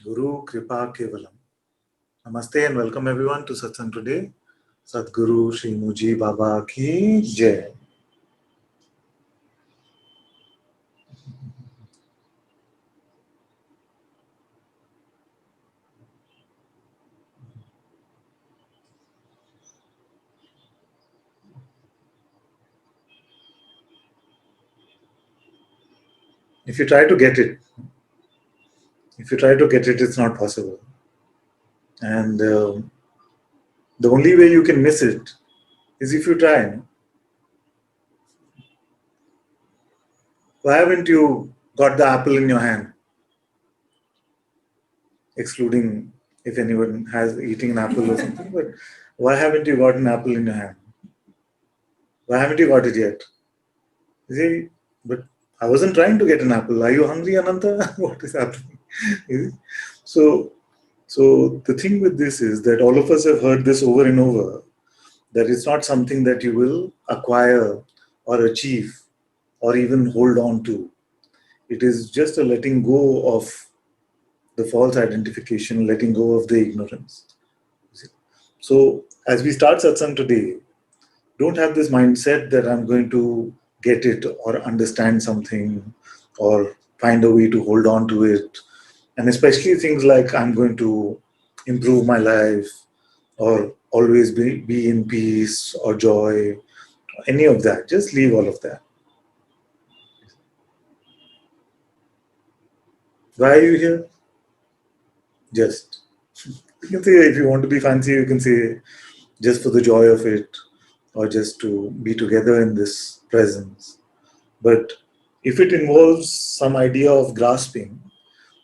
Guru Kripa Kevalam. Namaste and welcome everyone to Satsang today. Sadguru Shri Muji Baba Ki Jai. If you try to get it, it's not possible. And the only way you can miss it is if you try. No? Why haven't you got the apple in your hand? Excluding if anyone has eating an apple or something, but why haven't you got an apple in your hand? Why haven't you got it yet? You see, but I wasn't trying to get an apple. Are you hungry, Ananta? What is happening? You see? So the thing with this is that all of us have heard this over and over, that it's not something that you will acquire or achieve or even hold on to. It is just a letting go of the false identification, letting go of the ignorance. So as we start satsang today, don't have this mindset that I'm going to get it or understand something or find a way to hold on to it. And especially things like I'm going to improve my life or always be in peace or joy, any of that. Just leave all of that. Why are you here? Just. You can say if you want to be fancy, you can say just for the joy of it or just to be together in this presence. But if it involves some idea of grasping,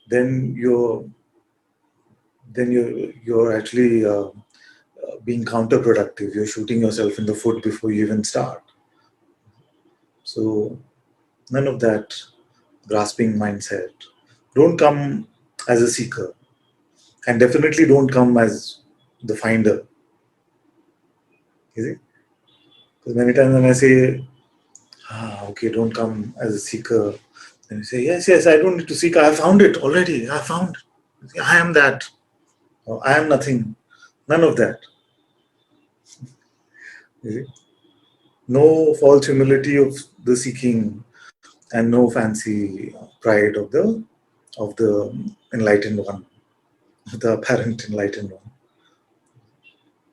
then you're actually being counterproductive. You're shooting yourself in the foot before you even start. So none of that grasping mindset. Don't come as a seeker, and definitely don't come as the finder. Is it? Because many times when I say, okay, don't come as a seeker, then you say, yes, I don't need to seek. I found it already. I found. I am that. Or I am nothing. None of that. Is it? No false humility of the seeking, and no fancy pride of the enlightened one, the apparent enlightened one.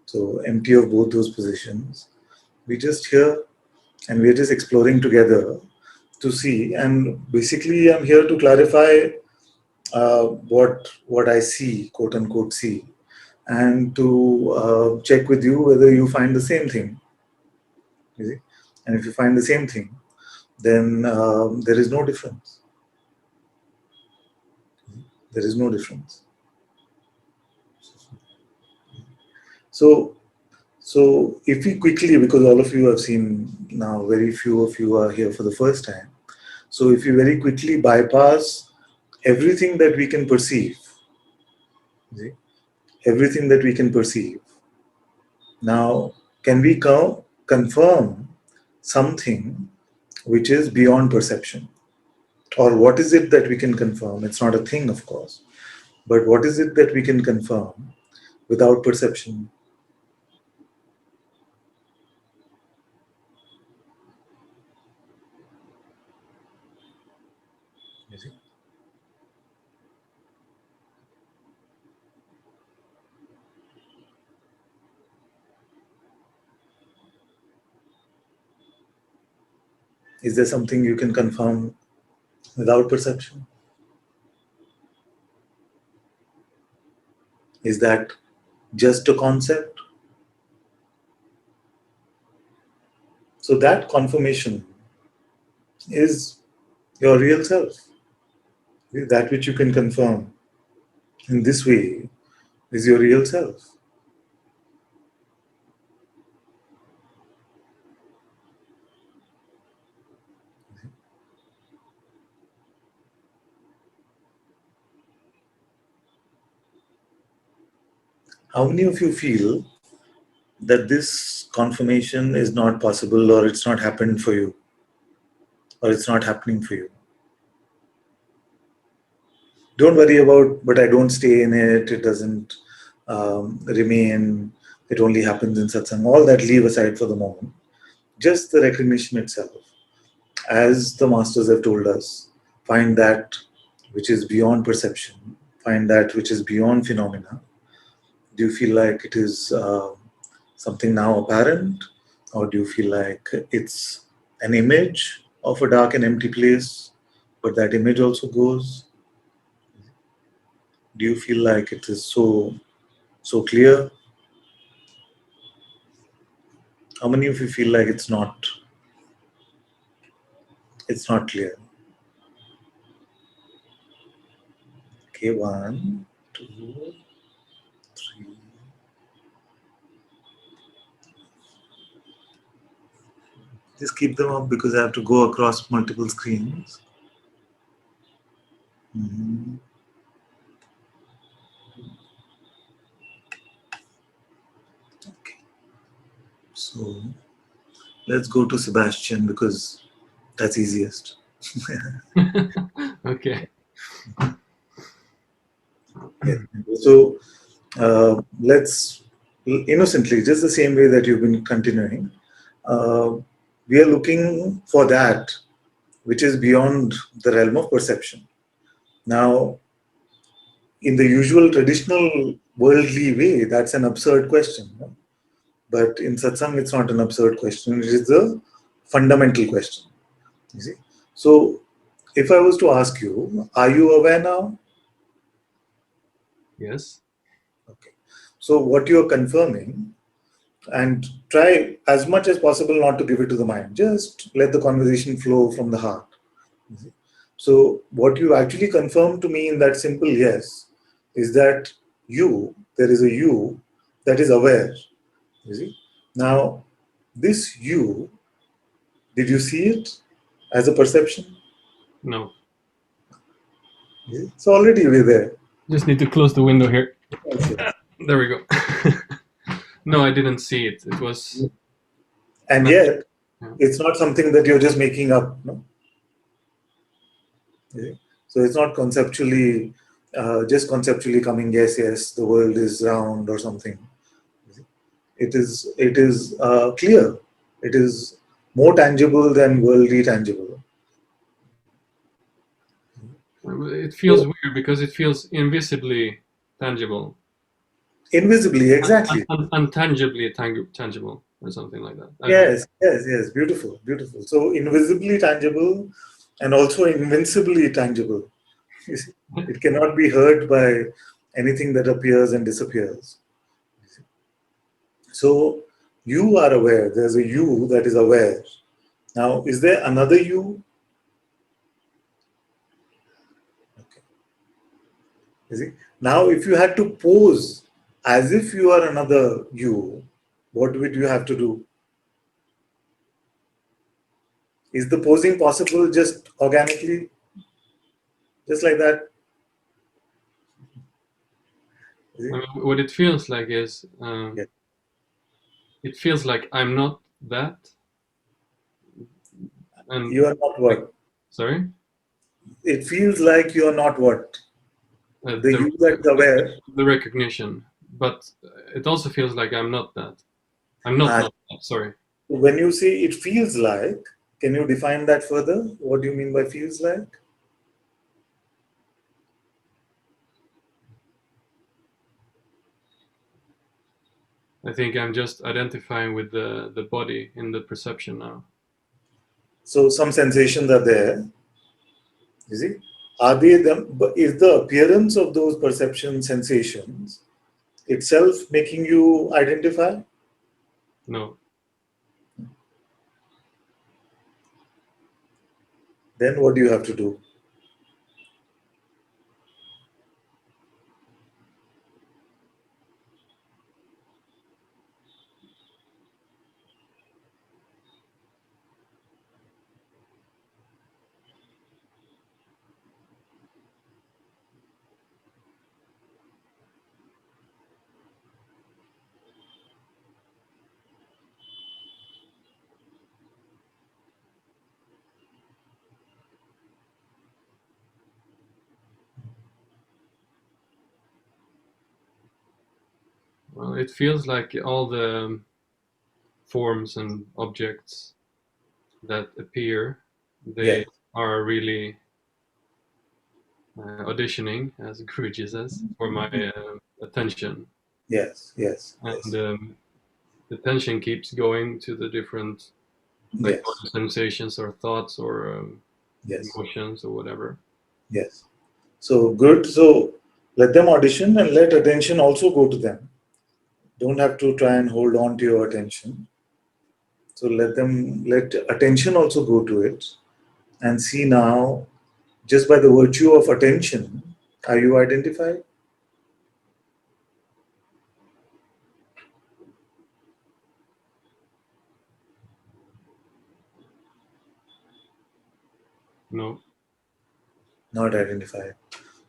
So empty of both those positions. We just here and we're just exploring together to see. And basically, I'm here to clarify what I see, quote unquote, see, and to check with you whether you find the same thing. You see? And if you find the same thing, then there is no difference. There is no difference. So if we quickly, because all of you have seen now, very few of you are here for the first time. So if you very quickly bypass everything that we can perceive, see, everything that we can perceive. Now, can we confirm something which is beyond perception? Or what is it that we can confirm? It's not a thing, of course. But what is it that we can confirm without perception? You see? Is there something you can confirm without perception? Is that just a concept? So that confirmation is your real self. That which you can confirm in this way is your real self. How many of you feel that this confirmation is not possible, or it's not happened for you, or it's not happening for you? Don't worry about, but I don't stay in it, it doesn't remain, it only happens in satsang. All that leave aside for the moment. Just the recognition itself. As the masters have told us, find that which is beyond perception, find that which is beyond phenomena. Do you feel like it is something now apparent, or do you feel like it's an image of a dark and empty place, but that image also goes? Do you feel like it is so clear? How many of you feel like it's not clear? Okay, one, two, three. Just keep them up because I have to go across multiple screens. Mhm. Okay, so let's go to Sebastian because that's easiest. Okay. Yeah. So let's innocently, just the same way that you've been continuing, uh, we are looking for that which is beyond the realm of perception. Now, in the usual traditional worldly way, that's an absurd question. No? But in satsang, it's not an absurd question. It is a fundamental question. You see. So, if I was to ask you, are you aware now? Yes. Okay. So, what you are confirming, and try as much as possible not to give it to the mind. Just let the conversation flow from the heart. You see. So, what you actually confirm to me in that simple yes is that there is a you that is aware. You see. Now, this you, did you see it as a perception? No. It's already there. Just need to close the window here. Yes, yes. There we go. No, I didn't see it. It was And natural. yet, Yeah. it's not something that you're just making up. No? You see? So it's not conceptually, just conceptually coming. Yes, yes, the world is round or something. You see? It is clear. It is more tangible than worldly tangible. It feels So weird because it feels invisibly tangible, invisibly, exactly. untangibly tangible, or something like that. I don't know. Yes, yes, yes. Beautiful, beautiful. So invisibly tangible and also invincibly tangible. You see, it cannot be hurt by anything that appears and disappears. So you are aware. There's a you that is aware. Now, is there another you? Okay. You see? Now, if you had to pose as if you are another you, what would you have to do? Is the posing possible just organically, just like that? You I see? mean, what it feels like is Yeah. it feels like I'm not that, and You are not like, what? sorry, It feels like you are not what? The the you that is aware. the recognition, but it also feels like I'm not that. I'm not Uh, not that. Sorry. when you say it feels like, can you define that further? What do you mean by feels like? I think I'm just identifying with the body in the perception now. So some sensations are there. You see, are they them? But is the appearance of those perception sensations itself making you identify? No. Then what do you have to do? it feels like all the forms and objects that appear, they Yes, are really auditioning, as Guruji says, for my attention. yes, yes, And yes, the attention keeps going to the different, like yes, sensations or thoughts or yes, emotions or whatever. yes. So good. So let them audition and let attention also go to them. Don't have to try and hold on to your attention. So let attention also go to it and see now, just by the virtue of attention, are you identified? No, Not identified.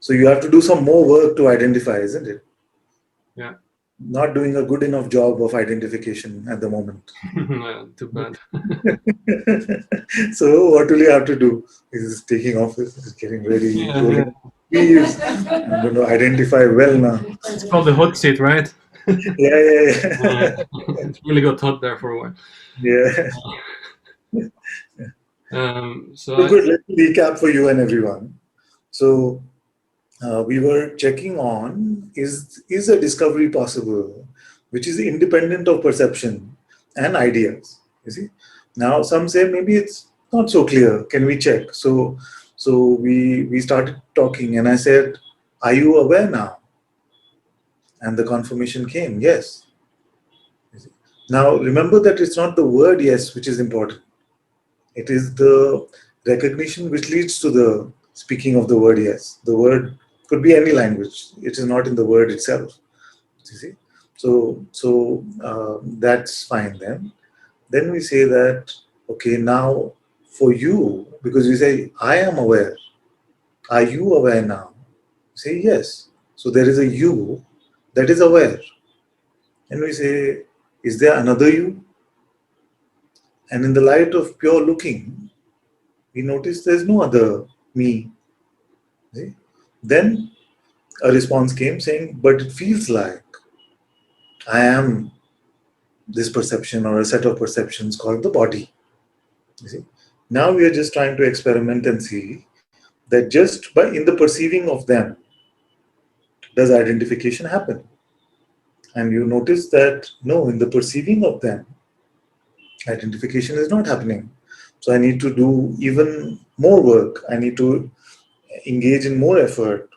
So you have to do some more work to identify, isn't it? yeah, Not doing a good enough job of identification at the moment. too bad. So what will you have to do? He's taking office, he's getting ready, Yeah, rolling yeah. sleeves. I'm going to identify well now. It's called the hot seat, right? Yeah, yeah, It really got hot there for a while. yeah. So So good. Let me recap for you and everyone. So we were checking on, is a discovery possible which is independent of perception and ideas. You see, now some say maybe it's not so clear. Can we check? So we started talking, and I said, "Are you aware now?" And the confirmation came, yes. You see. Now remember that it's not the word yes which is important. It is the recognition which leads to the speaking of the word yes. The word could be any language. It is not in the word itself. You see, so that's fine then. Then we say that okay, now for you, because we say I am aware. Are you aware now? Say yes. So there is a you that is aware, and we say, is there another you? And in the light of pure looking, we notice there's no other me. See? Then a response came saying, but it feels like I am this perception or a set of perceptions called the body. You see? Now we are just trying to experiment and see that just by in the perceiving of them, does identification happen? And you notice that no, in the perceiving of them, identification is not happening. So I need to do even more work. I need to engage in more effort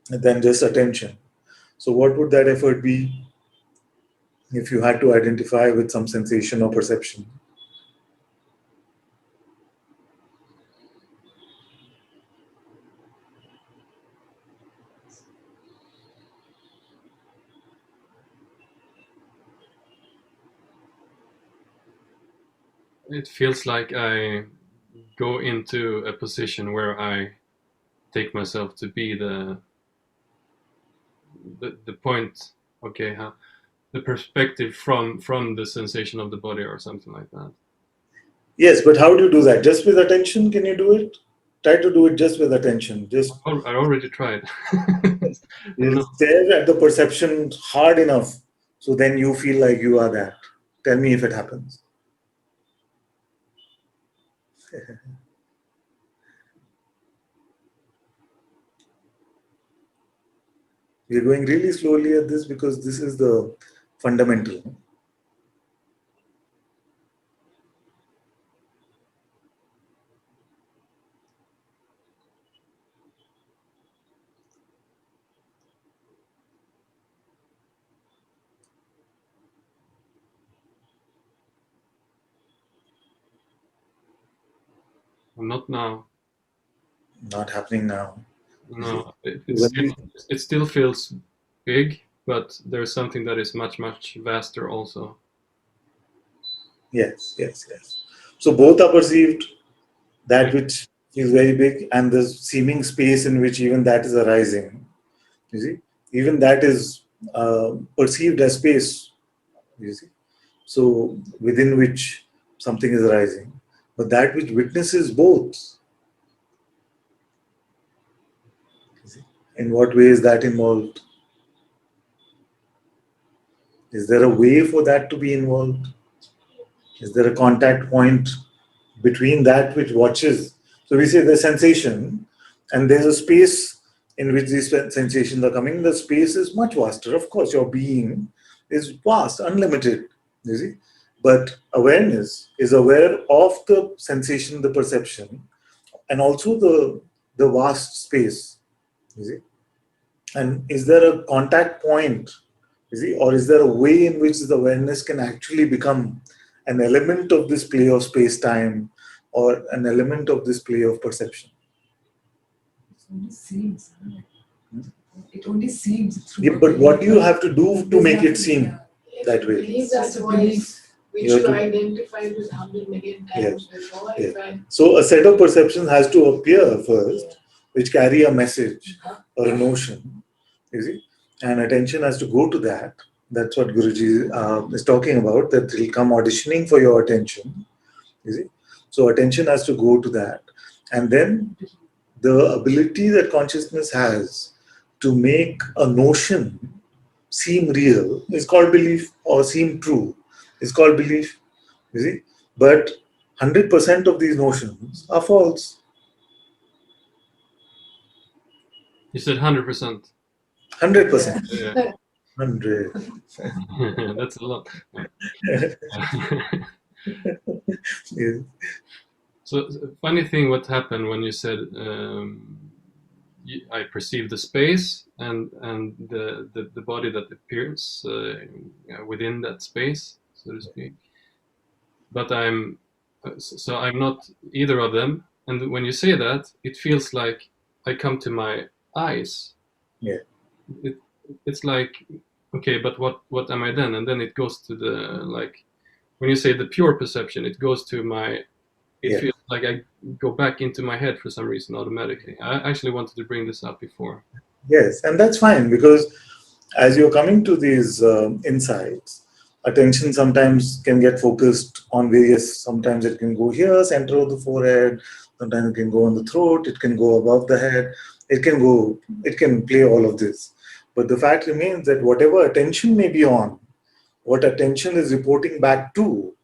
than just attention. So what would that effort be if you had to identify with some sensation or perception? it feels like I go into a position where I take myself to be the point. Okay, how the perspective from the sensation of the body or something like that. Yes, but how do you do that? Just with attention, can you do it? Try to do it just with attention. Just I already tried. you No, stare at the perception hard enough so then you feel like you are that. Tell me if it happens. We're going really slowly at this because this is the fundamental. not now. Not happening now. You see? No, When we, it still feels big, but there's something that is much vaster also. yes, yes, yes. So both are perceived, Yeah. that which is very big and the seeming space in which even that is arising. You see, even that is perceived as space. You see, so within which something is arising, but that which witnesses both. You see, in what way is that involved? Is there a way for that to be involved? Is there a contact point between that which watches? So we say the sensation, and there's a space in which these sensations are coming. The space is much vaster. Of course, your being is vast, unlimited, you see. But awareness is aware of the sensation, the perception, and also the vast space, you see. And is there a contact point, you see, or is there a way in which the awareness can actually become an element of this play of space-time or an element of this play of perception? It only seems. It only seems through. Yeah, but what do you have to do to make it seem that way? Believe that's a belief which you identified with 100 million times before. So a set of perceptions has to appear first, which carry a message or a notion, you see, and attention has to go to that. That's what Guruji is talking about, that will come auditioning for your attention, you see. So attention has to go to that. And then the ability that consciousness has to make a notion seem real is called belief, or seem true is called belief, you see. But 100% of these notions are false. You said 100%. 100%. Yeah. 100. That's a lot. Yes. So funny thing, what happened when you said I perceive the space and the body that appears within that space, so to speak. But I'm not either of them. And when you say that, it feels like I come to my eyes. Yeah. It's like, okay, but what am I then? And then it goes to the, like, when you say the pure perception, it goes to my, it feels like I go back into my head for some reason automatically. I actually wanted to bring this up before. Yes, and that's fine, because as you're coming to these insights, attention sometimes can get focused on various, sometimes it can go here, center of the forehead, sometimes it can go on the throat, it can go above the head, it can play all of this. But the fact remains that whatever attention may be on, what attention is reporting back to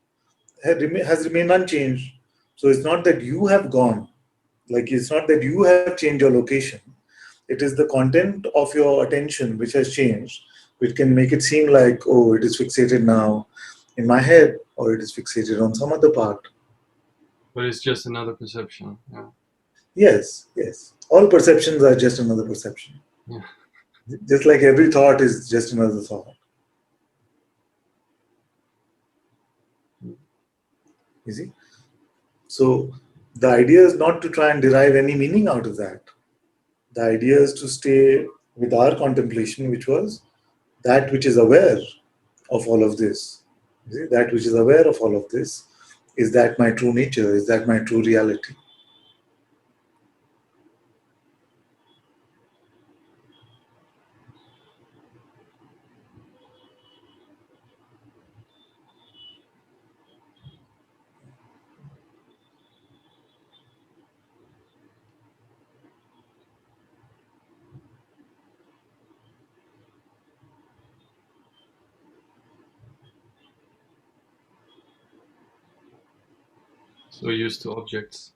has remained unchanged. So it's not that you have gone, like it's not that you have changed your location. It is the content of your attention which has changed, which can make it seem like, oh, it is fixated now in my head, or it is fixated on some other part. But it's just another perception. Yeah. Yes, yes. All perceptions are just another perception. Yeah. Just like every thought is just another thought. You see? So the idea is not to try and derive any meaning out of that. The idea is to stay with our contemplation, which was that which is aware of all of this. You see? That which is aware of all of this, is that my true nature? Is that my true reality? So used to objects.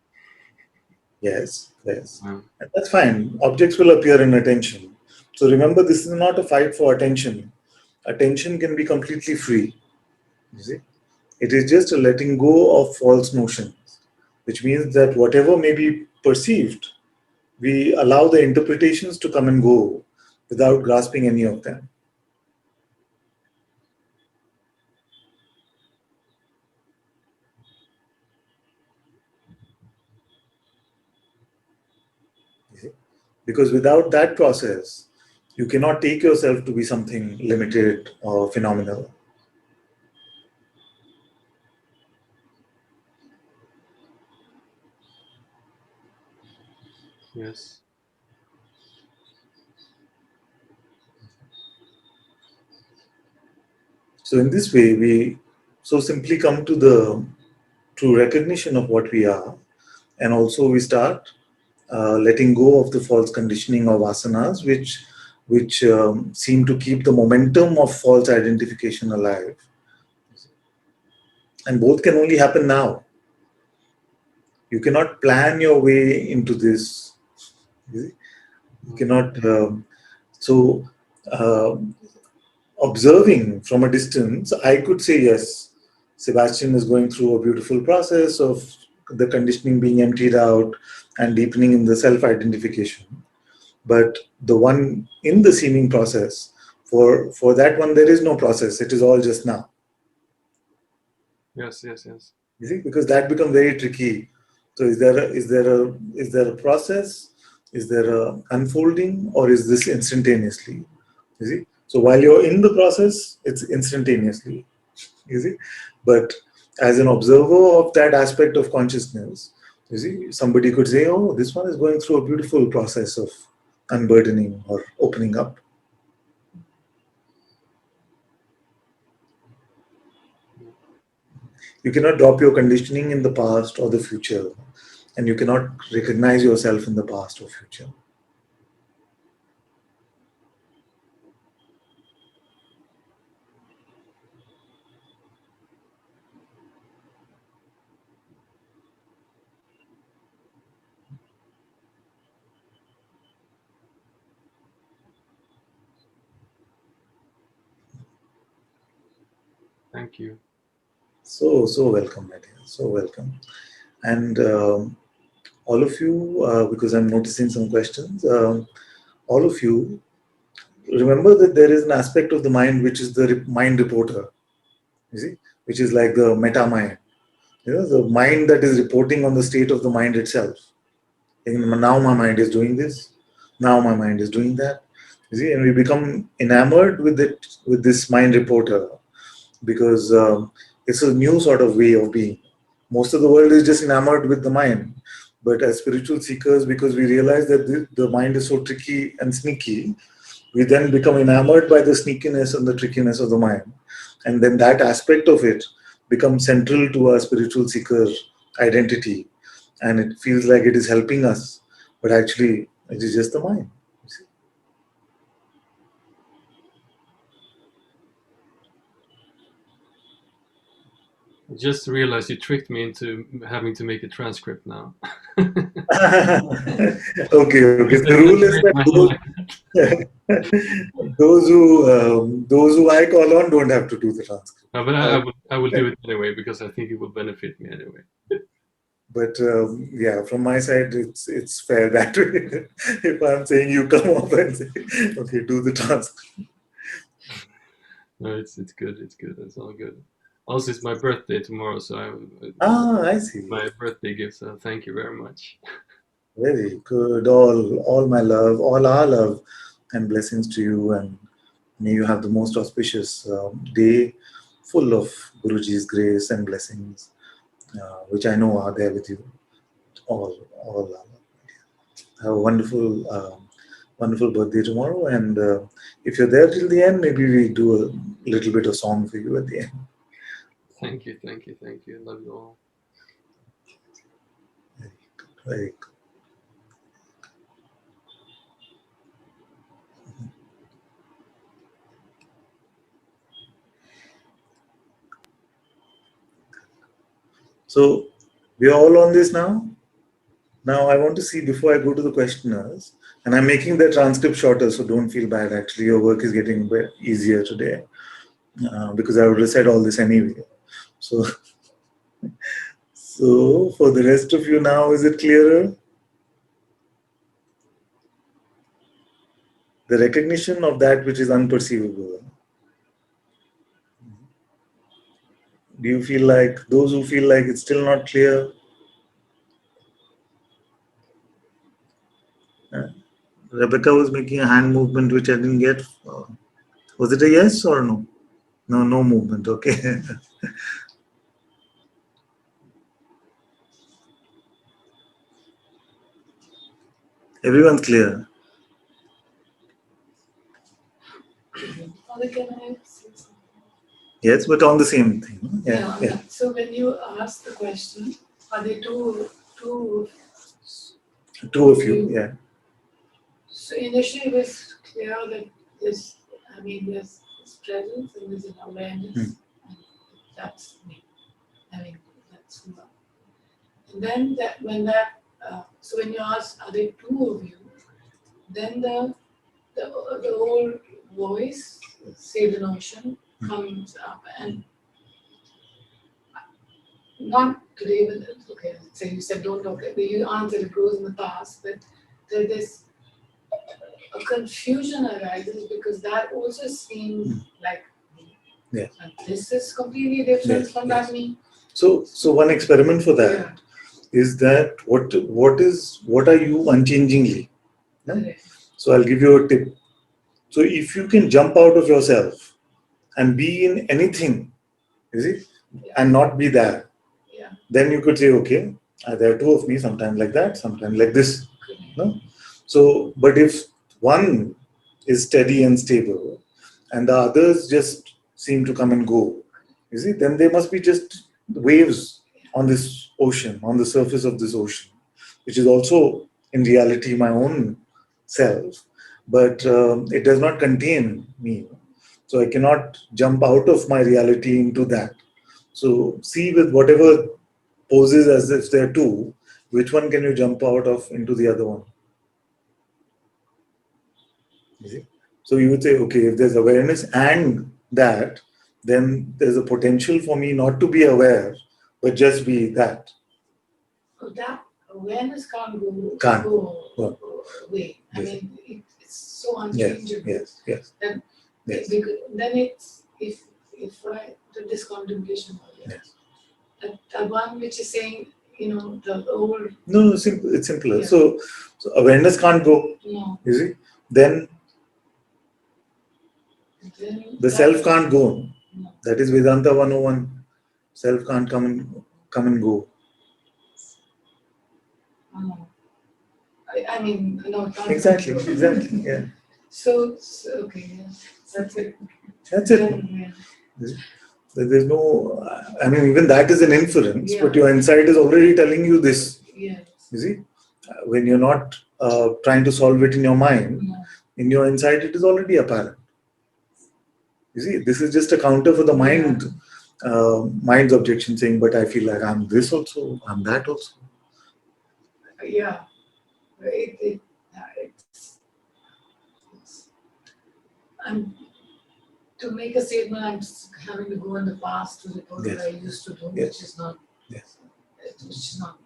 Yes, yes. Yeah. And that's fine. Objects will appear in attention. So remember, this is not a fight for attention. Attention can be completely free. You see? It is just a letting go of false notions, which means that whatever may be perceived, we allow the interpretations to come and go without grasping any of them. You see? Because without that process, you cannot take yourself to be something limited or phenomenal. Yes. So in this way, we so simply come to the true recognition of what we are, and also we start letting go of the false conditioning of asanas, which which seem to keep the momentum of false identification alive. And both can only happen now. You cannot plan your way into this. You cannot. So, observing from a distance, I could say, yes, Sebastian is going through a beautiful process of the conditioning being emptied out and deepening in the self-identification. But the one in the seeming process, for that one, there is no process. It is all just now. Yes. You see, because that becomes very tricky. So is there a process? Is there a unfolding, or is this instantaneously? You see? So while you're in the process, it's instantaneously. You see? But as an observer of that aspect of consciousness, you see, somebody could say, oh, this one is going through a beautiful process of unburdening or opening up. You cannot drop your conditioning in the past or the future, and you cannot recognize yourself in the past or future. Thank you. So welcome, my dear. So welcome. And all of you, because I'm noticing some questions, all of you, remember that there is an aspect of the mind which is the mind reporter, you see, which is like the meta mind. You know, the mind that is reporting on the state of the mind itself. Now my mind is doing this. Now my mind is doing that. You see, and we become enamored with it, with this mind reporter, because it's a new sort of way of being. Most of the world is just enamored with the mind. But as spiritual seekers, because we realize that the mind is so tricky and sneaky, we then become enamored by the sneakiness and the trickiness of the mind. And then that aspect of it becomes central to our spiritual seeker identity. And it feels like it is helping us. But actually, it is just the mind. I just realized you tricked me into having to make a transcript now. Okay. The rule is that those who I call on don't have to do the transcript. No, but I will do it anyway because I think it will benefit me anyway. But yeah, from my side, it's fair that way. If I'm saying you come up and say, okay, do the transcript. No, it's good. It's good. It's all good. Also, it's my birthday tomorrow, so I see. my birthday gift. So thank you very much. Very good. All my love, all our love, and blessings to you. And may you have the most auspicious day, full of Guruji's grace and blessings, which I know are there with you. All our love. Have a wonderful birthday tomorrow. And if you're there till the end, maybe we do a little bit of song for you at the end. Thank you. Love you all. Very good. So we are all on this now. Now I want to see, before I go to the questioners, and I'm making the transcript shorter, so don't feel bad. Actually, your work is getting easier today because I would have said all this anyway. So, so for the rest of you now, is it clearer? The recognition of that which is unperceivable. Do you feel like, those who feel like it's still not clear? Rebecca was making a hand movement which I didn't get. Was it a yes or no? No, no movement. Okay. Everyone's clear. Father, can I say something? Yes, but on the same thing. Yeah. So when you ask the question, are they two Two of you. Yeah. So initially it was clear that there's, there's this presence and there's an awareness, and that's me. That's who I am. And then so when you ask, are there two of you? Then the whole voice, say the notion, comes up, and not today, but okay. So you said don't talk. You answered it grows in the past, but there's a confusion arises because that also seems like me. Yes. And this is completely different from that me. So one experiment for that is that what are you unchangingly? Yeah? Correct. So I'll give you a tip. So if you can jump out of yourself and be in anything, you see, and not be there, then you could say, okay, there are two of me, sometimes like that, sometimes like this. No? So, but if one is steady and stable and the others just seem to come and go, you see, then they must be just waves on this ocean, on the surface of this ocean, which is also in reality my own self, but it does not contain me. So I cannot jump out of my reality into that. So see, with whatever poses as if there are two, which one can you jump out of into the other one? You see? So you would say, okay, if there's awareness and that, then there's a potential for me not to be aware, but just be that. So that awareness can't go away. Yes. It's so unchangeable. Yes. Then it's if this contemplation, that one which is saying, the old. No, it's simpler. Yeah. So awareness can't go. No. You see, then the self can't go. No. That is Vedanta 101. Self can't come and go. No. Exactly. Yeah. So okay. Yeah. That's it. That's it. Yeah. There's no. Even that is an inference, but your inside is already telling you this. Yes. You see, when you're not trying to solve it in your mind, in your inside it is already apparent. You see, this is just a counter for the mind, mind's objection, saying, "But I feel like I'm this also, I'm that also." Yeah, I'm to make a statement. I'm just having to go in the past to report what I used to do, which is not. Yes. Which is not.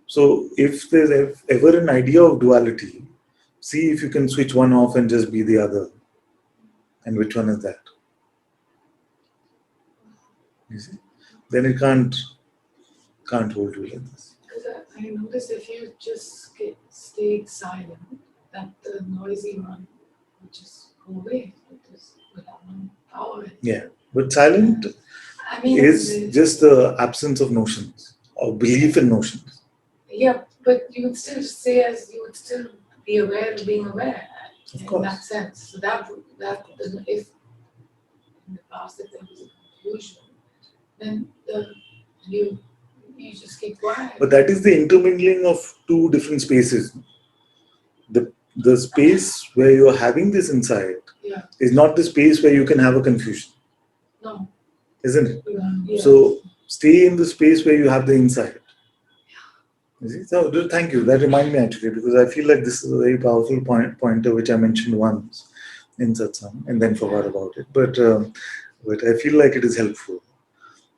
So, if there's ever an idea of duality, see if you can switch one off and just be the other. And which one is that? You see? Then it can't hold you like this. Because I noticed if you just stay silent, that the noisy one will just go away. Without no power. Yeah, but silent is just the absence of notions or belief in notions. Yeah, but you would still you would still be aware of being aware. Of course. In that sense. So that if in the past if there was a confusion, then you just keep quiet. But that is the intermingling of two different spaces. The space where you are having this insight is not the space where you can have a confusion. No. Isn't it? Yeah. So stay in the space where you have the insight. You see? So thank you. That reminds me actually, because I feel like this is a very powerful pointer which I mentioned once in Satsang and then forgot about it. But I feel like it is helpful.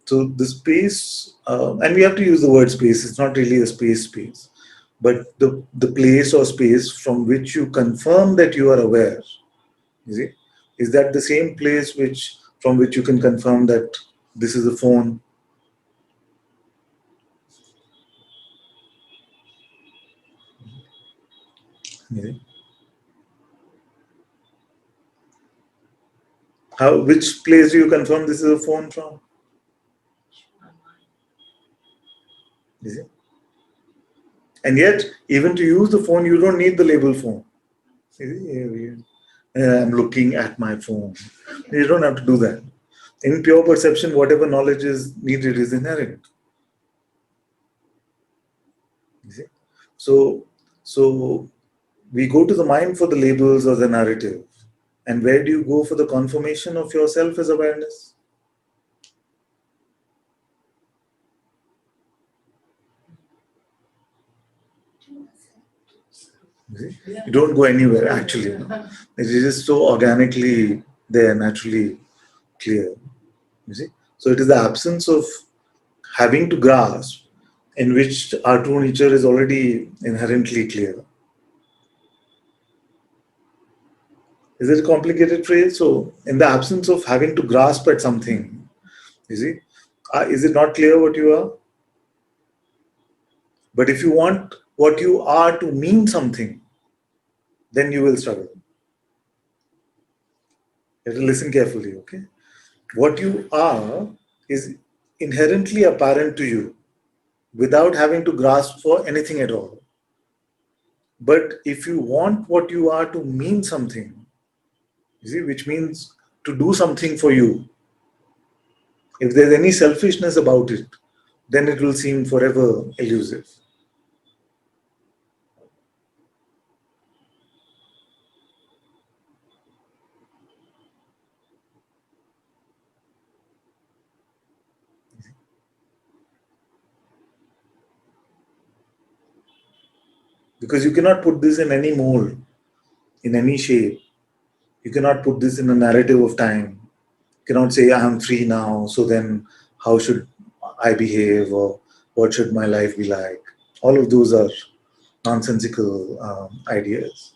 So the space, and we have to use the word space. It's not really a space, but the place or space from which you confirm that you are aware. You see, is that the same place from which you can confirm that this is a phone? You see? Which place do you confirm this is a phone from? You see? And yet, even to use the phone, you don't need the label phone. I'm looking at my phone. You don't have to do that. In pure perception, whatever knowledge is needed is inherent. You see? So We go to the mind for the labels or the narrative. And where do you go for the confirmation of yourself as awareness? You see? You don't go anywhere actually. It is just so organically there, naturally clear. You see? So it is the absence of having to grasp in which our true nature is already inherently clear. Is it a complicated phrase? So, in the absence of having to grasp at something, you see, is it not clear what you are? But if you want what you are to mean something, then you will struggle. You have to listen carefully, okay? What you are is inherently apparent to you without having to grasp for anything at all. But if you want what you are to mean something, you see, which means to do something for you, if there's any selfishness about it, then it will seem forever elusive. Because you cannot put this in any mold, in any shape. You cannot put this in a narrative of time. You cannot say, I am free now, so then how should I behave or what should my life be like? All of those are nonsensical ideas.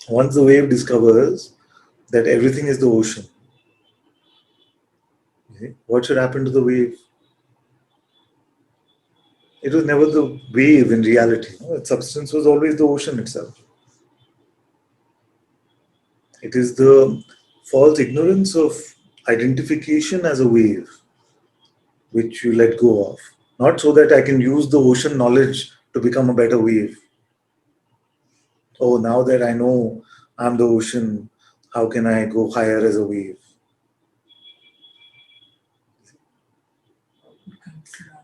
Once the wave discovers that everything is the ocean, what should happen to the wave? It was never the wave in reality. Its substance was always the ocean itself. It is the false ignorance of identification as a wave which you let go of. Not so that I can use the ocean knowledge to become a better wave. Oh, now that I know I'm the ocean, how can I go higher as a wave?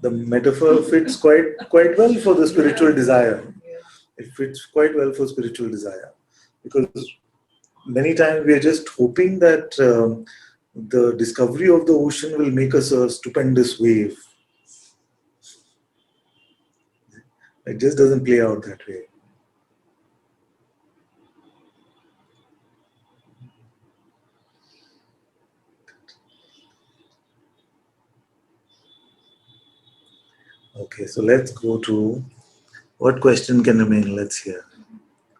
The metaphor fits quite well for the spiritual desire. It fits quite well for spiritual desire because many times we are just hoping that the discovery of the ocean will make us a stupendous wave. It just doesn't play out that way. Okay, so let's go to what question can remain. Let's hear.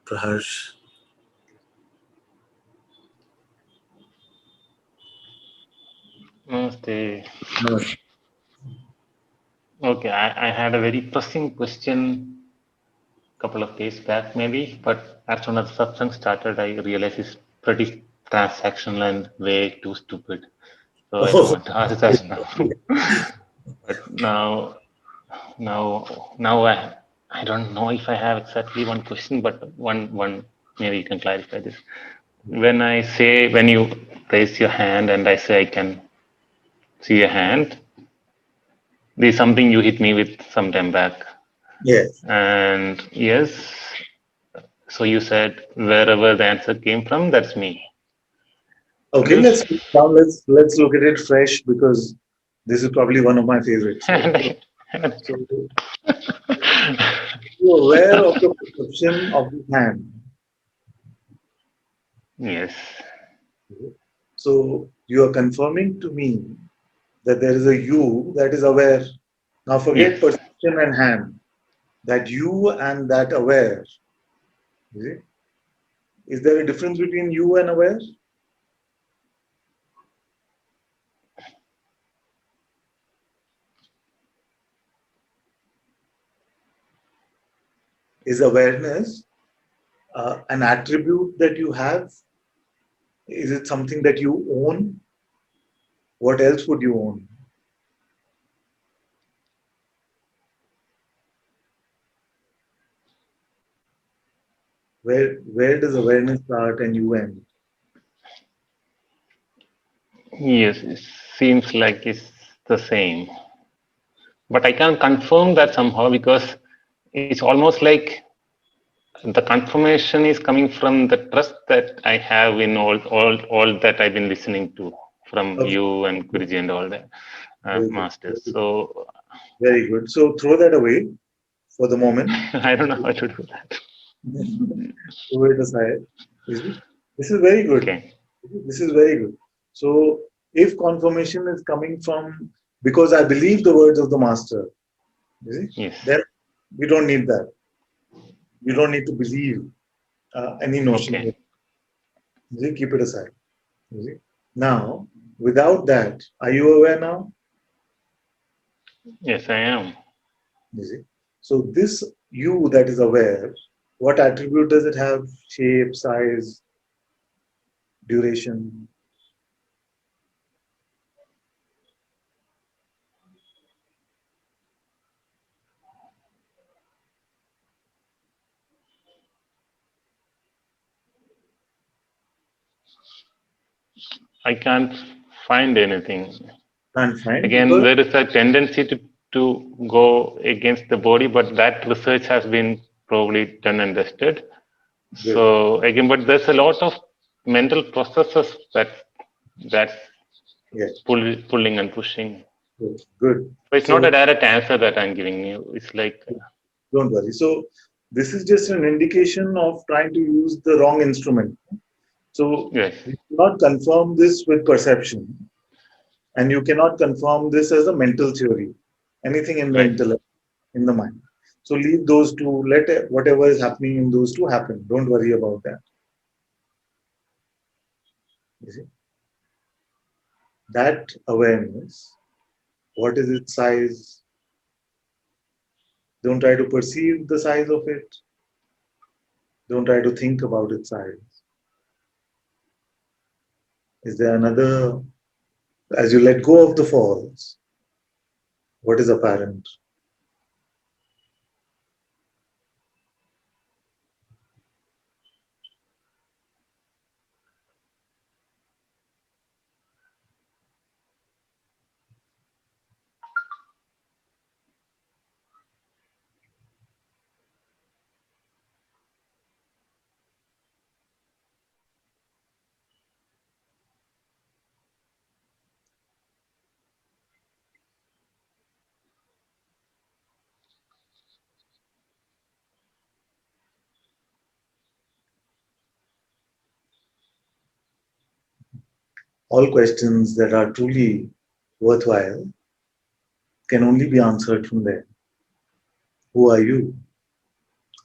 Praharsh. Namaste. No. Okay, I had a very pressing question a couple of days back, maybe, but as soon as Satsang started, I realized it's pretty transactional and way too stupid. So I don't Oh, want to ask that now. But now I don't know if I have exactly one question, but one maybe you can clarify this. When you raise your hand and I say I can see a hand, there's something you hit me with some time back. yes. And yes, so you said wherever the answer came from, that's me. Okay, This, let's look at it fresh because this is probably one of my favorites, right? and So you're aware of the perception of the hand. yes, So you are confirming to me that there is a you that is aware. Now forget yes. perception and hand. That you and that aware. You see? Is there a difference between you and aware? Is awareness an attribute that you have? Is it something that you own? What else would you own? Where does awareness start and you end? Yes, it seems like it's the same. But I can't confirm that somehow because it's almost like the confirmation is coming from the trust that I have in all that I've been listening to from Okay. you and Guruji and all the Very good. masters. So Very good. So throw that away for the moment. I don't know how to do that. Throw it aside. You see? This is very good. Okay. This is very good. So if confirmation is coming from because I believe the words of the master, you see, Yes. then we don't need that. We don't need to believe any notion. Okay. You see, keep it aside. You see? Now, without that, are you aware now? Yes, I am. You see? So this you that is aware, what attribute does it have? Shape, size, duration. I can't find anything. Can't find Again, because there is a tendency to go against the body, but that research has been probably done and tested. good. So again, but there's a lot of mental processes that's Yeah, pulling and pushing. good. Good. So it's not So a direct answer that I'm giving you. It's like don't worry. So this is just an indication of trying to use the wrong instrument. So yes, you cannot confirm this with perception, and you cannot confirm this as a mental theory. Anything in the right. intellect, in the mind. So leave those two. Let whatever is happening in those two happen. Don't worry about that. You see that awareness. What is its size? Don't try to perceive the size of it. Don't try to think about its size. Is there another? As you let go of the falls, what is apparent? All questions that are truly worthwhile can only be answered from there. Who are you?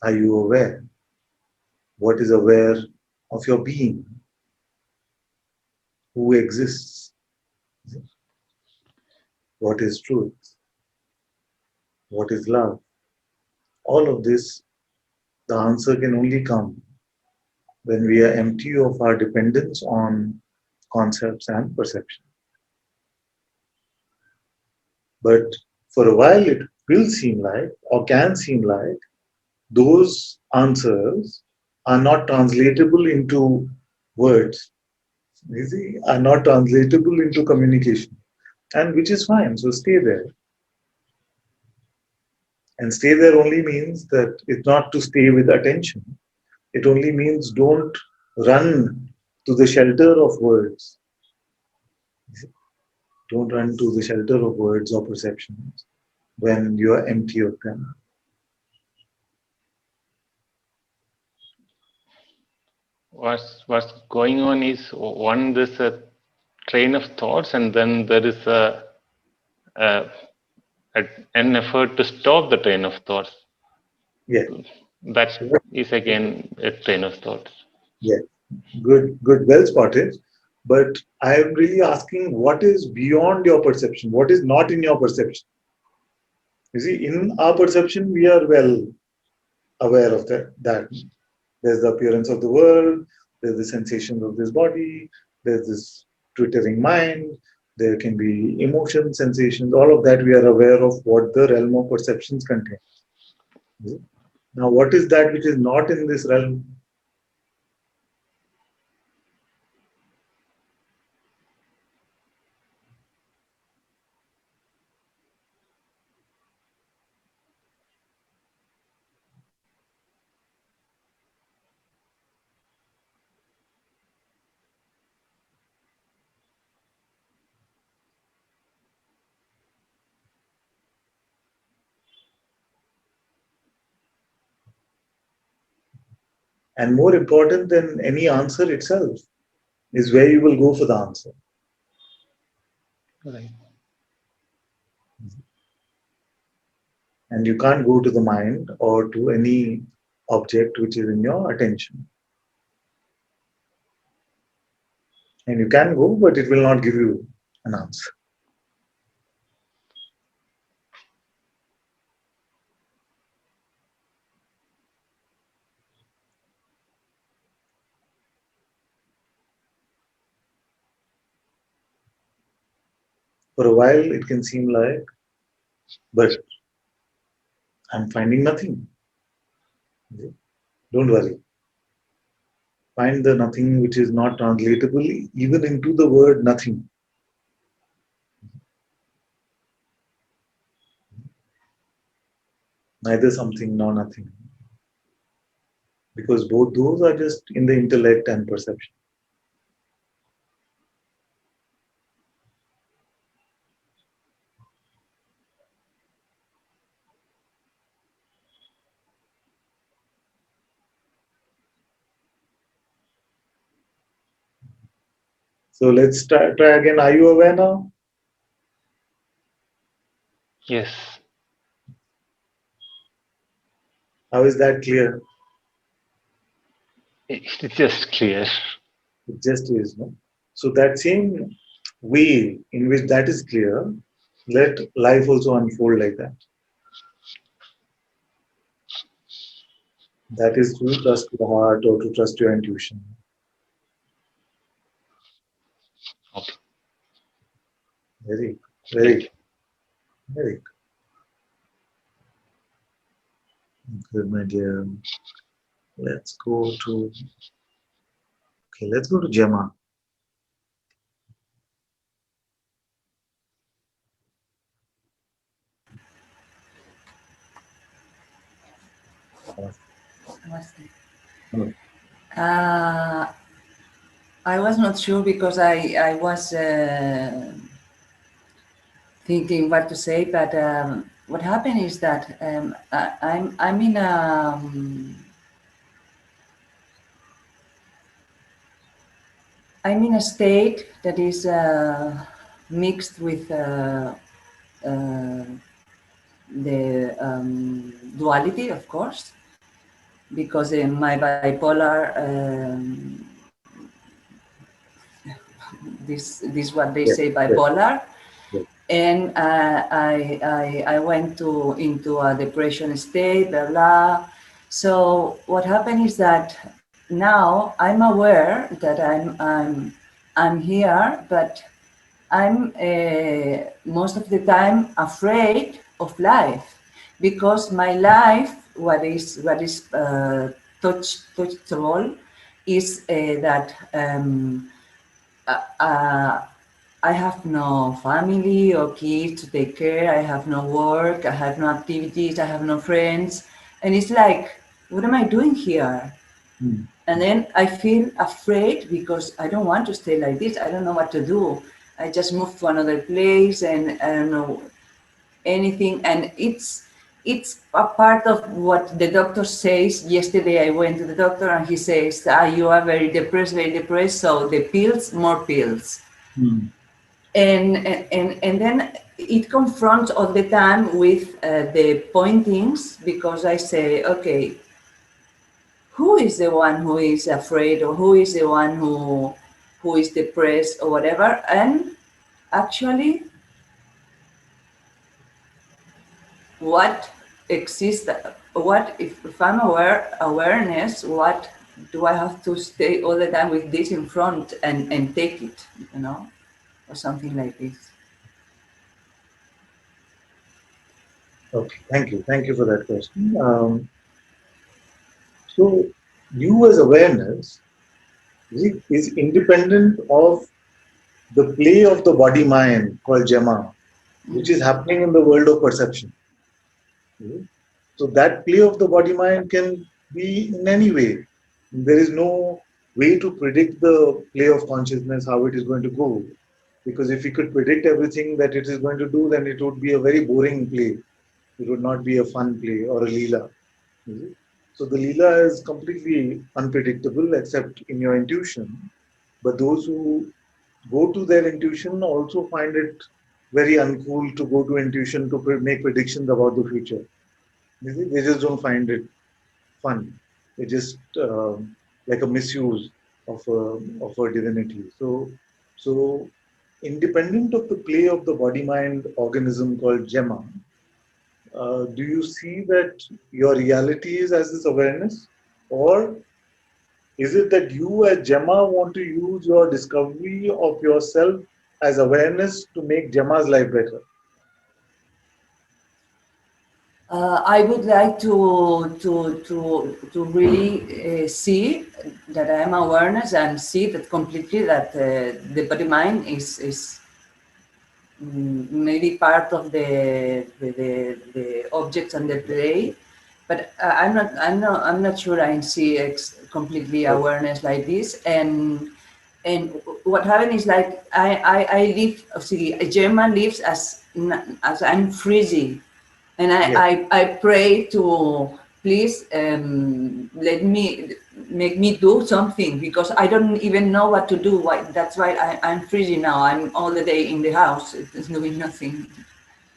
Are you aware? What is aware of your being? Who exists? What is truth? What is love? All of this, the answer can only come when we are empty of our dependence on concepts and perception. But for a while, it will seem like, or can seem like, those answers are not translatable into words, you see, are not translatable into communication, and which is fine. So stay there. And stay there only means that it's not to stay with attention. It only means don't run to the shelter of words. Don't run to the shelter of words or perceptions when you are empty of them. What's going on is one, there's a train of thoughts, and then there is a, a an effort to stop the train of thoughts. Yeah. That So is again a train of thoughts. yeah, good, well spotted. But I am really asking what is beyond your perception? What is not in your perception? You see, in our perception, we are well aware of that. There's the appearance of the world, there's the sensations of this body, there's this twittering mind, there can be emotions, sensations, all of that we are aware of what the realm of perceptions contain. Now, what is that which is not in this realm? And more important than any answer itself is where you will go for the answer. Right. And you can't go to the mind or to any object which is in your attention. And you can go, but it will not give you an answer. For a while, it can seem like, but I'm finding nothing. Don't worry. Find the nothing which is not translatable even into the word nothing. Neither something nor nothing. Because both those are just in the intellect and perception. So let's try again. Are you aware now? Yes. How is that clear? It's just clear. It just is, no? So that same way in which that is clear, let life also unfold like that. That is to trust the heart or to trust your intuition. Okay. Very, Thank very, you. very good, my dear. Let's go to let's go to Gemma. Namaste. Oh, I was not sure because I was thinking what to say, but what happened is that I'm in a state that is mixed with the duality, of course, because in my bipolar, this what they yes, say yes, bipolar, yes. and I went into a depression state, blah blah. So what happened is that now I'm aware that I'm here, but I'm most of the time afraid of life because my life, what is touchable, is that uh, uh, I have no family or kids to take care. I have no work. I have no activities. I have no friends, and it's like, what am I doing here? Hmm. And then I feel afraid because I don't want to stay like this. I don't know what to do. I just moved to another place and I don't know anything. And it's a part of what the doctor says. Yesterday I went to the doctor and he says, you are very depressed. So the pills, more pills. Hmm. And then it confronts all the time with the pointings because I say, okay, who is the one who is afraid or who is the one who is depressed or whatever? And actually, what exists, what if I'm awareness, what do I have to stay all the time with this in front and take it, or something like this? Okay, thank you. Thank you for that question. So, you as awareness is independent of the play of the body mind called Gemma, which is happening in the world of perception. Mhm. So that play of the body mind can be in any way. There is no way to predict the play of consciousness, how it is going to go. Because if we could predict everything that it is going to do, then it would be a very boring play. It would not be a fun play or a leela. Mhm. So the Leela is completely unpredictable except in your intuition. But those who go to their intuition also find it very uncool to go to intuition to make predictions about the future. You see, they just don't find it fun. It just like a misuse of a divinity. So independent of the play of the body-mind organism called Gemma, do you see that your reality is as this awareness, or is it that you as Gemma want to use your discovery of yourself as awareness to make Gemma's life better? I would like to really see that I am awareness and see that completely that the body mind is maybe part of the objects and the play, but I'm not sure I see completely Okay. awareness like this. And what happened is like I live. See, Gemma lives as I'm freezing, and Yes. I pray to please let me make me do something because I don't even know what to do. That's why I'm freezing now. I'm all the day in the house doing nothing.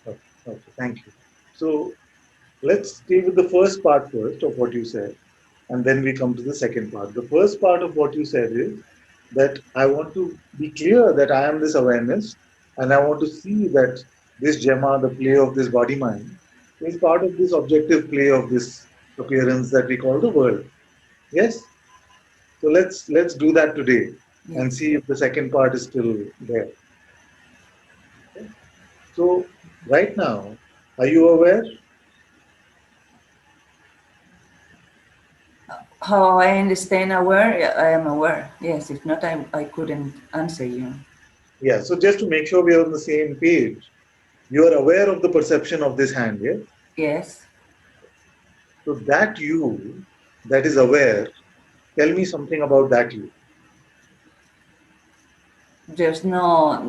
Okay. Okay. Thank you. So let's stay with the first part first of what you said, and then we come to the second part. The first part of what you said is that I want to be clear that I am this awareness, and I want to see that this Gemma, the play of this body mind, is part of this objective play of this appearance that we call the world. Yes? So let's do that today and Yes. see if the second part is still there. Okay? So right now, are you aware? How I understand aware, yeah, I am aware. Yes, if not, I couldn't answer you. Yeah. So just to make sure we are on the same page, you are aware of the perception of this hand, yes? Yes. So that you that is aware, tell me something about that you. There's no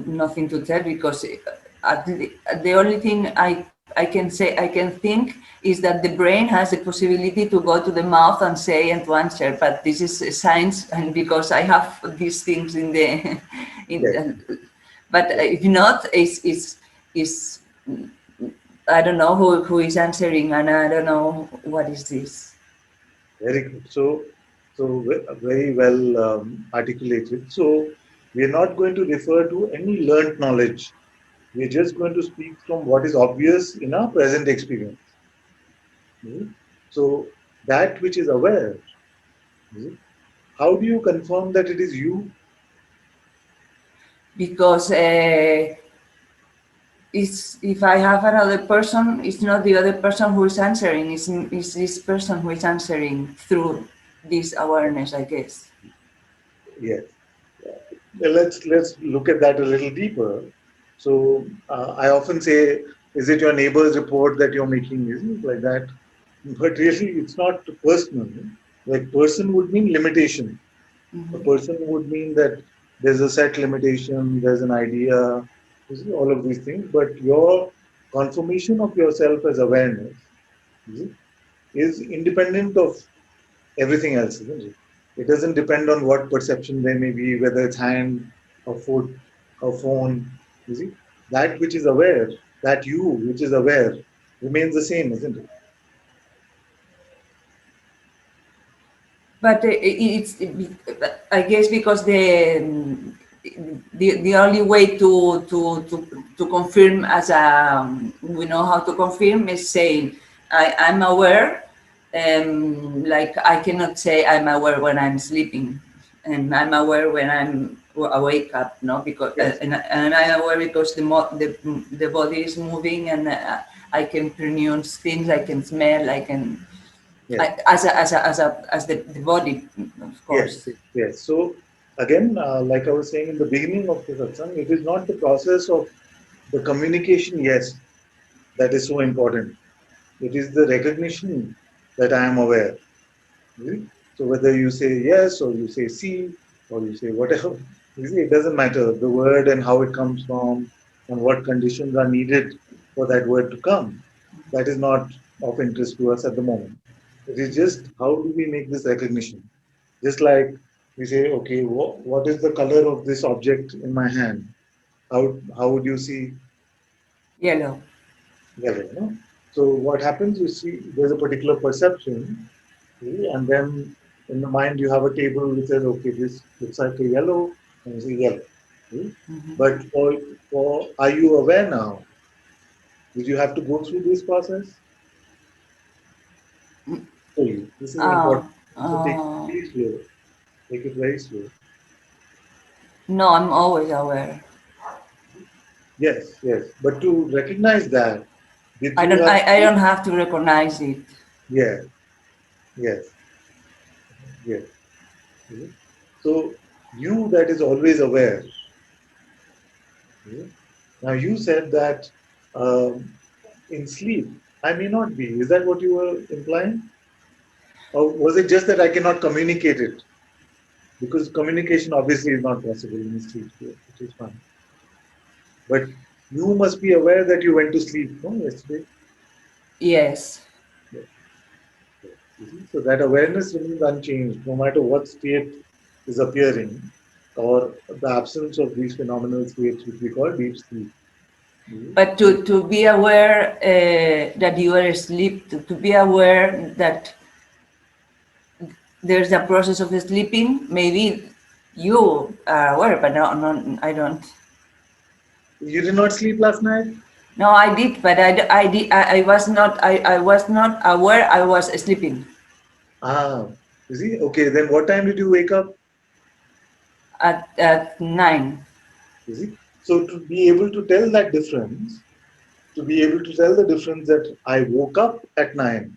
nothing to tell because the only thing I can say I can think is that the brain has the possibility to go to the mouth and say and to answer, but this is science, and because I have these things in the in Yes, but yes, if not is I don't know who is answering, and I don't know what is this. very good. So very well articulated. So we are not going to refer to any learnt knowledge. We are just going to speak from what is obvious in our present experience. Mhm. So that which is aware, mhm, how do you confirm that it is you? Because it's, if I have another person, it's not the other person who is answering, it's this person who is answering through this awareness, I guess. Yes. Well, let's look at that a little deeper. So I often say, is it your neighbor's report that you're making? Isn't it like that? But really, it's not personal. Like person would mean limitation. A Mhm. person would mean that there's a set limitation, there's an idea, you see, all of these things. But your confirmation of yourself as awareness, you see, is independent of everything else, isn't it? It doesn't depend on what perception there may be, whether it's hand, or foot, or phone. You see, that which is aware, that you which is aware, remains the same, isn't it? But I guess because the only way to confirm as a we know how to confirm is saying I'm aware. Like I cannot say I'm aware when I'm sleeping, and I'm aware when I'm awake up. No, because Yes, and I'm aware because the body is moving, and I can pronounce things. I can smell. I can yes, as the body, of yes, course. yes. So again, like I was saying in the beginning of the satsang, it is not the process of the communication, yes, that is so important. It is the recognition that I am aware. See? So whether you say yes or you say see or you say whatever, you see, it doesn't matter the word and how it comes from and what conditions are needed for that word to come. That is not of interest to us at the moment. It is just how do we make this recognition? Just like we say, okay, what is the color of this object in my hand? How would you see Yellow. yellow? No? So what happens? You see, there's a particular perception, okay, and then in the mind you have a table which says, okay, this looks like a yellow, and you say yellow. Okay? But for are you aware now? Did you have to go through this process? So this is Uh, important. So take it uh, very slow. Take it very slow. no, I'm always aware. Yes, yes. But to recognize that, did I you don't. have? I don't have to recognize it. Yes, yes, yes. Okay. So you that is always aware. Okay. Now you said that in sleep I may not be. Is that what you were implying, or was it just that I cannot communicate it? Because communication obviously is not possible in sleep, which is fine. But you must be aware that you went to sleep, no, yesterday. Yes. Yes, yes. You see? So that awareness remains unchanged no matter what state is appearing or the absence of these phenomenal states which we call deep sleep. But Mhm. to be aware that you are asleep, to be aware that there's a process of sleeping, maybe you are aware, but no, I don't. You did not sleep last night? No, I did, but I was not aware I was sleeping Ah, you see? Okay, then what time did you wake up? at 9. You see? So to be able to tell that difference, to be able to tell the difference that I woke up at 9,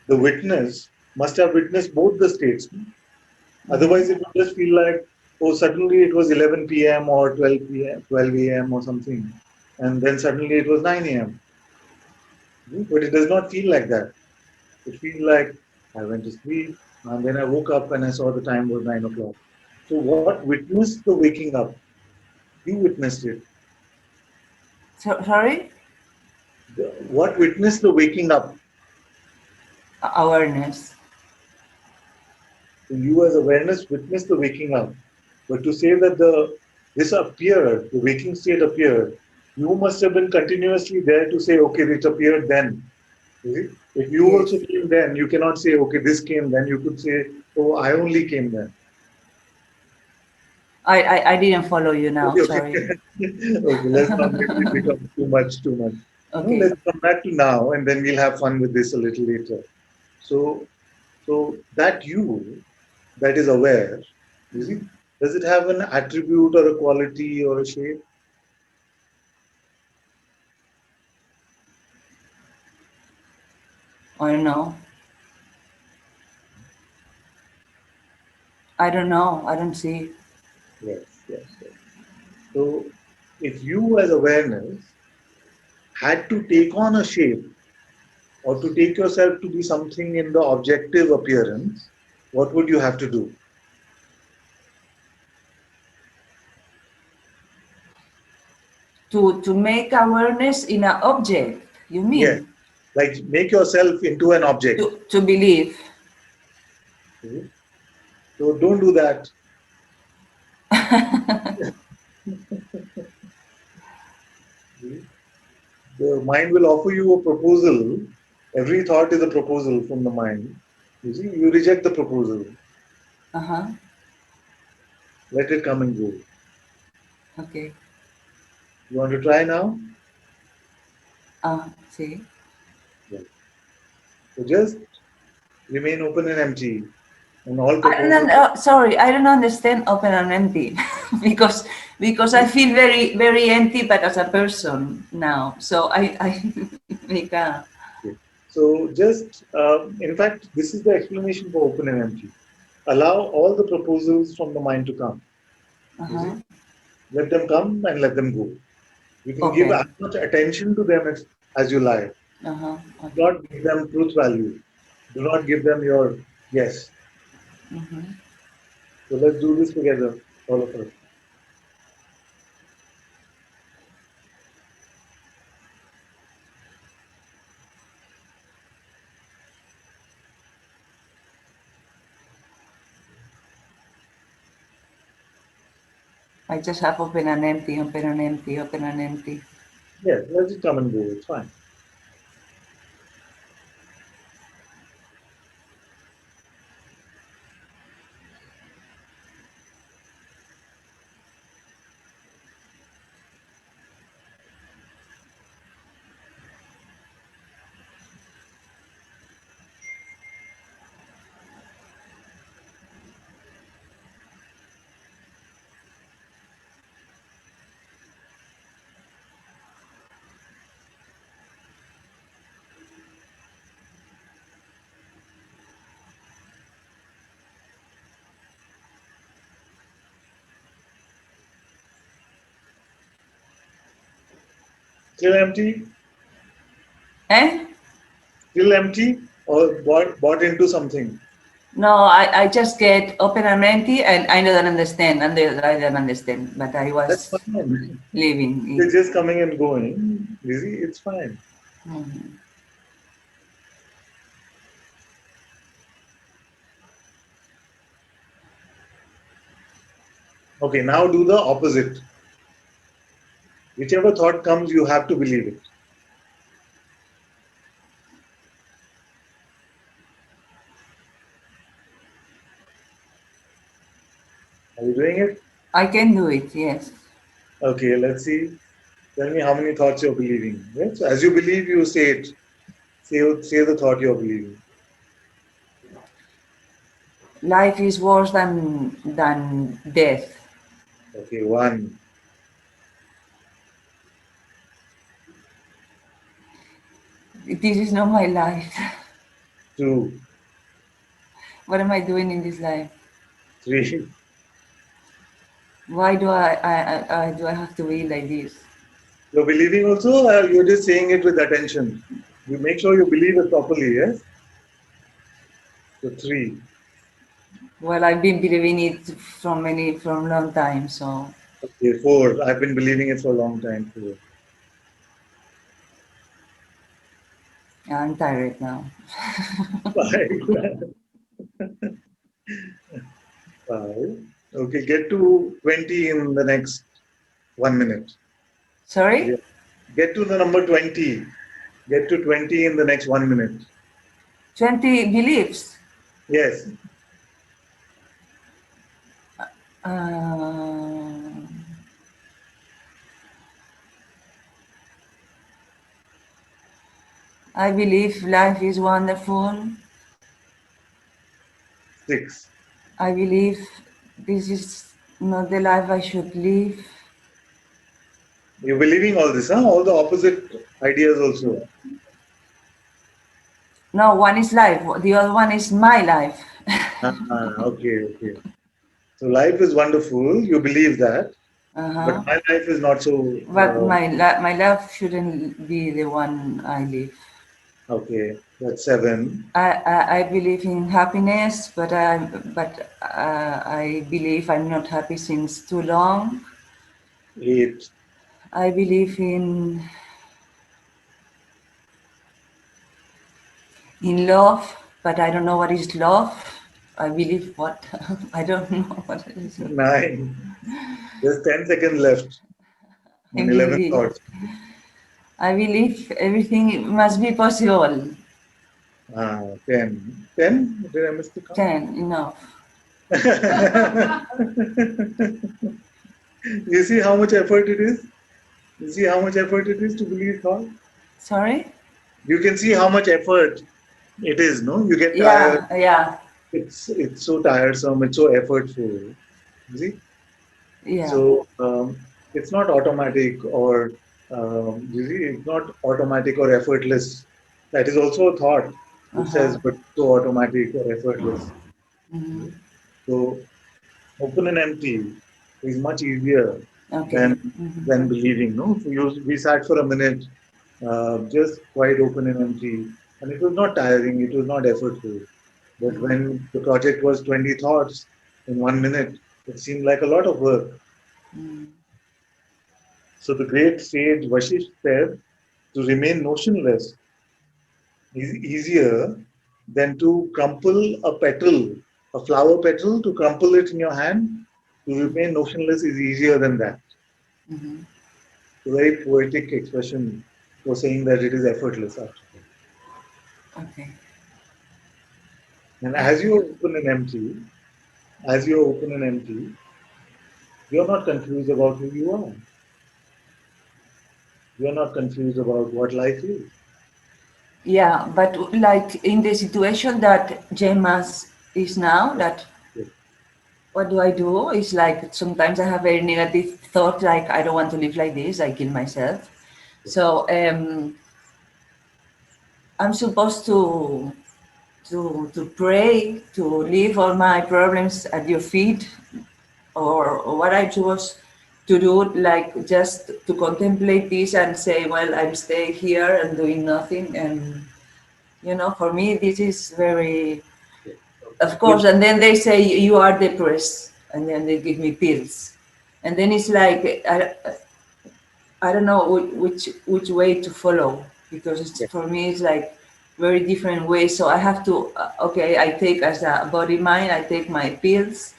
the witness must have witnessed both the states. Otherwise, it would just feel like, oh, suddenly it was 11 p.m. or 12 p.m., 12 a.m. or something, and then suddenly it was 9 a.m. But it does not feel like that. It feels like I went to sleep and then I woke up and I saw the time was 9 o'clock. So what witnessed the waking up? You witnessed it. Sorry? What witnessed the waking up? Awareness. So you as awareness witnessed the waking up. But to say that this appeared, the waking state appeared, you must have been continuously there to say, okay, it appeared then. You see? If you also Yes. came then, you cannot say, okay, this came then. You could say, oh, I only came then. I didn't follow you now. Okay, okay. Sorry. Okay, let's not let it become too much, too much. No, Okay. let's come back to now and then we'll have fun with this a little later. So, so that you that is aware, you see, does it have an attribute or a quality or a shape? I don't know. I don't know. I don't see. Yes, yes, yes. So, if you as awareness had to take on a shape or to take yourself to be something in the objective appearance, what would you have to do? To make awareness in an object, you Yes, mean? like make yourself into an object. To believe. Okay? So don't do that. The mind will offer you a proposal. Every thought is a proposal from the mind. You see, you reject the proposal. Uh-huh. Let it come and go. Okay. You want to try now? See. Yes. So just remain open and empty. And all I don't proposals. sorry, I don't understand open and empty because I feel very empty, but as a person now. So I make a So just, in fact, this is the explanation for open and empty. Allow all the proposals from the mind to come. You see, uh-huh. let them come and let them go. You can give Okay. as much attention to them as you like. Uh-huh. Do Okay. not give them truth value. Do not give them your yes. Mm-hmm. So let's do this together, all of us. I just have open and empty, open and empty, open and empty. Yes, let it come and go. It's fine. Still empty? Eh? Still empty? Or bought into something? No, I just get open and empty, and I don't understand, and I don't understand. But I That's was fine. living They're in. just coming and going. You see, it's fine. Mhm. Okay, now do the opposite. Whichever thought comes, you have to believe it. Are you doing it? I can do it. Yes. Okay, let's see. Tell me how many thoughts you're believing. Yes? So as you believe, you say it. Say the thought you're believing. Life is worse than death. Okay, one, This is not my life. two, What am I doing in this life? three. Why do I have to be like this? You're believing also, you're just saying it with attention. You make sure you believe it properly, yes? So three. Well, I've been believing it from long time, so Okay, four. I've been believing it for a long time. Four. I'm tired now. Five. Five. Okay, get to 20 in the next 1 minute. Sorry? Yeah. Get to the number 20. Get to 20 in the next 1 minute. 20 beliefs. Yes. Uh, I believe life is wonderful. Six. I believe this is not the life I should live. You're believing all this, huh? All the opposite ideas also. No, one is life, the other one is my life. Okay, okay. So life is wonderful. You believe that, but Uh-huh. my life is not so. But my life shouldn't be the one I live. Okay, that's seven. I believe in happiness, but I believe I'm not happy since too long. Eight. I believe in love, but I don't know what is love. I believe what I don't know what it is. Nine. There's 10 seconds left. I And 11 believe thoughts. I believe everything must be possible. 10. 10? Did I miss the count? 10, enough. You see how much effort it is? You see how much effort it is to believe thought? Sorry? You can see how much effort it is, no? You get tired. Yeah, yeah, It's so tiresome. It's so effortful. You see? yeah. So it's not automatic or you see, it's not automatic or effortless. That is also a thought which Uh-huh. says, but so automatic or effortless. Hmm. So open and empty is much easier Okay. than Hmm. than believing. No, so we sat for a minute, just quite open and empty, and it was not tiring. It was not effortful. But when the project was 20 thoughts in 1 minute, it seemed like a lot of work. Mm. So the great sage Vashish said, to remain notionless is easier than to crumple a petal, a flower petal, to crumple it in your hand To remain notionless is easier than that. Mm-hmm. It's a very poetic expression for saying that it is effortless, actually. Okay. And as you open and empty, you're not confused about who you are. You're not confused about what life is. Yeah, but like in the situation that Jamas is now, that Yes, what do I do? It's like sometimes I have very negative thoughts, like I don't want to live like this, I kill myself. yes, So I'm supposed to pray, to leave all my problems at your feet, or what I chose to do, like just to contemplate this and say, well, I'm staying here and doing nothing. And, for me, this is very, yes. of Good. course. And then they say, you are depressed. And then they give me pills. And then it's like, I don't know which way to follow, because Yes, for me it's like very different ways. So I have to okay, I take as a body mind, I take my pills,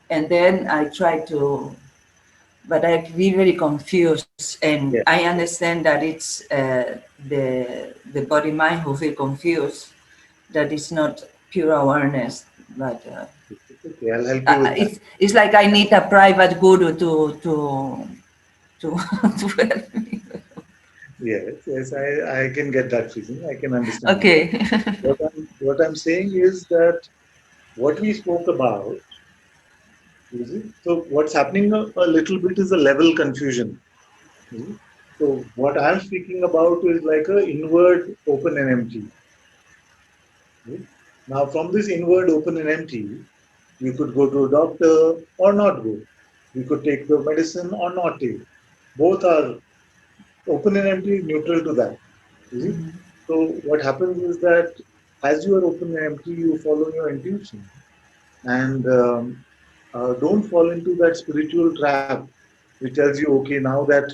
and then I try to, but I feel very confused, and yes. I understand that it's the body mind who feel confused, that it's not pure awareness, but It's okay. I'll help you with that. it's like I need a private guru to to help me. Yes, yes, I can get that feeling. I can understand that. Okay. What I'm saying is that what we spoke about, you see, so what's happening a little bit is a level confusion. You see. So what I'm speaking about is like a inward open and empty. You see. Now from this inward open and empty, you could go to a doctor or not go. You could take the medicine or not take. Both are open and empty is neutral to that. You see? So what happens is that as you are open and empty, you follow your intuition and don't fall into that spiritual trap which tells you, okay, now that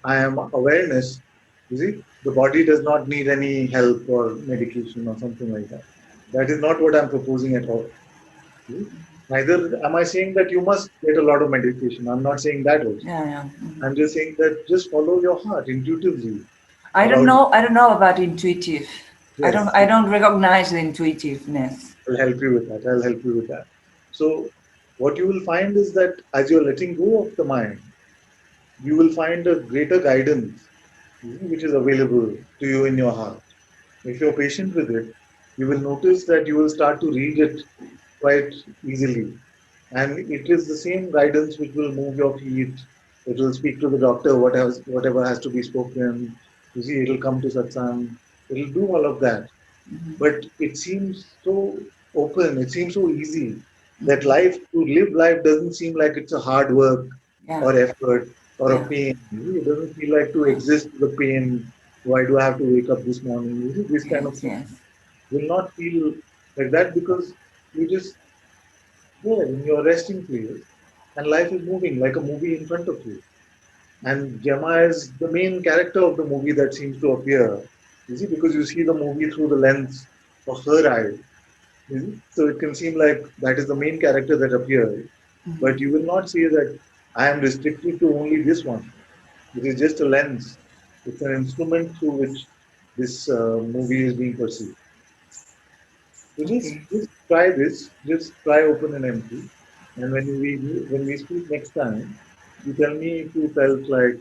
I am awareness, you see, the body does not need any help or medication or something like that. That is not what I'm proposing at all. See? Neither am I saying that you must get a lot of medication. I'm not saying that also. Yeah, yeah. I'm just saying that just follow your heart intuitively I don't about know. I don't know about intuitive. I don't. yes, I don't recognize the intuitiveness. I'll help you with that. I'll help you with that. So what you will find is that as you're letting go of the mind, you will find a greater guidance which is available to you in your heart. If you're patient with it, you will notice that you will start to read it quite easily. And it is the same guidance which will move your feet. It will speak to the doctor whatever has to be spoken. You see, it'll come to satsang. It'll do all of that. But it seems so open. It seems so easy that to live life doesn't seem like it's a hard work Yeah, or effort or a yeah. pain. It doesn't feel like to exist the pain. Why do I have to wake up this morning? This kind of Yes, thing yes. will not feel like that because you just there in your resting place and life is moving like a movie in front of you. And Gemma is the main character of the movie that seems to appear. You see, because you see the movie through the lens of her eyes. You see? So it can seem like that is the main character that appears. But you will not say that I am restricted to only this one. It is just a lens. It's an instrument through which this movie is being perceived. So just Okay, just try this. Just try open and empty. And when we speak next time, you tell me if you felt like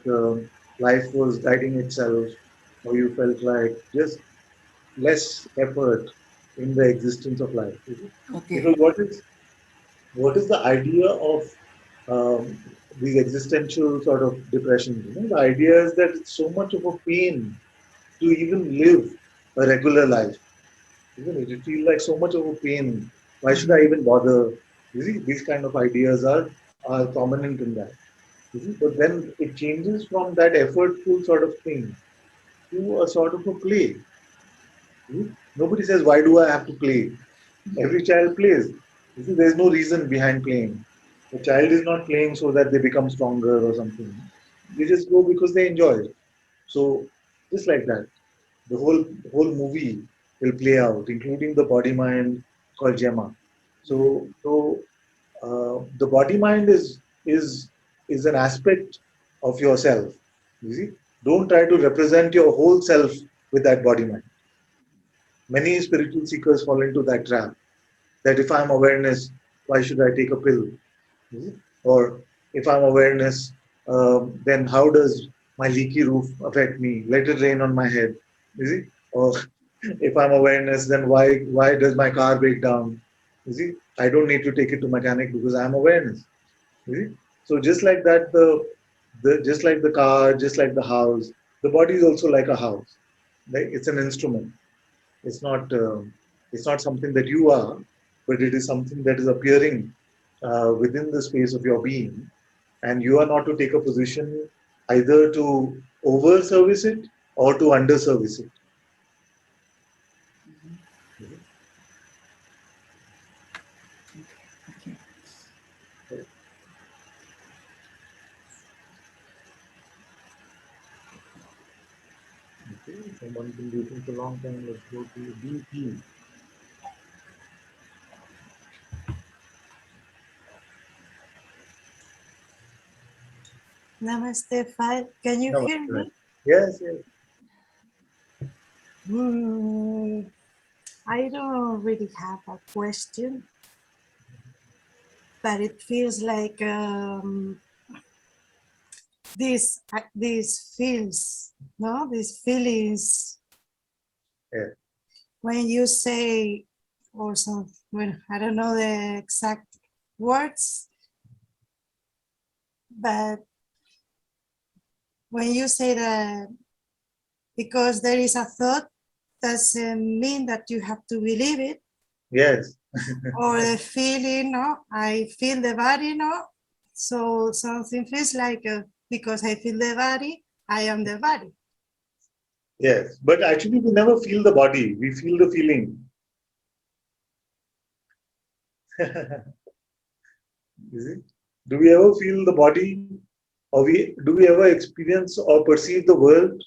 life was guiding itself, or you felt like just less effort in the existence of life. You see? okay. Because what is the idea of these existential sort of depressions? The idea is that it's so much of a pain to even live a regular life. Isn't it? It feels like so much of a pain. Why should I even bother? You see, these kind of ideas are prominent in that. You see, but then it changes from that effortful sort of thing to a sort of a play. You see? Nobody says, "Why do I have to play?" Every child plays. You see, there's no reason behind playing. The child is not playing so that they become stronger or something. They just go because they enjoy it. So just like that, the whole movie will play out, including the body mind called Gemma. So the body mind is an aspect of yourself. You see, don't try to represent your whole self with that body mind. Many spiritual seekers fall into that trap. That if I'm awareness, why should I take a pill? You see? Or if I'm awareness, then how does my leaky roof affect me? Let it rain on my head. You see? Or if I'm awareness, then why does my car break down? You see, I don't need to take it to mechanic because I'm awareness. You see? So just like that, the just like the car, just like the house, the body is also like a house. Right? It's an instrument. It's not it's not something that you are, but it is something that is appearing within the space of your being, and you are not to take a position either to over service it or to under service it. Mhm. Okay. Okay, someone been waiting for a long time. Let's go to BP. Namaste, Fai. Can you hear Namaste. me? Yes, yes. Hmm, I don't really have a question, but it feels like these feels, no, these feelings Yeah. when you say, or some, when I don't know the exact words, but when you say that because there is a thought doesn't mean that you have to believe it, Yes. or the feeling, no, I feel the body, no. So something feels like because I feel the body, I am the body. Yes. But actually, we never feel the body. We feel the feeling. Is it? Do we ever feel the body, or do we ever experience or perceive the world?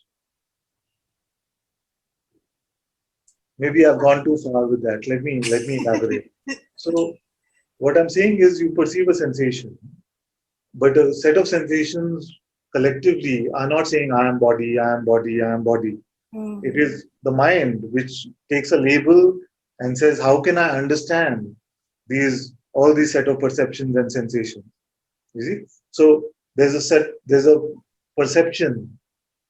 Maybe I've gone too far with that. Let me elaborate. So what I'm saying is you perceive a sensation, but a set of sensations collectively are not saying I am body, I am body, I am body. It Mhm. is the mind which takes a label and says, how can I understand all these set of perceptions and sensations? You see? So there's a perception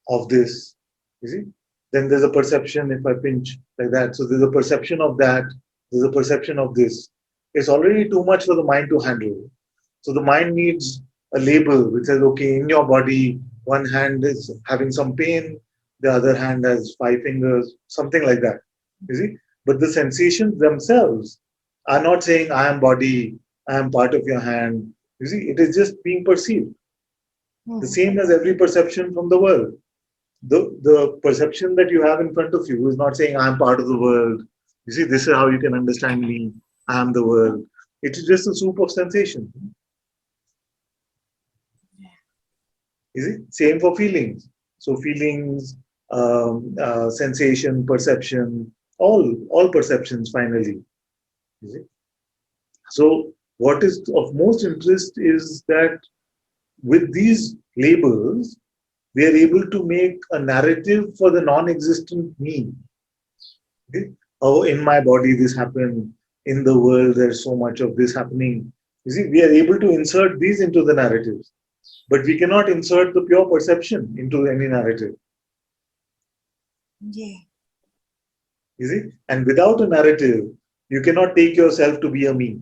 of this. You see? Then there's a perception if I pinch like that. So there's a perception of that. There's a perception of this. It's already too much for the mind to handle. So the mind needs a label which says, okay, in your body, one hand is having some pain, the other hand has five fingers, something like that. You see? But the sensations themselves are not saying, I am body, I am part of your hand. You see, it is just being perceived. The Mhm. same as every perception from the world. The perception that you have in front of you is not saying I am part of the world. You see, this is how you can understand me. I am the world. It is just a soup of sensation. Is it same for feelings? So feelings, sensation, perception, all perceptions finally. Is it? So what is of most interest is that with these labels, we are able to make a narrative for the non-existent me. Okay? Oh, in my body this happened. In the world, there's so much of this happening. You see, we are able to insert these into the narratives, but we cannot insert the pure perception into any narrative. Yeah. You see, and without a narrative, you cannot take yourself to be a me.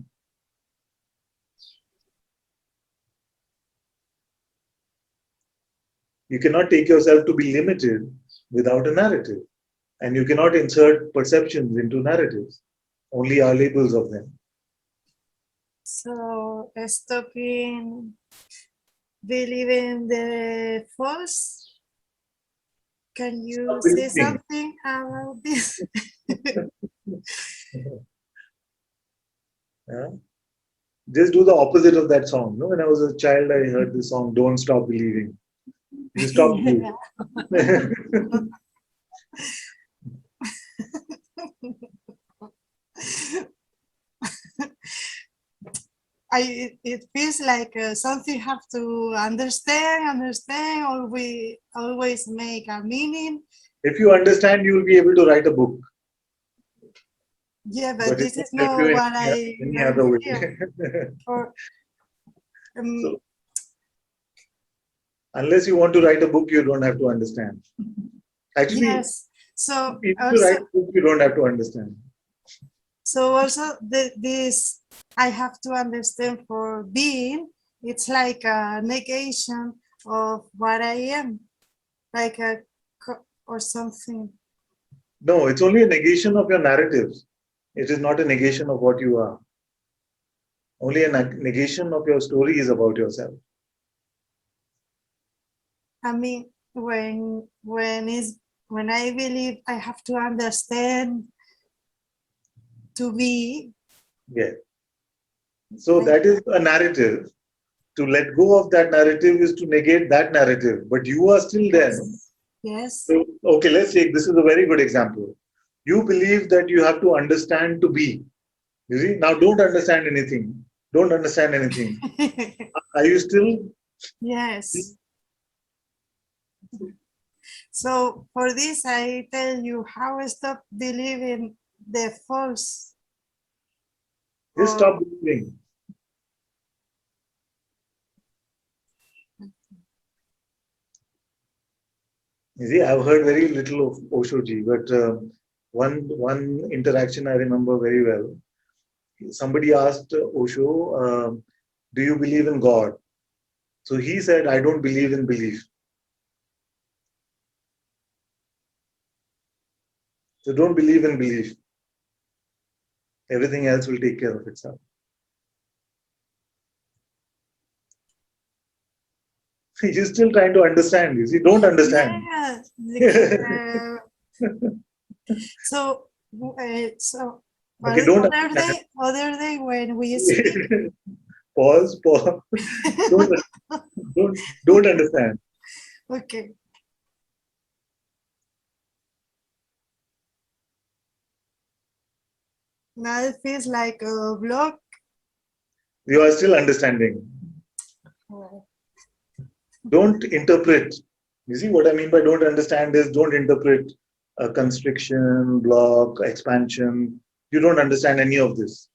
You cannot take yourself to be limited without a narrative, and you cannot insert perceptions into narratives. Only our labels of them. So stopping believing the false. Can you Stop say believing. something about this? Yeah? Just do the opposite of that song. No, when I was a child, I heard this song, Don't Stop Believing. You stop Yeah. believing. it feels like something have to understand, or we always make a meaning. If you understand, you will be able to write a book. Yeah, but But it this won't is help you not in what I any other way. feel. Or, So, unless you want to write a book, you don't have to understand. Actually, yes. So if you also, write a book, you don't have to understand. this I have to understand for being. It's like a negation of what I am, like a or something. No, it's only a negation of your narratives. It is not a negation of what you are. Only a negation of your stories about yourself. I mean, when I believe I have to understand to be. Yeah. So that is a narrative. To let go of that narrative is to negate that narrative. But you are still there. No? Yes. So, okay, let's take this is a very good example. You believe that you have to understand to be. You see, now don't understand anything. Don't understand anything. Are you still? Yes. So for this, I tell you how I stop believing the false. Just stop believing. You see, I've heard very little of Oshoji, but one interaction I remember very well. Somebody asked Osho, "Do you believe in God?" So he said, "I don't believe in belief." So don't believe in belief. Everything else will take care of itself. You're still trying to understand. You see, don't understand. Yeah. So Okay, don't other day when we speak. pause. Don't, don't understand. Okay. Now it feels like a block. You are still understanding. Don't interpret. You see what I mean by don't understand is don't interpret a constriction, block, expansion. You don't understand any of this.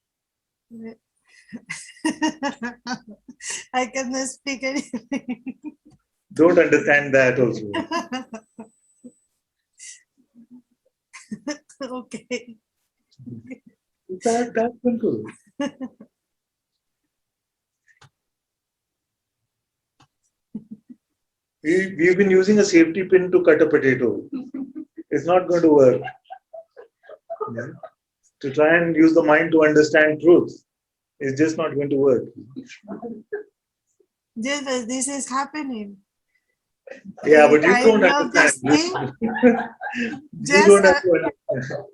I cannot speak anything. Don't understand that also. Okay. That's simple. We've been using a safety pin to cut a potato. It's not going to work. Yeah. To try and use the mind to understand truth is just not going to work. Yes, but this is happening. Yeah, but you I don't love understand. this thing. You don't have to understand.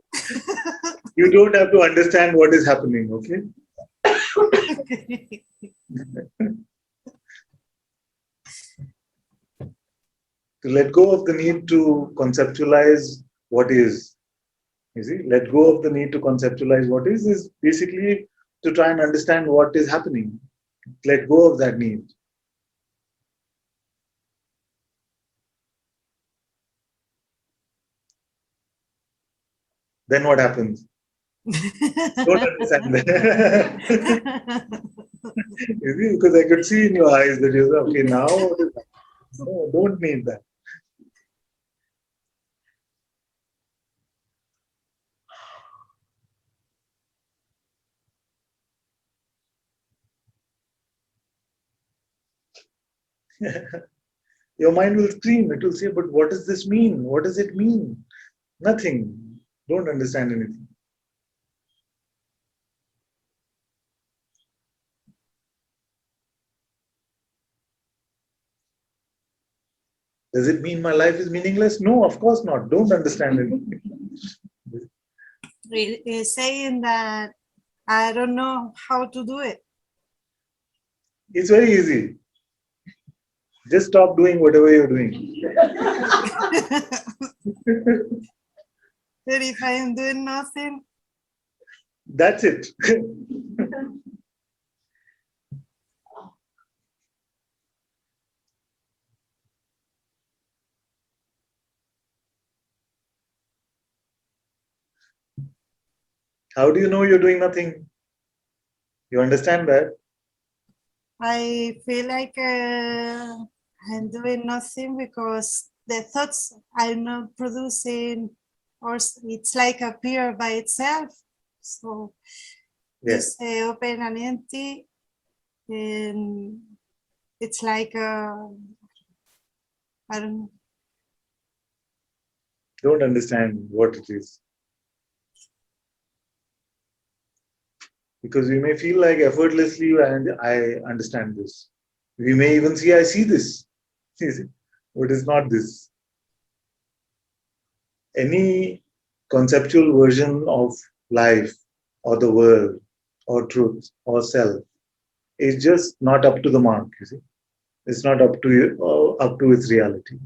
You don't have to understand what is happening, okay? To let go of the need to conceptualize what is. You see, let go of the need to conceptualize what is basically to try and understand what is happening. Let go of that need. Then what happens? Don't understand that. You see, because I could see in your eyes that you're okay, now what is happening? No, don't need that. Your mind will scream. It will say, but what does this mean? What does it mean? Nothing. Don't understand anything. Does it mean my life is meaningless? No, of course not. Don't understand anything. It's saying that I don't know how to do it. It's very easy. Just stop doing whatever you're doing. But if I am doing nothing, That's it. How do you know you're doing nothing? You understand that? I feel like I'm doing nothing because the thoughts are not producing, or it's like appear by itself. So Yes. it's open and empty, and it's like I don't know. Don't understand what it is. Because we may feel like effortlessly, and I understand this. We may even see, I see this. But it's not this. Any conceptual version of life or the world or truth or self is just not up to the mark, you see. It's not up to you, up to its reality.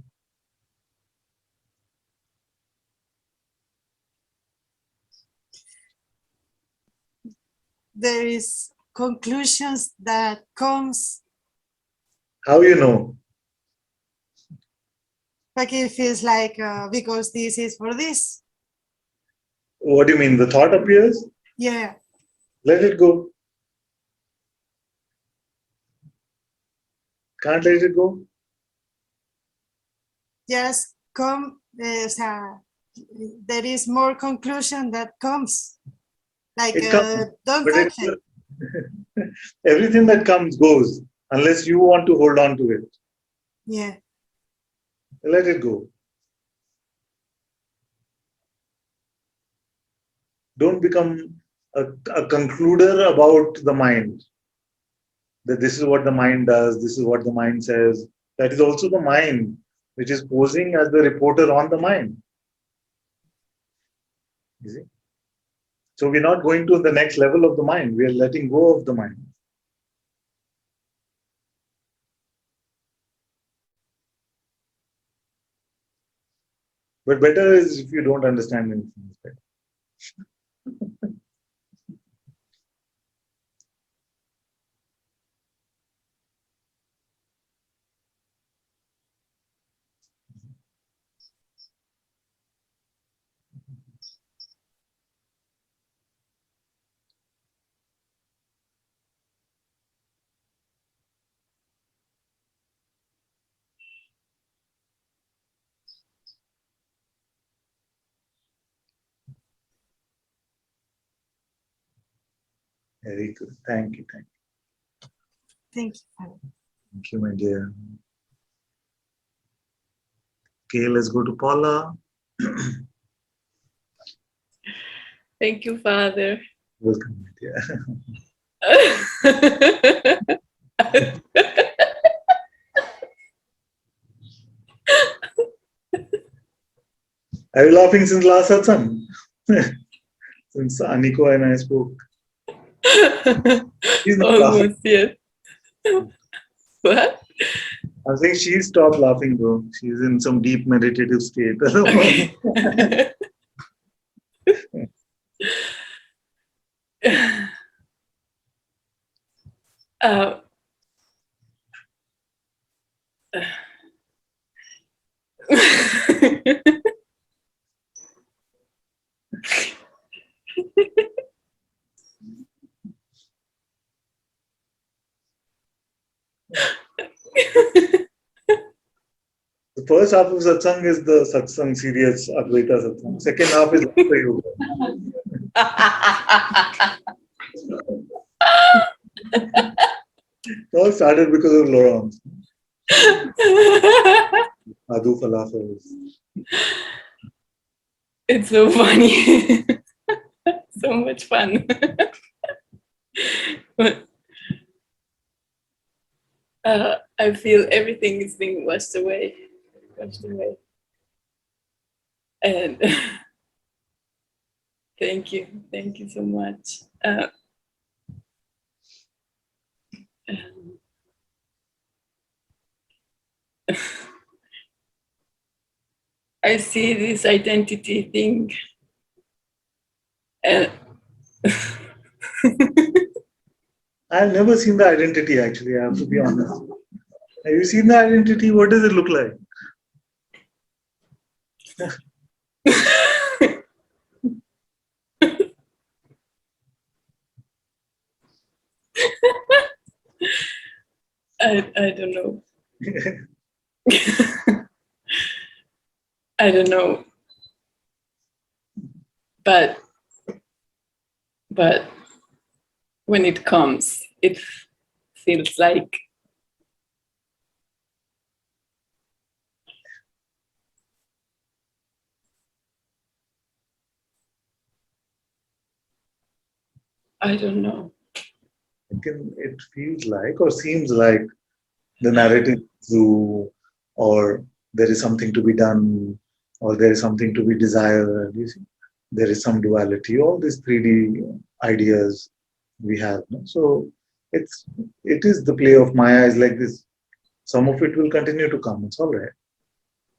There is conclusions that comes How you know? like it feels like because this is for this. What do you mean? The thought appears? Yeah. Let it go. Can't let it go? Just come. There is more conclusion that comes. Like It comes. don't But touch it. everything that comes goes unless you want to hold on to it. Yeah. Let it go. Don't become a concluder about the mind. That this is what the mind does, this is what the mind says. That is also the mind, which is posing as the reporter on the mind. You see? So we're not going to the next level of the mind. We are letting go of the mind. But better is if you don't understand anything. Very good. Thank you. Thank you. Thank you. Thank you, my dear. Okay, let's go to Paula. Thank you, Father. Welcome, my dear. Are you laughing since last satsang? Since Aniko and I spoke. She's not laughing. Almost, yes. What? I'm saying she stopped laughing though. She's in some deep meditative state. Okay. uh, The first half of satsang is the satsang serious Advaita satsang. Second half is Laughter Yoga. It all started because of Laurence. Adu falafels. It's so funny. So much fun. I feel everything is being washed away. And thank you so much. I see this identity thing. I've never seen the identity actually, I have to be honest. Have you seen the identity? What does it look like? I don't know. I don't know. But when it comes, it feels like I don't know. It feels like or seems like the narrative is through, or there is something to be done, or there is something to be desired. You see, there is some duality. All these 3D ideas we have. No? So it is the play of Maya is like this. Some of it will continue to come. It's all right.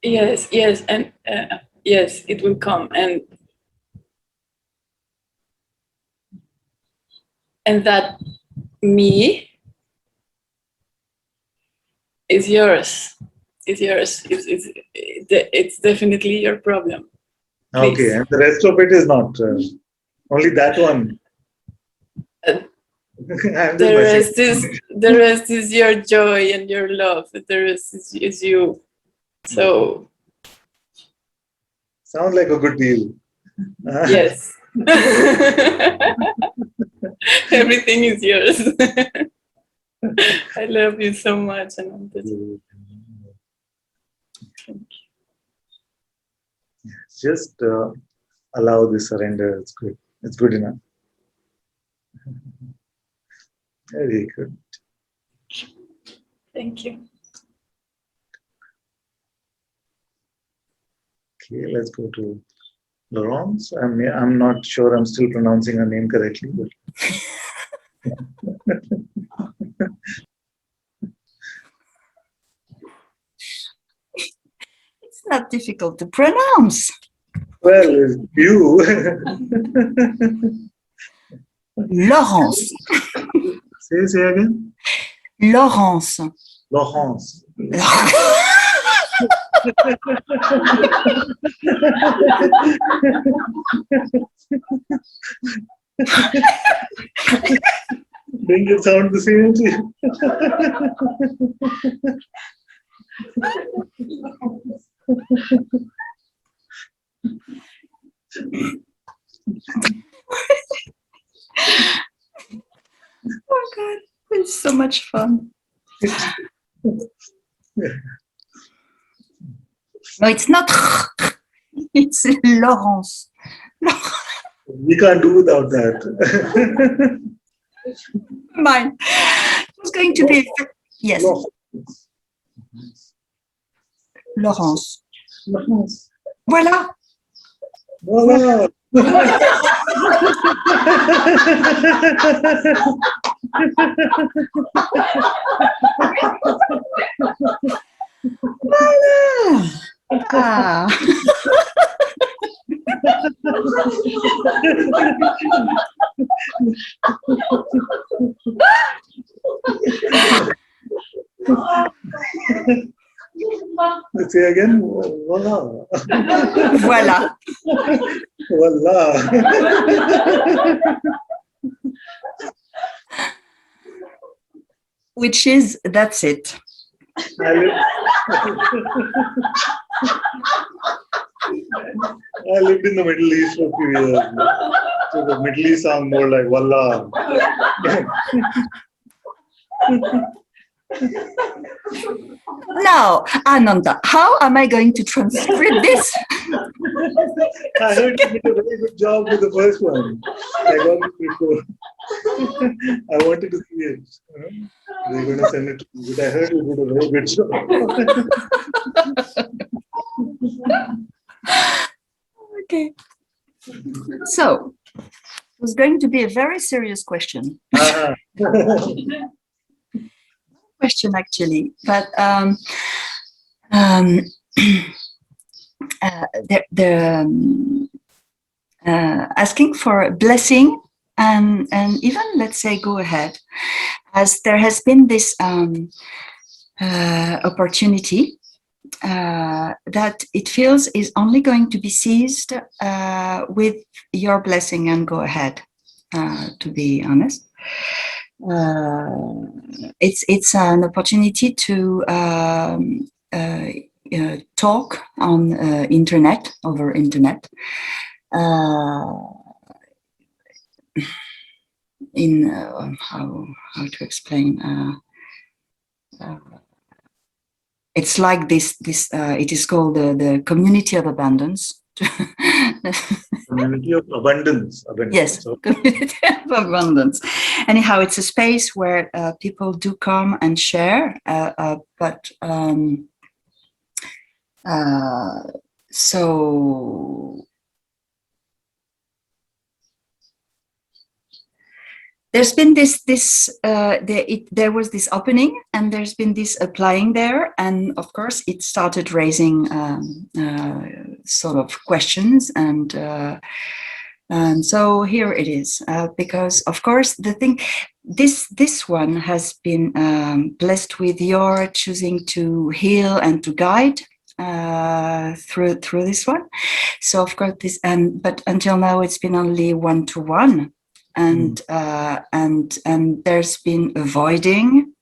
Yes, and yes, it will come, and that me is yours. It's yours. It's definitely your problem. Please. Okay, and the rest of it is not. Only that one. The rest is your joy and your love. The rest is you. So sounds like a good deal. Yes. Everything is yours. I love you so much, Ananta. Thank you. Just allow the surrender. It's good. It's good enough. Very good. Thank you. Okay, let's go to Laurence. I'm not sure I'm still pronouncing her name correctly, but It's not difficult to pronounce. well, it's you. Laurence. Say again. Laurence. Laurence. Didn't it sound the same to you? Oh God, it's so much fun. No, it's not. It's Laurence. We can't do without that. Mine. It's going to be yes. Laurence. Voilà. Voila. Voilà. Ah. Let's say again. Voila. Voilà. Voila. Which is, that's it. I lived in the Middle East for a few years. So the Middle East sound more like Wallah. Now, Ananta, how am I going to transcribe this? I heard you did a very good job with the first one. I got it before. I wanted to see it. They're going to send it to me, but I heard you did a very good job. Okay. So, it was going to be a very serious question. Question actually, but asking for a blessing and even, let's say, go ahead, as there has been this opportunity that it feels is only going to be seized with your blessing and go ahead, to be honest. it's an opportunity to talk on internet, over internet, in how to explain. It's like this. It is called the community of abundance. Community of abundance. Yes, So, community of abundance. Anyhow, it's a space where people do come and share, but so there's been there was this opening, and there's been this applying there, and of course it started raising sort of questions, and so here it is, because of course the thing, this one has been blessed with your choosing to heal and to guide through this one. So of course this, but until now it's been only one-to-one. And there's been avoiding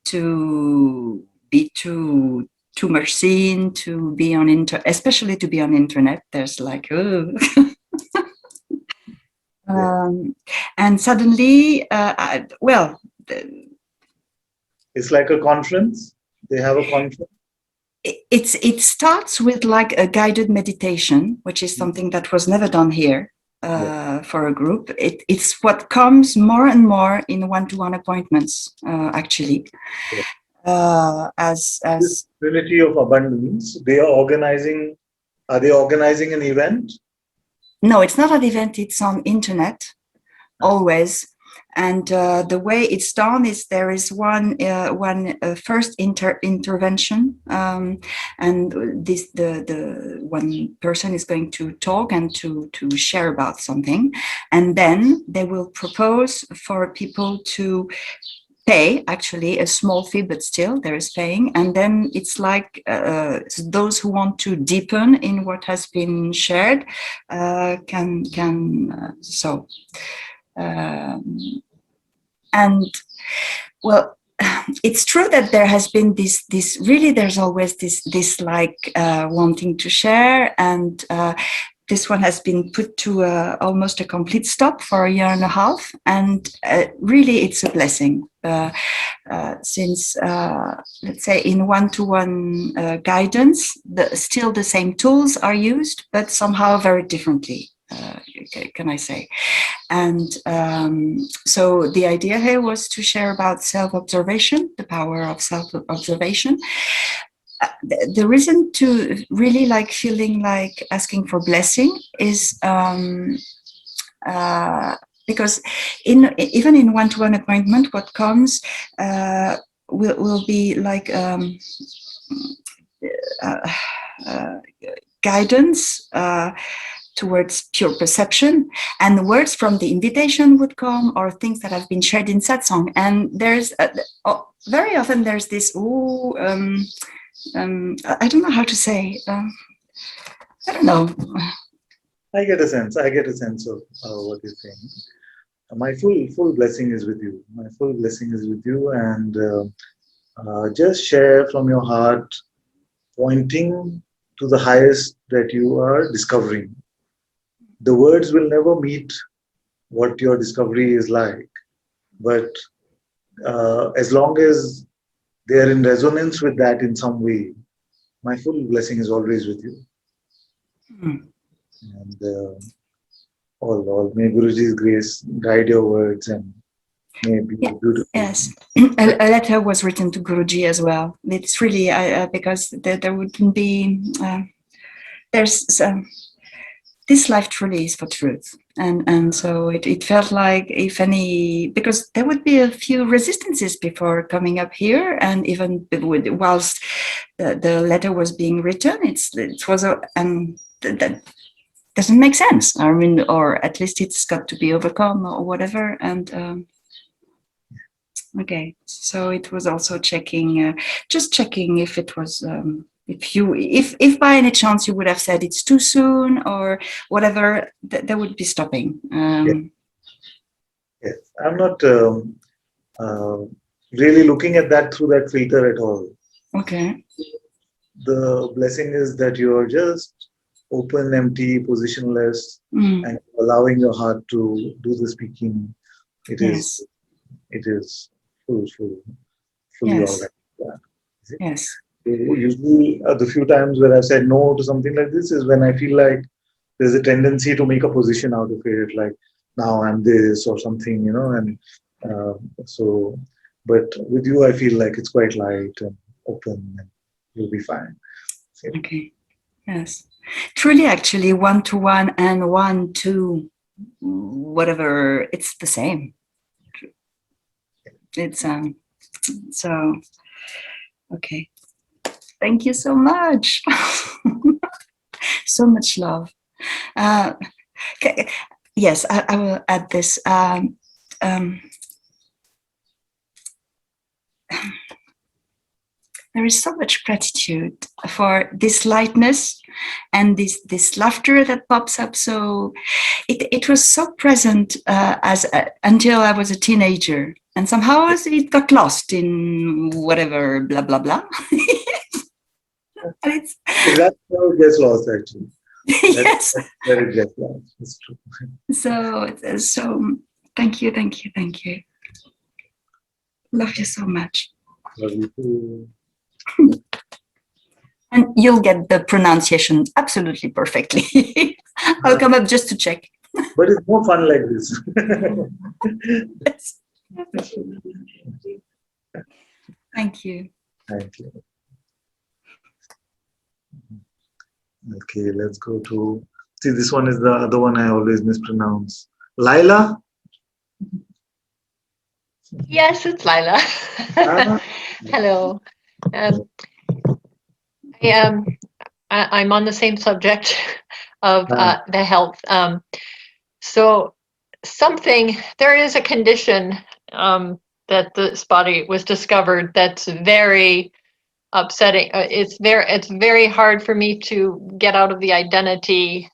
to be too much seen, to be on especially to be on internet. There's like, oh. And suddenly, well, it's like a conference. They have a conference. It starts with like a guided meditation, which is something that was never done here. For a group, it's what comes more and more in one-to-one appointments, actually. As this Trinity of Abundance, they are organizing. Are they organizing an event? No, it's not an event. It's on internet, always. And the way it's done is there is one first intervention, and the one person is going to talk and to share about something, and then they will propose for people to pay, actually a small fee, but still there is paying, and then it's like those who want to deepen in what has been shared can so. And well, it's true that there has been this really, there's always this like wanting to share, and this one has been put to almost a complete stop for a year and a half, and really it's a blessing, since let's say in one-to-one guidance, still the same tools are used, but somehow very differently, can I say. And so the idea here was to share about self-observation, the power of self-observation. The reason to really like feeling like asking for blessing is because even in one-to-one appointment, what comes will be like guidance towards pure perception, and the words from the invitation would come, or things that have been shared in Satsang. And there's very often there's this I don't know how to say. I don't know. I get a sense of what you're saying. My full blessing is with you. My full blessing is with you, and just share from your heart, pointing to the highest that you are discovering. The words will never meet what your discovery is like, but as long as they are in resonance with that in some way, my full blessing is always with you. And all may Guruji's grace guide your words, and may be beautiful. Yes, a letter was written to Guruji as well. It's really because there wouldn't be there's this life truly is for truth, and so it felt like, if any, because there would be a few resistances before coming up here, and even whilst the letter was being written, it was that doesn't make sense. I mean, or at least it's got to be overcome or whatever. And okay, so it was also checking, just checking if it was. If by any chance you would have said it's too soon or whatever, that would be stopping. Yes, I'm not really looking at that through that filter at all. Okay. The blessing is that you are just open, empty, positionless, and allowing your heart to do the speaking. It is, it is fully Yes. organic. Yeah. Yes. Usually, the few times where I've said no to something like this is when I feel like there's a tendency to make a position out of it, like now I'm this or something, you know, and so. But with you, I feel like it's quite light and open, and you'll be fine. So, Okay. Yes. Truly, actually, 1-to-1 and 1-to whatever, it's the same. It's so okay. Thank you so much. So much love. Yes, I will add this. There is so much gratitude for this lightness and this laughter that pops up. So it was so present until I was a teenager, and somehow it got lost in whatever blah blah blah. And it's that's how it gets lost, actually. yes. That's where it gets lost. It's true. So thank you. Love you so much. Love you too. And you'll get the pronunciation absolutely perfectly. I'll come up just to check. But it's more fun like this. Yes. Thank you. Thank you. Okay, let's go to. See, this one is the other one I always mispronounce. Laila? Yes, it's Lila. Ah, Hello. I'm on the same subject of the health. So there is a condition that this body was discovered that's very upsetting. It's very hard for me to get out of the identity.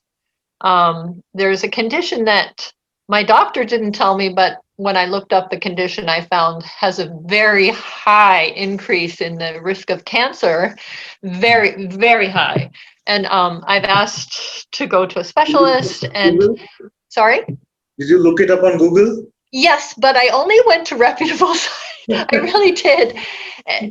There's a condition that my doctor didn't tell me, but when I looked up the condition, I found has a very high increase in the risk of cancer, very, very high. And I've asked to go to a specialist and, Google? sorry? Did you look it up on Google? Yes, but I only went to reputable sites. I really did. I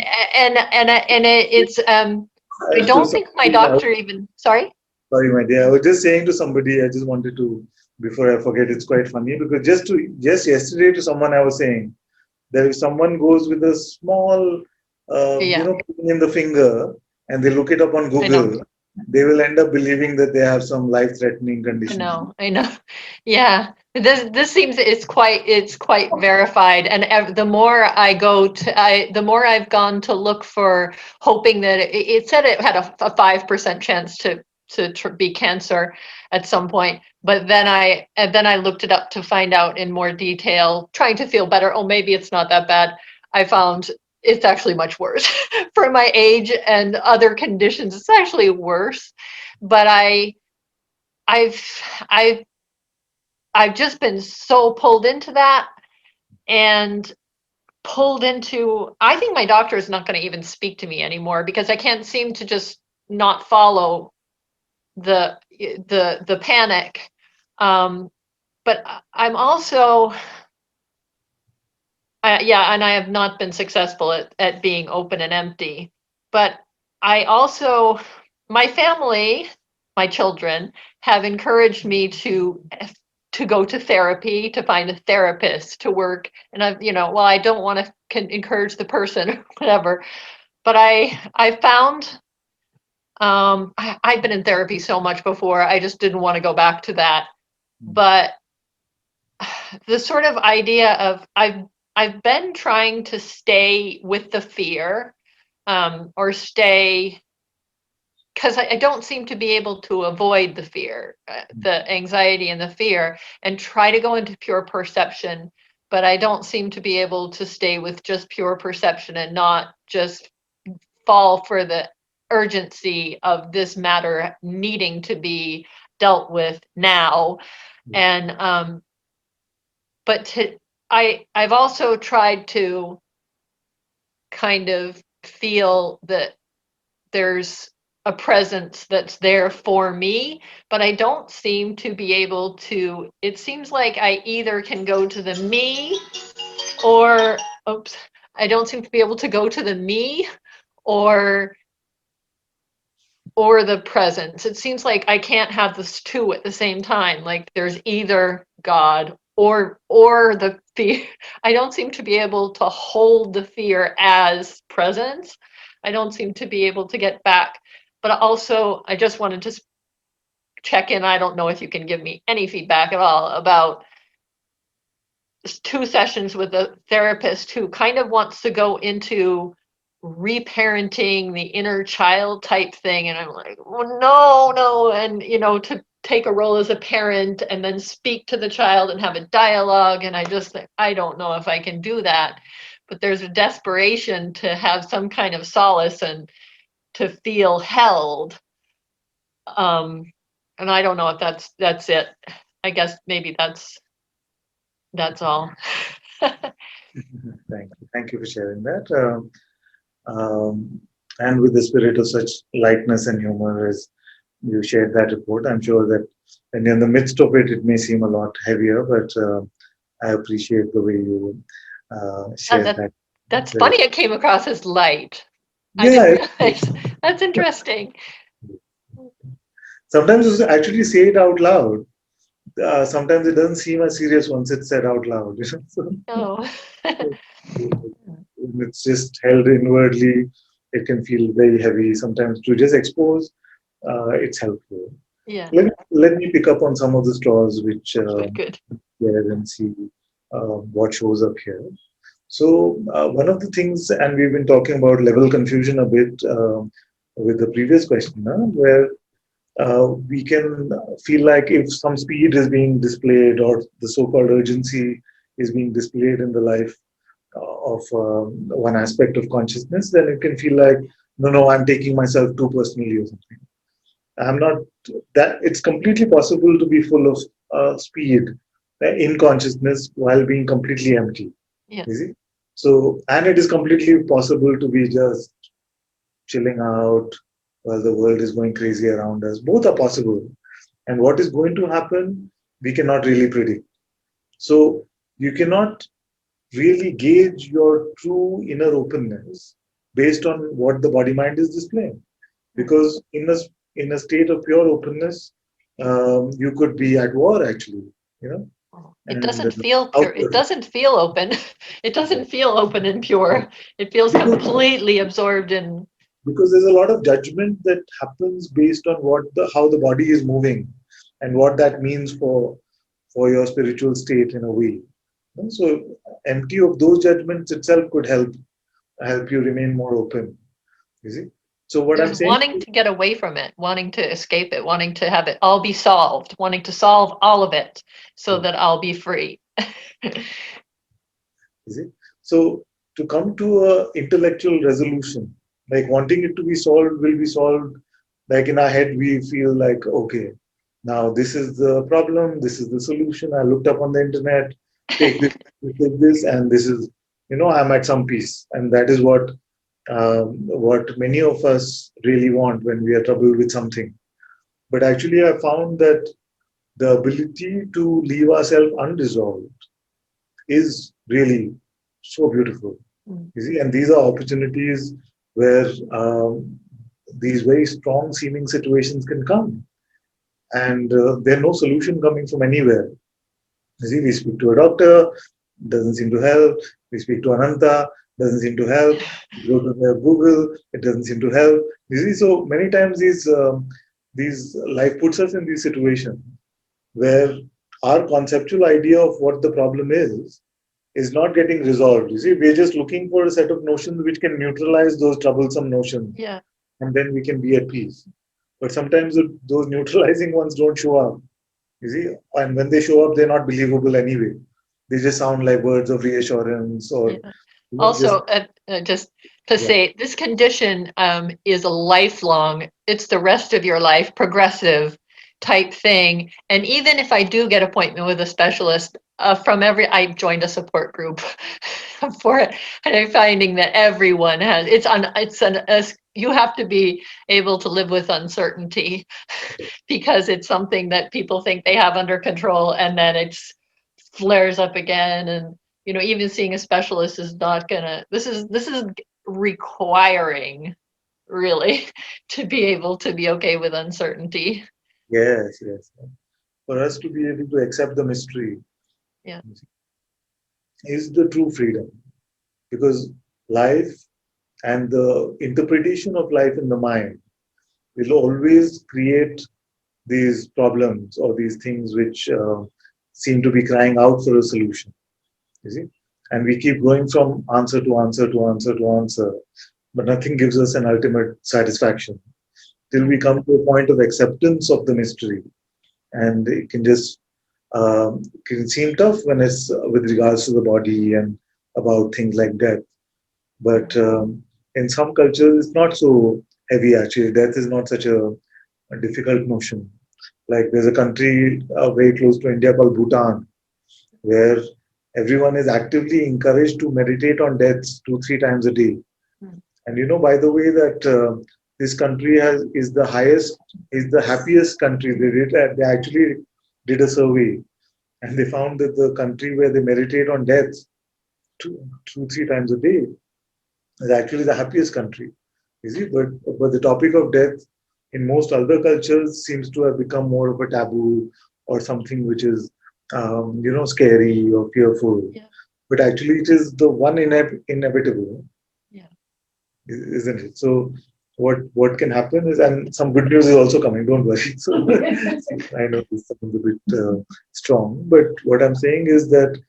don't think my doctor even, sorry? Sorry, my dear. I was just saying to somebody, I just wanted to, before I forget, it's quite funny because just yesterday to someone I was saying that if someone goes with a small, pain in the finger and they look it up on Google, they will end up believing that they have some life-threatening condition. I know. Yeah. This seems it's quite verified, and the more I go to, the more I've gone to look for, hoping that it said it had a 5% chance to be cancer at some point, but then I looked it up to find out in more detail, trying to feel better. Oh, maybe it's not that bad. I found it's actually much worse for my age and other conditions. It's actually worse, but I've just been so pulled into that, and I think my doctor is not going to even speak to me anymore because I can't seem to just not follow the panic. But I'm also, and I have not been successful at being open and empty. But I also, my family, my children have encouraged me to go to therapy, to find a therapist, to work. And I don't want to encourage the person or whatever, but I found, I've been in therapy so much before, I just didn't want to go back to that. But the sort of idea of, I've been trying to stay with the fear, or stay, because I don't seem to be able to avoid the fear, the anxiety and the fear, and try to go into pure perception. But I don't seem to be able to stay with just pure perception and not just fall for the urgency of this matter needing to be dealt with now. And but I've also tried to kind of feel that there's a presence that's there for me, but I don't seem to be able to. It seems like I either can go to the me or, oops, I don't seem to be able to go to the me or the presence. It seems like I can't have this two at the same time. Like there's either God or the fear. I don't seem to be able to hold the fear as presence. I don't seem to be able to get back. But also, I just wanted to check in. I don't know if you can give me any feedback at all about 2 sessions with a therapist who kind of wants to go into reparenting the inner child type thing. And I'm like, well, no. And, to take a role as a parent and then speak to the child and have a dialogue. And I just think, I don't know if I can do that. But there's a desperation to have some kind of solace and to feel held. And I don't know if that's it. I guess maybe that's all. Thank you for sharing that. And with the spirit of such lightness and humor as you shared that report, I'm sure that when you're in the midst of it, it may seem a lot heavier, but I appreciate the way you shared that. That's funny. It came across as light. I Yeah, didn't realize. That's interesting. sometimes you actually say it out loud. Sometimes it doesn't seem as serious once it's said out loud. Oh. When it's just held inwardly, it can feel very heavy. Sometimes to just expose, it's helpful. Yeah. Let me pick up on some of the straws which Good. here and see what shows up here. So one of the things, and we've been talking about level confusion a bit with the previous question, where we can feel like if some speed is being displayed or the so-called urgency is being displayed in the life of one aspect of consciousness, then it can feel like, no, I'm taking myself too personally or something. I'm not that. It's completely possible to be full of speed in consciousness while being completely empty. Yeah. You see? So, and it is completely possible to be just chilling out while the world is going crazy around us. Both are possible. And what is going to happen, we cannot really predict. So, you cannot really gauge your true inner openness based on what the body mind is displaying. Because in a state of pure openness, you could be at war actually, It and doesn't feel pure. It outward. doesn't feel open. It doesn't feel open and pure. It feels completely absorbed in. Because there's a lot of judgment that happens based on how the body is moving and what that means for your spiritual state in a way. So empty of those judgments itself could help you remain more open. You see? So what I'm There's saying, wanting to get away from it, wanting to escape it, wanting to have it all be solved, wanting to solve all of it so that I'll be free. is it? So to come to a intellectual resolution, like wanting it to be solved will be solved. Like in our head, we feel like, okay, now this is the problem, this is the solution. I looked up on the internet, take this, and this is, I'm at some peace, and that is what many of us really want when we are troubled with something. But actually, I found that the ability to leave ourselves unresolved is really so beautiful. You see, and these are opportunities where these very strong seeming situations can come, and there's no solution coming from anywhere. You see, we speak to a doctor, doesn't seem to help. We speak to Ananta, doesn't seem to help. We go to Google, it doesn't seem to help. You see, so many times these life puts us in these situations where our conceptual idea of what the problem is not getting resolved. You see, we're just looking for a set of notions which can neutralize those troublesome notions. Yeah. And then we can be at peace. But sometimes those neutralizing ones don't show up. You see, and when they show up, they're not believable anyway. They just sound like words of reassurance or Also, just to Yeah. say, this condition is a lifelong, it's the rest of your life, progressive type thing. And even if I do get appointment with a specialist, I joined a support group for it, and I'm finding that everyone has, you have to be able to live with uncertainty because it's something that people think they have under control, and then it flares up again. And, even seeing a specialist is not gonna, this is requiring really to be able to be okay with uncertainty. Yes, yes. For us to be able to accept the mystery, Yeah. is the true freedom. Because life and the interpretation of life in the mind will always create these problems or these things which seem to be crying out for a solution. You see? And we keep going from answer to answer to answer to answer, but nothing gives us an ultimate satisfaction till we come to a point of acceptance of the mystery. And it can just can seem tough when it's with regards to the body and about things like death. But in some cultures, it's not so heavy actually. Death is not such a difficult notion. Like there's a country very close to India called Bhutan, where everyone is actively encouraged to meditate on deaths 2-3 times a day. And by the way, that this country is the happiest country. They actually did a survey, and they found that the country where they meditate on deaths 2-3 times a day is actually the happiest country. You see, but the topic of death in most other cultures seems to have become more of a taboo or something which is scary or fearful. Yeah. But actually, it is the one inevitable. Yeah. Isn't it? So what can happen is, and some good news is also coming. Don't worry. So I know this sounds a bit strong, but what I'm saying is that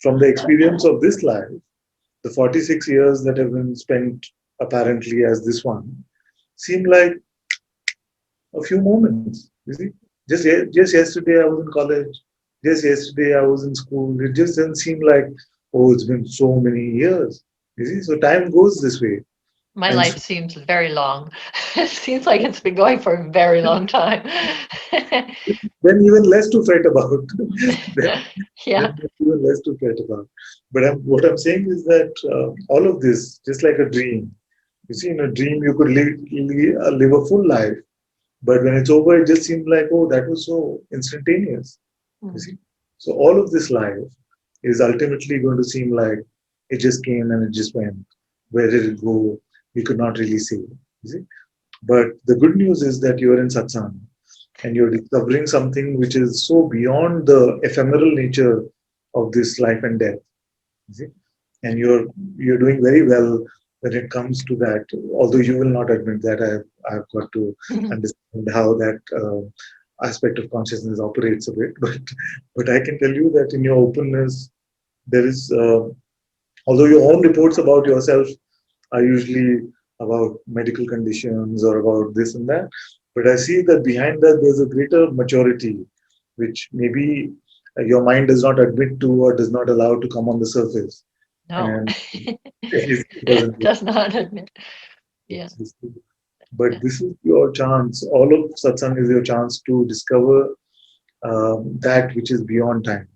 from the experience of this life, the 46 years that have been spent apparently as this one seem like a few moments. You see, just yesterday I was in college. Just yesterday I was in school. It just doesn't seem like, oh, it's been so many years. You see, so time goes this way. My And life seems very long. It seems like it's been going for a very long time. then even less to fret about. then, Yeah. then even less to fret about. But what I'm saying is that all of this, just like a dream, you see, in a dream you could live a full life, but when it's over, it just seems like, oh, that was so instantaneous. You see, so all of this life is ultimately going to seem like it just came and it just went. Where did it go? We could not really say. You see, but the good news is that you're in satsang and you're discovering something which is so beyond the ephemeral nature of this life and death. You see? And you're doing very well when it comes to that. Although you will not admit that, I've got to understand how that aspect of consciousness operates a bit. But I can tell you that in your openness, there is. Although your own reports about yourself are usually about medical conditions or about this and that, but I see that behind that there's a greater maturity, which maybe your mind does not admit to or does not allow to come on the surface. No. And it It doesn't. does not admit. Yeah. But this is your chance. All of satsang is your chance to discover that which is beyond time.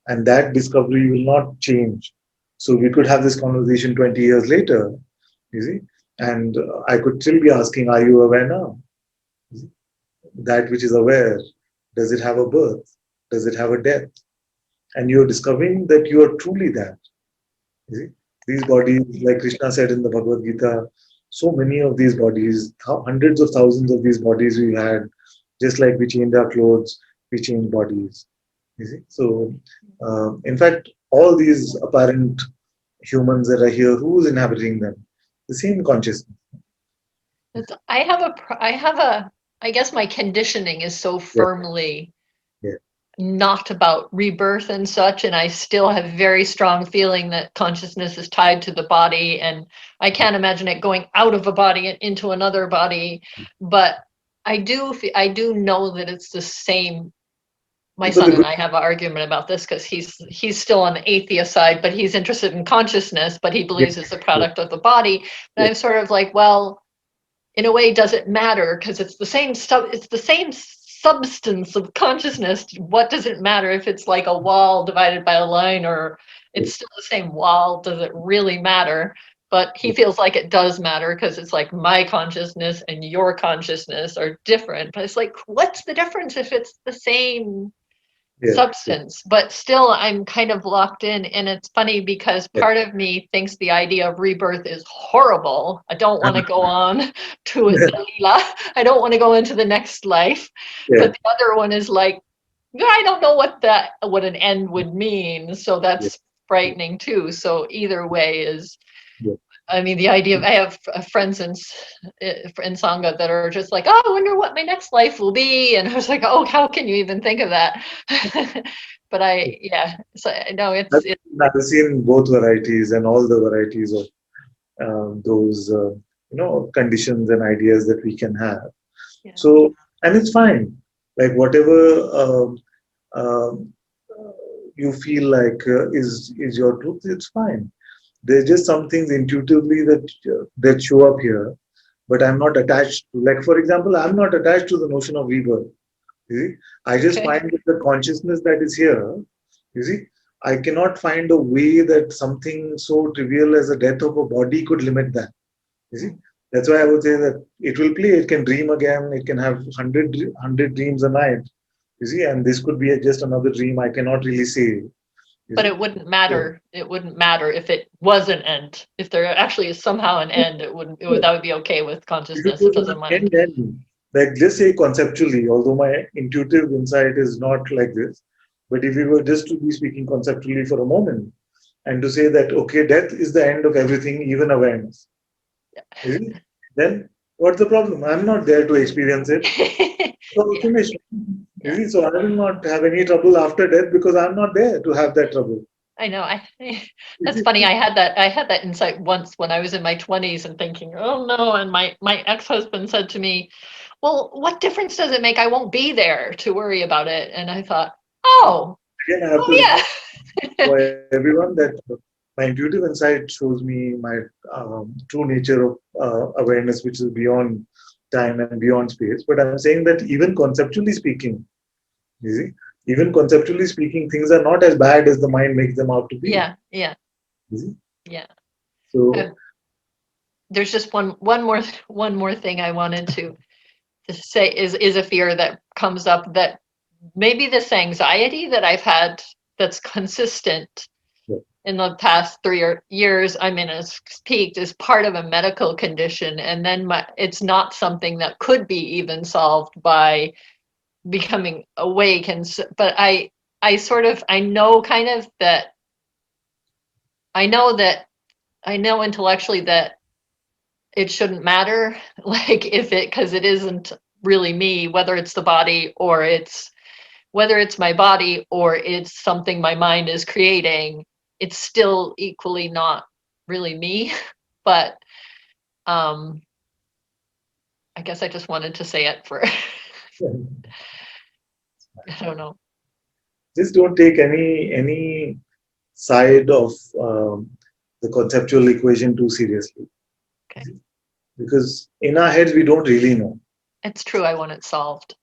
And that discovery will not change. So we could have this conversation 20 years later, you see, and I could still be asking, are you aware now? That which is aware, does it have a birth? Does it have a death? And you're discovering that you are truly that. You see? These bodies, like Krishna said in the Bhagavad Gita, so many of these bodies, hundreds of thousands of these bodies we had, just like we change our clothes, we change bodies. You see? So, in fact, all these apparent humans that are here, who's inhabiting them? The same consciousness. I guess my conditioning is so firmly not about rebirth and such, and I still have very strong feeling that consciousness is tied to the body, and I can't imagine it going out of a body and into another body. But I do know that it's the same. My son and I have an argument about this because he's still on the atheist side, but he's interested in consciousness, but he believes it's a product of the body. And I'm sort of like, well, in a way, does it matter? Because it's the same stuff. It's the same substance of consciousness, what does it matter if it's like a wall divided by a line, or it's still the same wall? Does it really matter? But he feels like it does matter because it's like my consciousness and your consciousness are different. But it's like, what's the difference if it's the same substance? But still, I'm kind of locked in. And it's funny because part of me thinks the idea of rebirth is horrible. I don't want to go on to it, the lila. I don't want to go into the next life. But the other one is like, I don't know what an end would mean. So that's frightening too. So either way is, I mean, the idea of, I have friends in Sangha that are just like, oh, I wonder what my next life will be. And I was like, oh, how can you even think of that? But so I know I've seen both varieties and all the varieties of those, conditions and ideas that we can have. So, and it's fine. Like whatever um, you feel like is your truth, it's fine. There's just some things intuitively that show up here, but I'm not attached to. Like for example, I'm not attached to the notion of rebirth. You see, I just find that the consciousness that is here. You see, I cannot find a way that something so trivial as a death of a body could limit that. You see, that's why I would say that it will play. It can dream again. It can have 100 dreams a night. You see, and this could be just another dream. I cannot really say. But it wouldn't matter. It wouldn't matter if it was an end. If there actually is somehow an end, that would be okay with consciousness. It doesn't mind. Like just say conceptually, although my intuitive insight is not like this, but if we were just to be speaking conceptually for a moment and to say that, okay, death is the end of everything, even awareness. Then what's the problem? I'm not there to experience it. So finish. So I will not have any trouble after death because I'm not there to have that trouble. I know. That's funny. I had that insight once when I was in my 20s and thinking, oh no. And my ex-husband said to me, well, what difference does it make? I won't be there to worry about it. And I thought, again, I have to for everyone that my intuitive insight shows me my true nature of awareness, which is beyond time and beyond space. But I'm saying that even conceptually speaking, you see, even conceptually speaking, things are not as bad as the mind makes them out to be. Yeah. You see? Yeah. So there's just one more thing I wanted to say is a fear that comes up, that maybe this anxiety that I've had that's consistent in the past 3 years, I mean, it's peaked, is part of a medical condition, and then it's not something that could be even solved by becoming awake. And but I know kind of that I know intellectually that it shouldn't matter, like because it isn't really me, whether it's the body or whether it's my body or it's something my mind is creating, it's still equally not really me. But I guess I just wanted to say it for I don't know. Just don't take any side of the conceptual equation too seriously. Okay. Because in our heads we don't really know. It's true, I want it solved.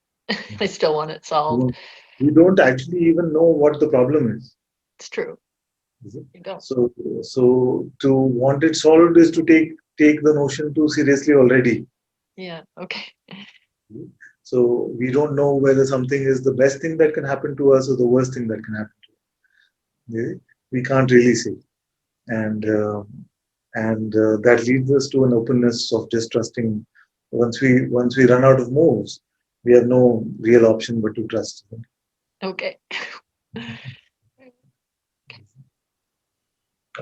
I still want it solved. We don't actually even know what the problem is. It's true. So to want it solved is to take the notion too seriously already. Yeah. Okay. So we don't know whether something is the best thing that can happen to us or the worst thing that can happen to us. We can't really say, and that leads us to an openness of just trusting. Once we run out of moves, we have no real option but to trust. Okay.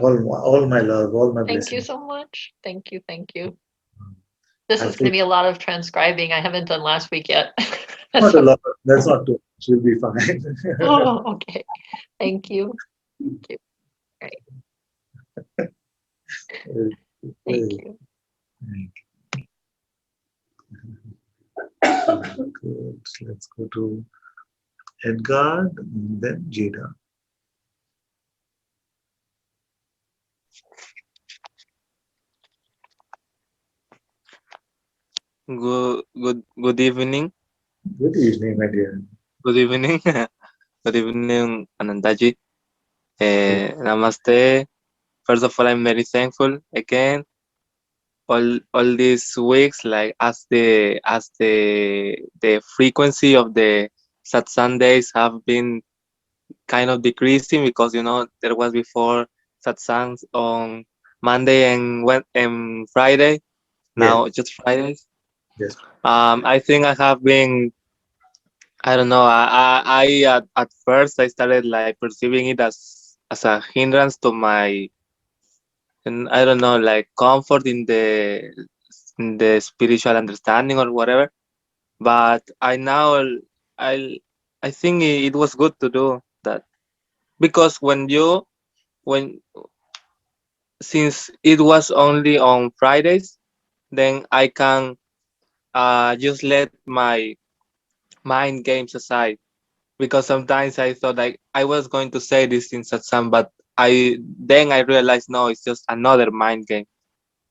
All my love, all my blessings. Thank you so much. Thank you. This is going to be a lot of transcribing. I haven't done last week yet. Not a lot. That's not too much. We'll be fine. Oh, okay. Thank you. Great. Thank you. Good. Let's go to Edgar, then Jada. Good evening. Good evening, my dear. Good evening. Good evening, Anantaji. Namaste. First of all, I'm very thankful again. All these weeks, like as the frequency of the satsang days have been kind of decreasing, because there was before satsangs on Monday and Friday. Yes, Now just Fridays. yes. I think I have been. I don't know. At first I started like perceiving it as a hindrance to my, and I don't know, like comfort in the spiritual understanding or whatever. But I I think it was good to do that, because when since it was only on Fridays, then I can just let my mind games aside, because sometimes I thought like I was going to say this in satsang, but I realized no, it's just another mind game.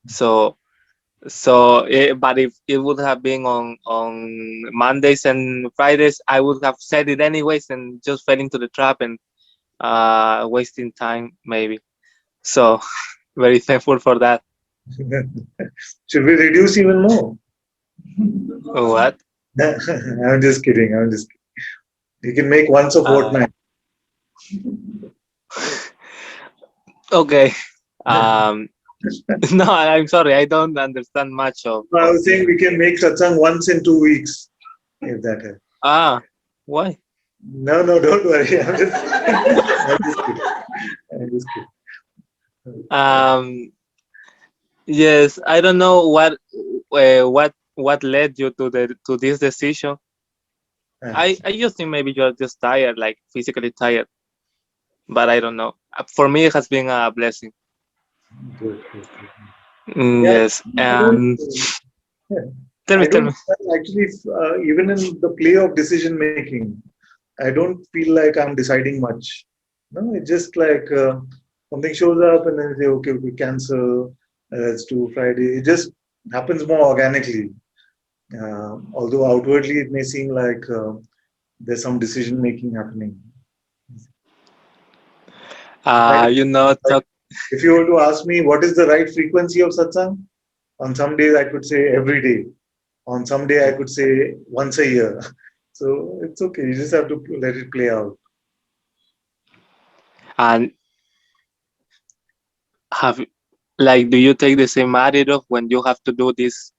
So but if it would have been on Mondays and Fridays, I would have said it anyways and just fell into the trap and wasting time maybe. So very thankful for that. Should we reduce even more? What? I'm just kidding. I'm just kidding. You can make once a Uh, fortnight. okay. Um, no, I'm sorry, I don't understand much I of was saying we can make satsang once in 2 weeks, if that helps. why? No, no, don't worry. I'm just kidding. I'm just kidding. Um, yes, I don't know what led you to this decision. Ah, I just think maybe you're just tired, like physically tired, but I don't know. For me, it has been a blessing. good, good, good. Mm, Yeah, yes, I don't. and Yeah, tell I me, tell don't me. actually, even in the play of decision making, I don't feel like I'm deciding much. No, it's just like something shows up and then you say, okay, we cancel, let's do Friday. It just happens more organically. Although outwardly it may seem like there's some decision making happening. If I, like, Talk. if you were to ask me what is the right frequency of satsang, on some days I could say every day. On some day I could say once a year. So it's okay. You just have to let it play out. And have like, do you take the same attitude when you have to do these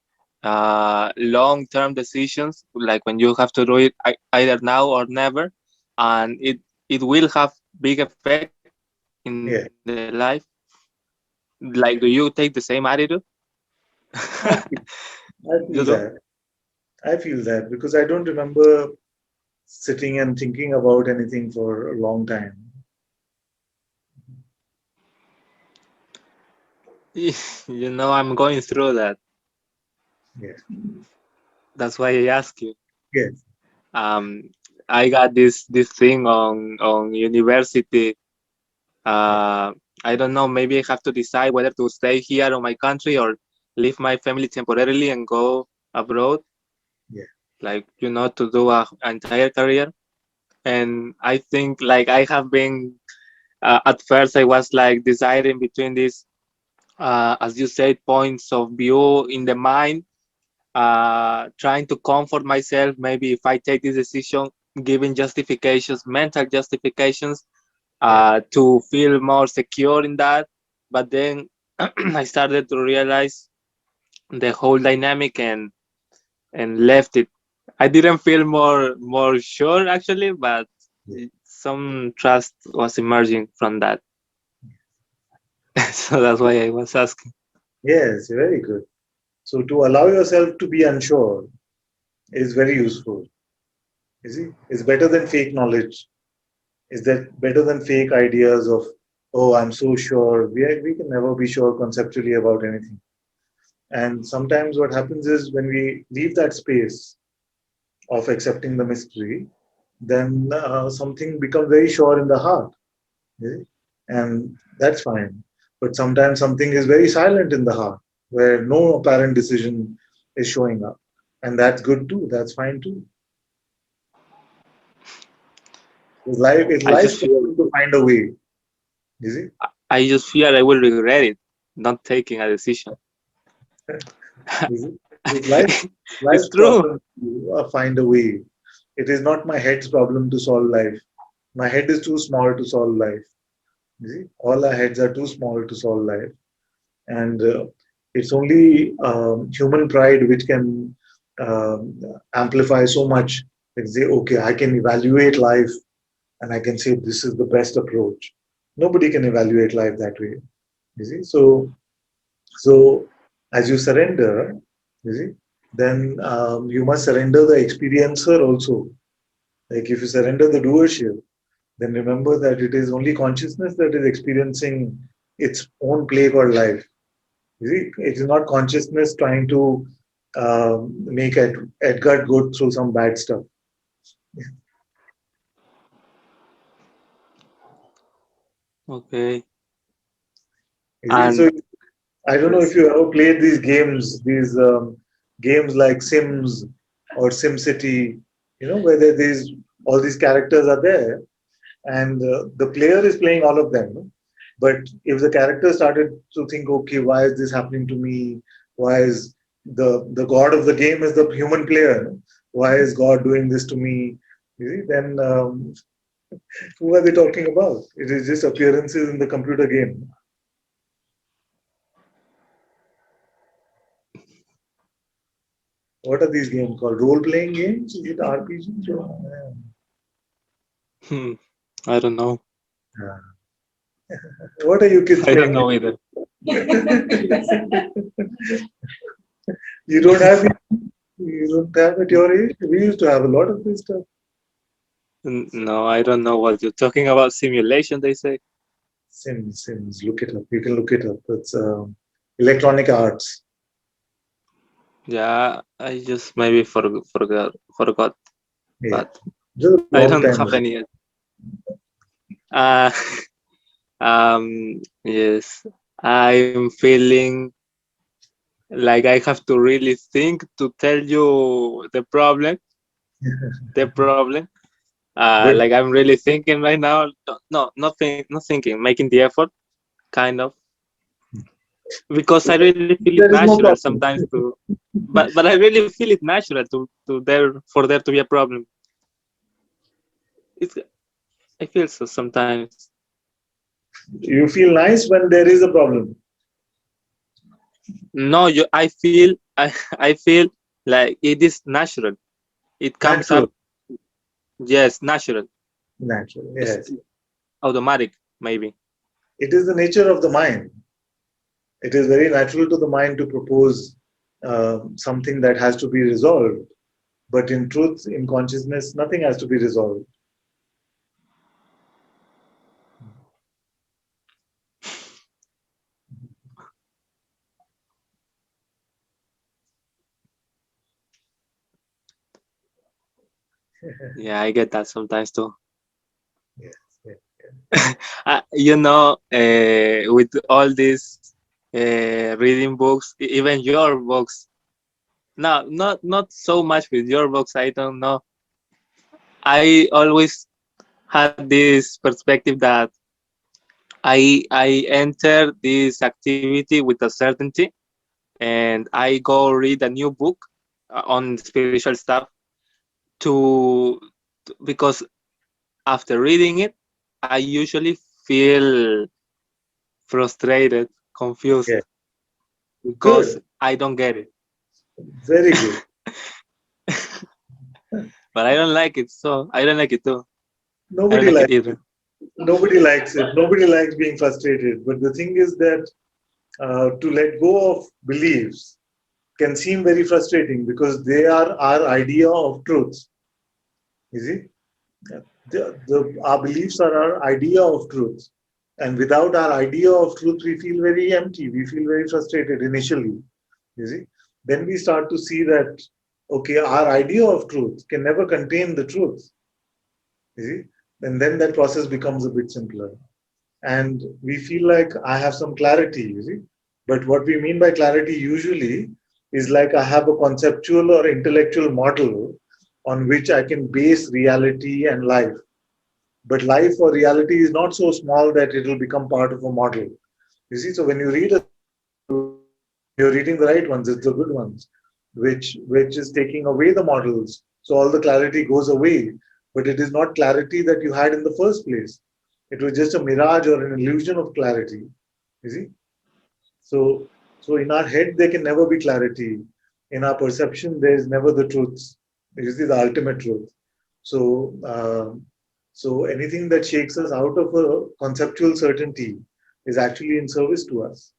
long-term decisions, like when you have to do it either now or never, and it will have big effect in the life? Yeah, Like, do you take the same attitude? I feel, I You feel do? that. I feel that because I don't remember sitting and thinking about anything for a long time. I'm going through that. Yeah. That's why I ask you. Yes. Um, I got this thing on university. Yeah. I don't know. Maybe I have to decide whether to stay here on my country or leave my family temporarily and go abroad, Yeah. like to do an entire career. And I think like I have been at first I was like deciding between these, as you said, points of view in the mind, trying to comfort myself. Maybe if I take this decision, giving justifications, mental justifications, Yeah. to feel more secure in that. But then I started to realize the whole dynamic and left it. I didn't feel more sure actually, but Yeah. some trust was emerging from that. So that's why I was asking. Yes. Very good. So to allow yourself to be unsure is very useful. You see, it's better than fake knowledge. Is that better than fake ideas of, oh, I'm so sure. We can never be sure conceptually about anything. And sometimes what happens is when we leave that space of accepting the mystery, then something becomes very sure in the heart. Okay? And that's fine. But sometimes something is very silent in the heart, where no apparent decision is showing up. And that's good too. That's fine too. Is I life just feel to find a way. You see? I just fear I will regret it, not taking a decision. You see? Is life It's life's true. problem to find a way. It is not my head's problem to solve life. My head is too small to solve life. You see? All our heads are too small to solve life. And it's only human pride which can amplify so much and say, okay, I can evaluate life and I can say this is the best approach. Nobody can evaluate life that way. You see, so as you surrender, you see, then you must surrender the experiencer also. Like if you surrender the doership, then remember that it is only consciousness that is experiencing its own play called life. You see, it is not consciousness trying to make Edgar go through some bad stuff. Okay. You see, so And I don't know if yes. you ever played these games like Sims or SimCity, where these all these characters are there, and the player is playing all of them. No? But if the character started to think, okay, why is this happening to me? Why is the god of the game is the human player? No? Why is God doing this to me? You see, then who are they talking about? It is just appearances in the computer game. What are these games called? Role-playing games? Is it RPGs? Hmm, I don't know. Yeah. What are you kids I don't playing? know either. You don't have you don't have at your age. We used to have a lot of this stuff. No, I don't know what you're talking about. Simulation, they say. Sims. Look it up. You can look it up. It's electronic arts. Yeah, I just maybe forgot, Yeah, but just a I long don't time have ago. any yet. Uh, yes, I'm feeling like I have to really think to tell you the problem. But Like I'm really thinking right now. No, not thinking, making the effort, kind of, because I really feel it there is no natural problem. sometimes to, but I really feel it natural to there for there to be a problem. It's I feel so sometimes. You feel nice when there is a problem. No, I feel I feel like it is natural. It comes Natural. up, yes, natural. Natural. It's Yes. automatic, maybe. It is the nature of the mind. It is very natural to the mind to propose something that has to be resolved. But in truth, in consciousness, nothing has to be resolved. Yeah, I get that sometimes too. Yes. Yes. With all these reading books, even your books. No, not so much with your books. I don't know. I always had this perspective that I enter this activity with a certainty, and I go read a new book on spiritual stuff to because after reading it, I usually feel frustrated, confused Yeah. because Good. I don't get it. Very good. But I don't like it, so I don't like it too. I don't Nobody like it likes either. nobody likes it. Nobody likes being frustrated. But the thing is that to let go of beliefs can seem very frustrating because they are our idea of truth. You see, our beliefs are our idea of truth. And without our idea of truth, we feel very empty. We feel very frustrated initially. You see, then we start to see that, okay, our idea of truth can never contain the truth. You see, and then that process becomes a bit simpler. And we feel like I have some clarity, you see. But what we mean by clarity usually is like I have a conceptual or intellectual model on which I can base reality and life. But life or reality is not so small that it will become part of a model. You see, so when you read a you're reading the right ones, it's the good ones, which is taking away the models. So all the clarity goes away, but it is not clarity that you had in the first place. It was just a mirage or an illusion of clarity. You see? So so in our head there can never be clarity. In our perception, there is never the truth. You see the ultimate truth. So so anything that shakes us out of a conceptual certainty is actually in service to us.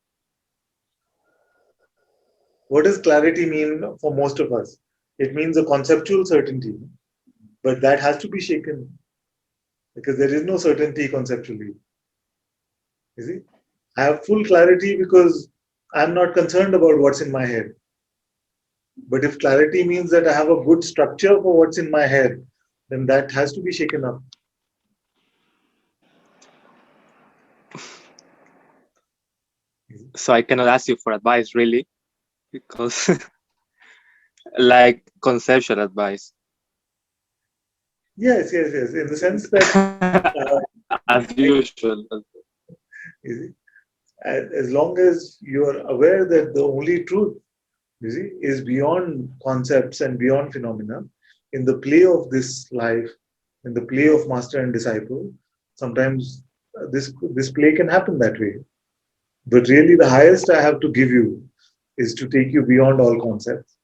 What does clarity mean for most of us? It means a conceptual certainty, but that has to be shaken because there is no certainty conceptually. You see, I have full clarity because I'm not concerned about what's in my head. But if clarity means that I have a good structure for what's in my head, then that has to be shaken up. So I cannot ask you for advice really, because like conceptual advice. Yes, yes, yes. In the sense that, As usual. you see, as long as you are aware that the only truth, you see, is beyond concepts and beyond phenomena, in the play of this life, in the play of master and disciple, sometimes this play can happen that way. But really, the highest I have to give you is to take you beyond all concepts.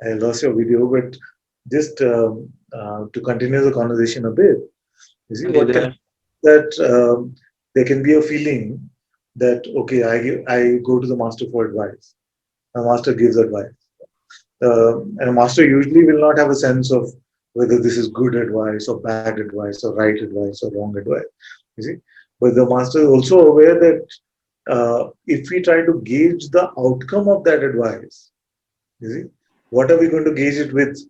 I lost your video, but just to continue the conversation a bit, you see, Are you what can there? that there can be a feeling that okay, I go to the master for advice. The master gives advice, and a master usually will not have a sense of whether this is good advice or bad advice or right advice or wrong advice. You see, but the master is also aware that if we try to gauge the outcome of that advice, you see, what are we going to gauge it with?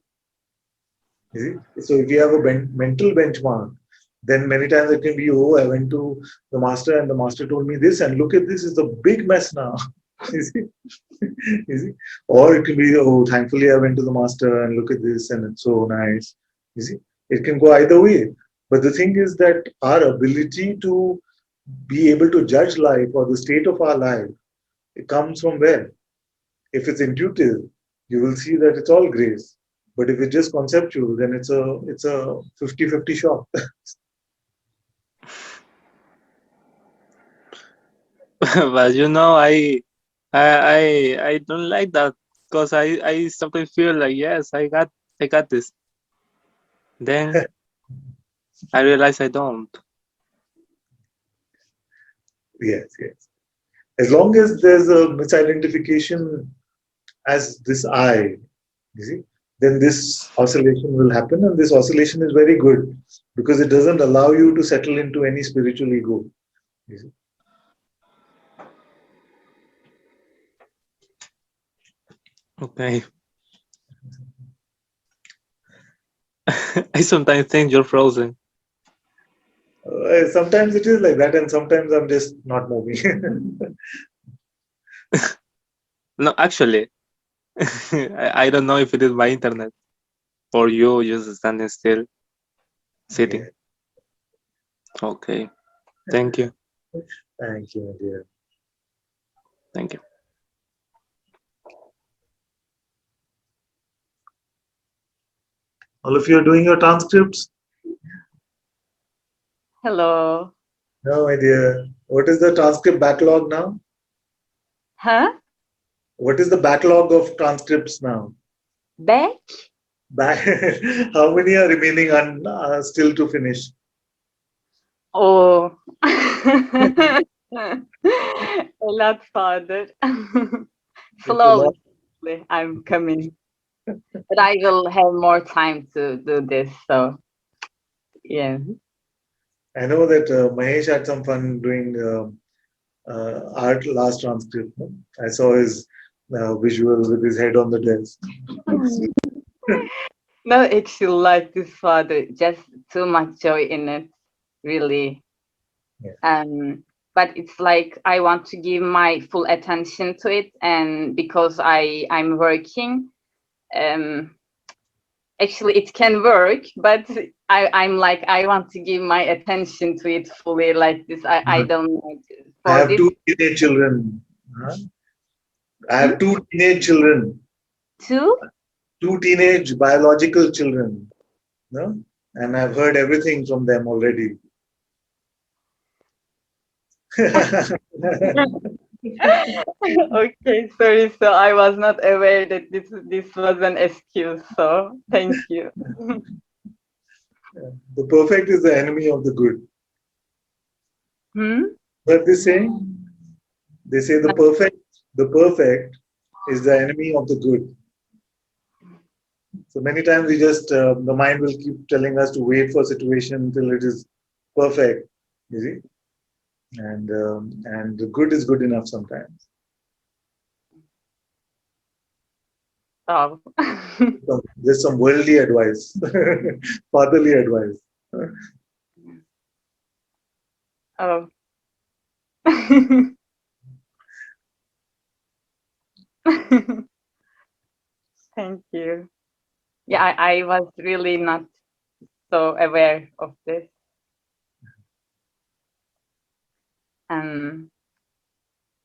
You see? So if you have a mental benchmark, then many times it can be, oh, I went to the master and the master told me this, and look at this, is a big mess now. You see? You see? Or it can be, oh, thankfully I went to the master and look at this and it's so nice. You see? It can go either way. But the thing is that our ability to be able to judge life or the state of our life, it comes from where? If it's intuitive, you will see that it's all grace. But if it's just conceptual, then it's a 50-50 shot. But I don't like that, because I sometimes feel like, yes, I got this. Then I realize I don't. Yes, yes. As long as there's a misidentification as this I, you see, then this oscillation will happen, and this oscillation is very good because it doesn't allow you to settle into any spiritual ego. You see? Okay. I sometimes think you're frozen. Sometimes it is like that, and sometimes I'm just not moving. No, actually, I don't know if it is my internet or you just standing still, sitting. Yeah. Okay. Thank you. Thank you, my dear. Thank you. All of you are doing your transcripts? Hello. No, my dear. What is the transcript backlog now? Huh? What is the backlog of transcripts now? Back? Back, how many are remaining still to finish? Oh. A lot farther. It's a lot. Slowly, I'm coming. But I will have more time to do this. So, yeah. I know that Mahesh had some fun doing art last transcript. No? I saw his visual with his head on the desk. No, it's like this father, just too much joy in it, really. Yeah. But it's like I want to give my full attention to it, and because I'm working, actually it can work, but I'm like I want to give my attention to it fully, like this. I don't know. I For have this, two teenage children. Huh? I hmm? have two teenage children. Two? Two teenage biological children. No? And I've heard everything from them already. Okay, sorry. So I was not aware that this was an excuse. So thank you. The perfect is the enemy of the good. Hmm? But they say the perfect is the enemy of the good. So many times we just the mind will keep telling us to wait for a situation until it is perfect. You see, and the good is good enough sometimes. Oh. So there's some worldly advice, fatherly advice. Oh. Thank you. Yeah, I was really not so aware of this.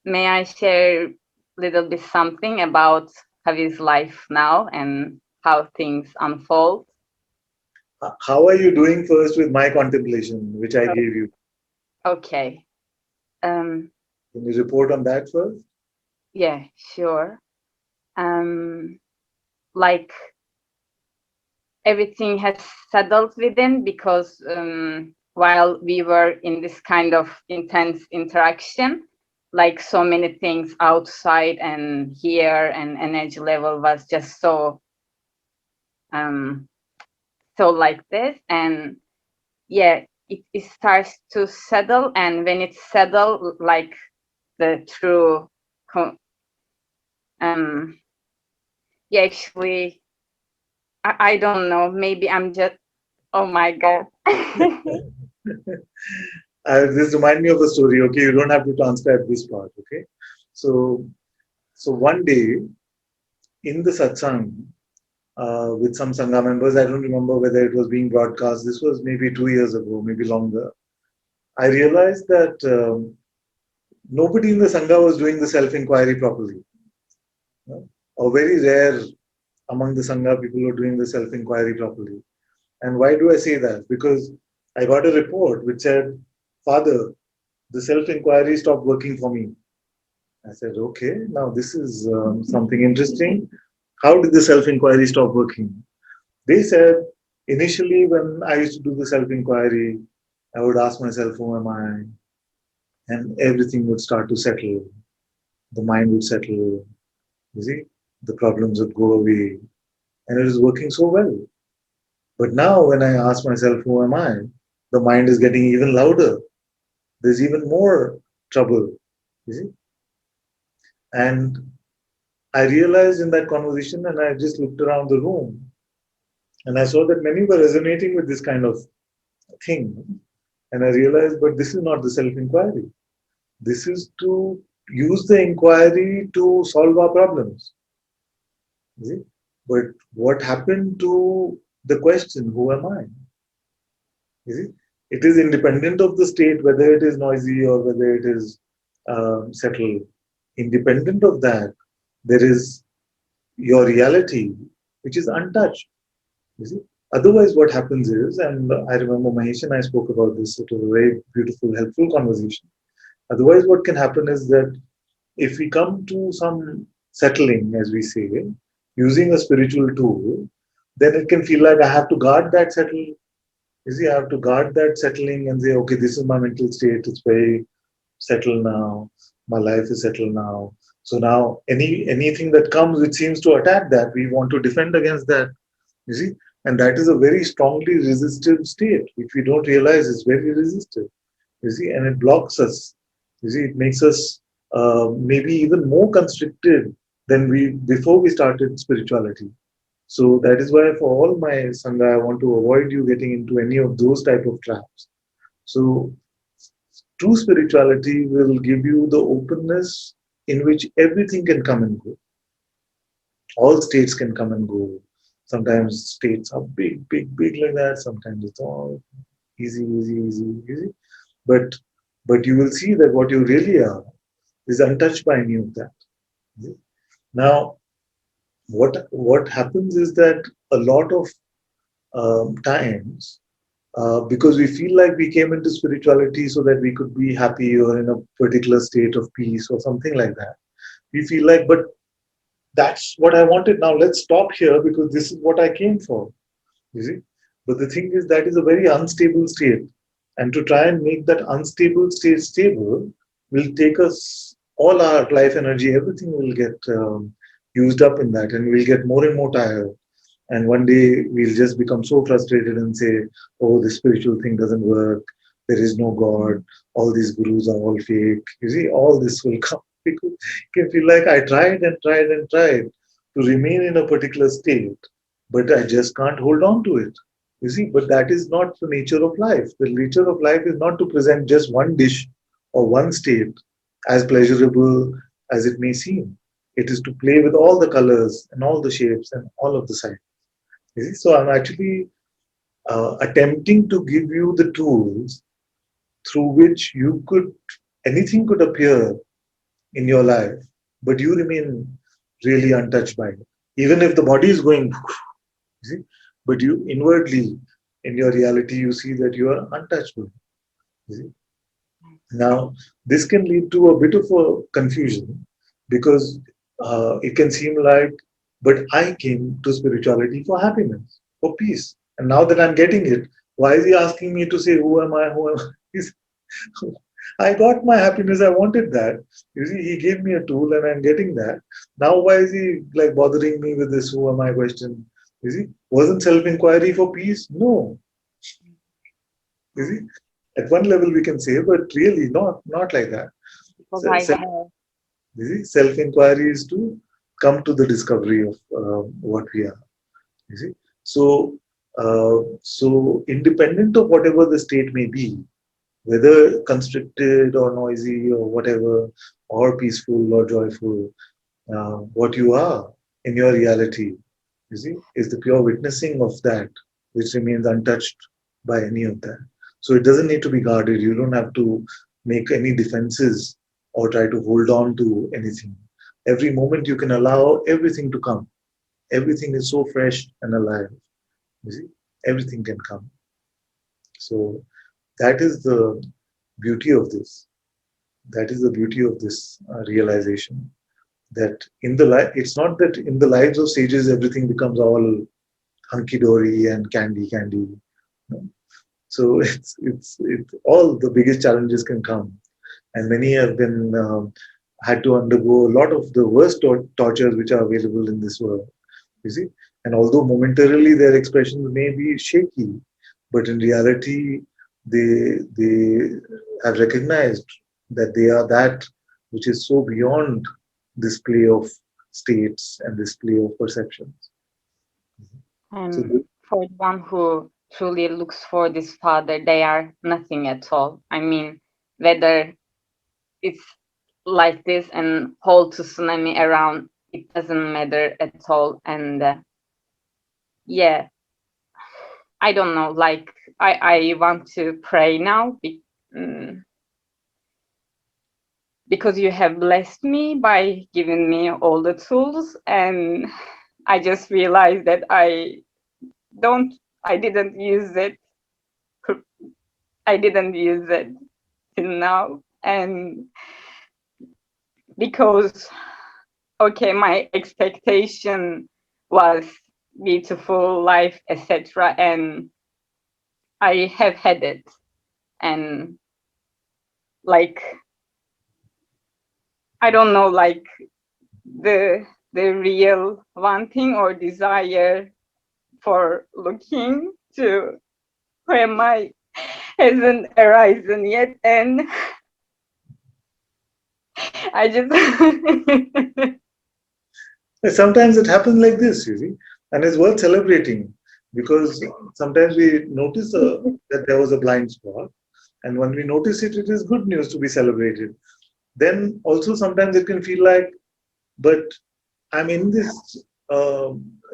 May I share a little bit something about Javi's life now and how things unfold? How are you doing first with my contemplation, which I gave you? Okay. Can you report on that first? Yeah, sure. Like everything has settled within, because while we were in this kind of intense interaction, like so many things outside and here, and energy level was just so like this, and yeah, it starts to settle, and when it settle, like the true yeah, actually I don't know, maybe I'm just, oh my god. This remind me of a story. Okay, you don't have to transcribe this part. Okay, so one day in the satsang with some sangha members, I don't remember whether it was being broadcast. This was maybe 2 years ago, maybe longer. I realized that nobody in the sangha was doing the self-inquiry properly. Or very rare among the sangha people were doing the self-inquiry properly. And why do I say that? Because I got a report which said, "Father, the self-inquiry stopped working for me." I said, "Okay, now this is something interesting. How did the self-inquiry stop working?" They said, initially when I used to do the self-inquiry, I would ask myself, who am I? And everything would start to settle. The mind would settle. You see, the problems would go away. And it was working so well. But now when I ask myself, who am I? The mind is getting even louder. There's even more trouble. You see? And I realized in that conversation, and I just looked around the room, and I saw that many were resonating with this kind of thing. And I realized, but this is not the self-inquiry. This is to use the inquiry to solve our problems. See? But what happened to the question, who am I? You see? It is independent of the state, whether it is noisy or whether it is settled. Independent of that, there is your reality, which is untouched. You see? Otherwise, what happens is, and I remember Mahesh and I spoke about this, it was a very beautiful, helpful conversation. Otherwise, what can happen is that if we come to some settling, as we say, using a spiritual tool, then it can feel like I have to guard that settle. You see, I have to guard that settling and say, okay, this is my mental state. It's very settled now. My life is settled now. So now anything that comes which seems to attack that, we want to defend against that. You see, and that is a very strongly resistive state, which we don't realize is very resistive. You see, and it blocks us. You see, it makes us maybe even more constricted than we before we started spirituality. So that is why for all my Sangha, I want to avoid you getting into any of those type of traps. So true spirituality will give you the openness in which everything can come and go. All states can come and go. Sometimes states are big, big, big like that. Sometimes it's all easy, easy, easy, easy. But but you will see that what you really are is untouched by any of that. Now, what happens is that a lot of times, because we feel like we came into spirituality so that we could be happy or in a particular state of peace or something like that, we feel like, but that's what I wanted. Now let's stop here because this is what I came for. You see? But the thing is, that is a very unstable state. And to try and make that unstable state stable will take us all our life energy, everything will get used up in that, and we'll get more and more tired. And one day we'll just become so frustrated and say, oh, the spiritual thing doesn't work. There is no God. All these gurus are all fake. You see, all this will come because you can feel like I tried and tried and tried to remain in a particular state, but I just can't hold on to it. You see, but that is not the nature of life. The nature of life is not to present just one dish or one state as pleasurable as it may seem. It is to play with all the colors and all the shapes and all of the sides. You see? So I'm actually attempting to give you the tools through which you could, anything could appear in your life, but you remain really untouched by it. Even if the body is going, you see, but you inwardly, in your reality, you see that you are untouchable. You see? Now, this can lead to a bit of a confusion because it can seem like, but I came to spirituality for happiness, for peace. And now that I'm getting it, why is he asking me to say, who am I? Who am I? I got my happiness. I wanted that. You see, he gave me a tool and I'm getting that. Now, why is he like bothering me with this who am I question? You see, wasn't self inquiry for peace? No. You see, at one level we can say, but really not like that. Because So, I have. you see, self inquiry is to come to the discovery of what we are. You see, so independent of whatever the state may be, whether constricted or noisy or whatever, or peaceful or joyful, what you are in your reality, you see, is the pure witnessing of that, which remains untouched by any of that. So it doesn't need to be guarded. You don't have to make any defenses or try to hold on to anything. Every moment you can allow everything to come. Everything is so fresh and alive. You see, everything can come. So that is the beauty of this. That is the beauty of this realization that in the life, it's not that in the lives of sages everything becomes all hunky dory and candy. No? So it's all the biggest challenges can come, and many have been had to undergo a lot of the worst tortures which are available in this world. You see, and although momentarily their expressions may be shaky, but in reality they have recognized that they are that which is so beyond this play of states and this play of perceptions. So And for the one who truly looks for this father, they are nothing at all. I mean, whether it's like this and whole tsunami around, it doesn't matter at all. And yeah, I don't know, like I want to pray now because you have blessed me by giving me all the tools, and I just realized that I didn't use it. I didn't use it till now, and because okay, my expectation was beautiful life, etc., and I have had it, and like I don't know, like the real wanting or desire for looking to who am I hasn't arisen yet, and I just sometimes it happens like this, you see. And it's worth celebrating, because sometimes we notice that there was a blind spot. And when we notice it, it is good news to be celebrated. Then also sometimes it can feel like, but I'm in this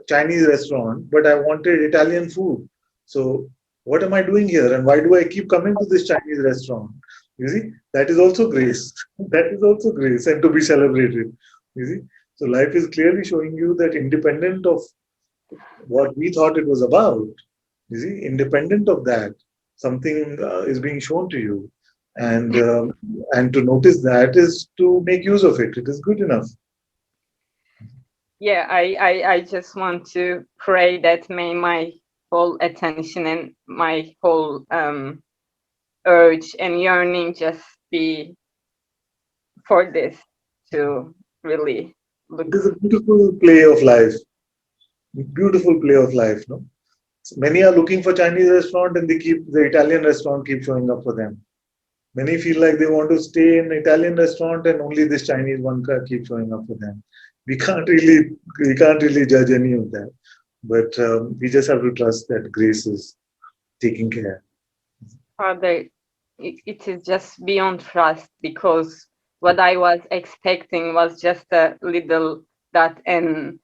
Chinese restaurant, but I wanted Italian food. So what am I doing here? And why do I keep coming to this Chinese restaurant? You see, that is also grace. That is also grace and to be celebrated. You see, so life is clearly showing you that independent of what we thought it was about, you see, independent of that, something is being shown to you, and to notice that is to make use of it. It is good enough. Yeah, I just want to pray that may my whole attention and my whole urge and yearning just be for this, to really look. It is a beautiful play of life. Beautiful play of life, no? Many are looking for Chinese restaurant and the Italian restaurant keep showing up for them. Many feel like they want to stay in Italian restaurant and only this Chinese one keeps showing up for them. We can't really judge any of that, but we just have to trust that grace is taking care. Father, it is just beyond trust, because what I was expecting was just a little dot, and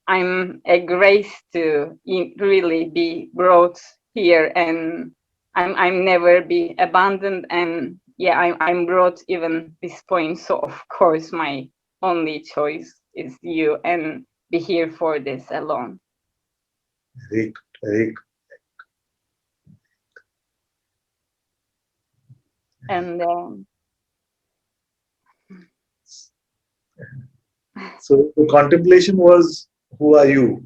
I'm a grace to really be brought here, and I'm never be abandoned, and yeah, I'm brought even this point. So of course my only choice is you, and be here for this alone. Very good, very good. And So the contemplation was, who are you?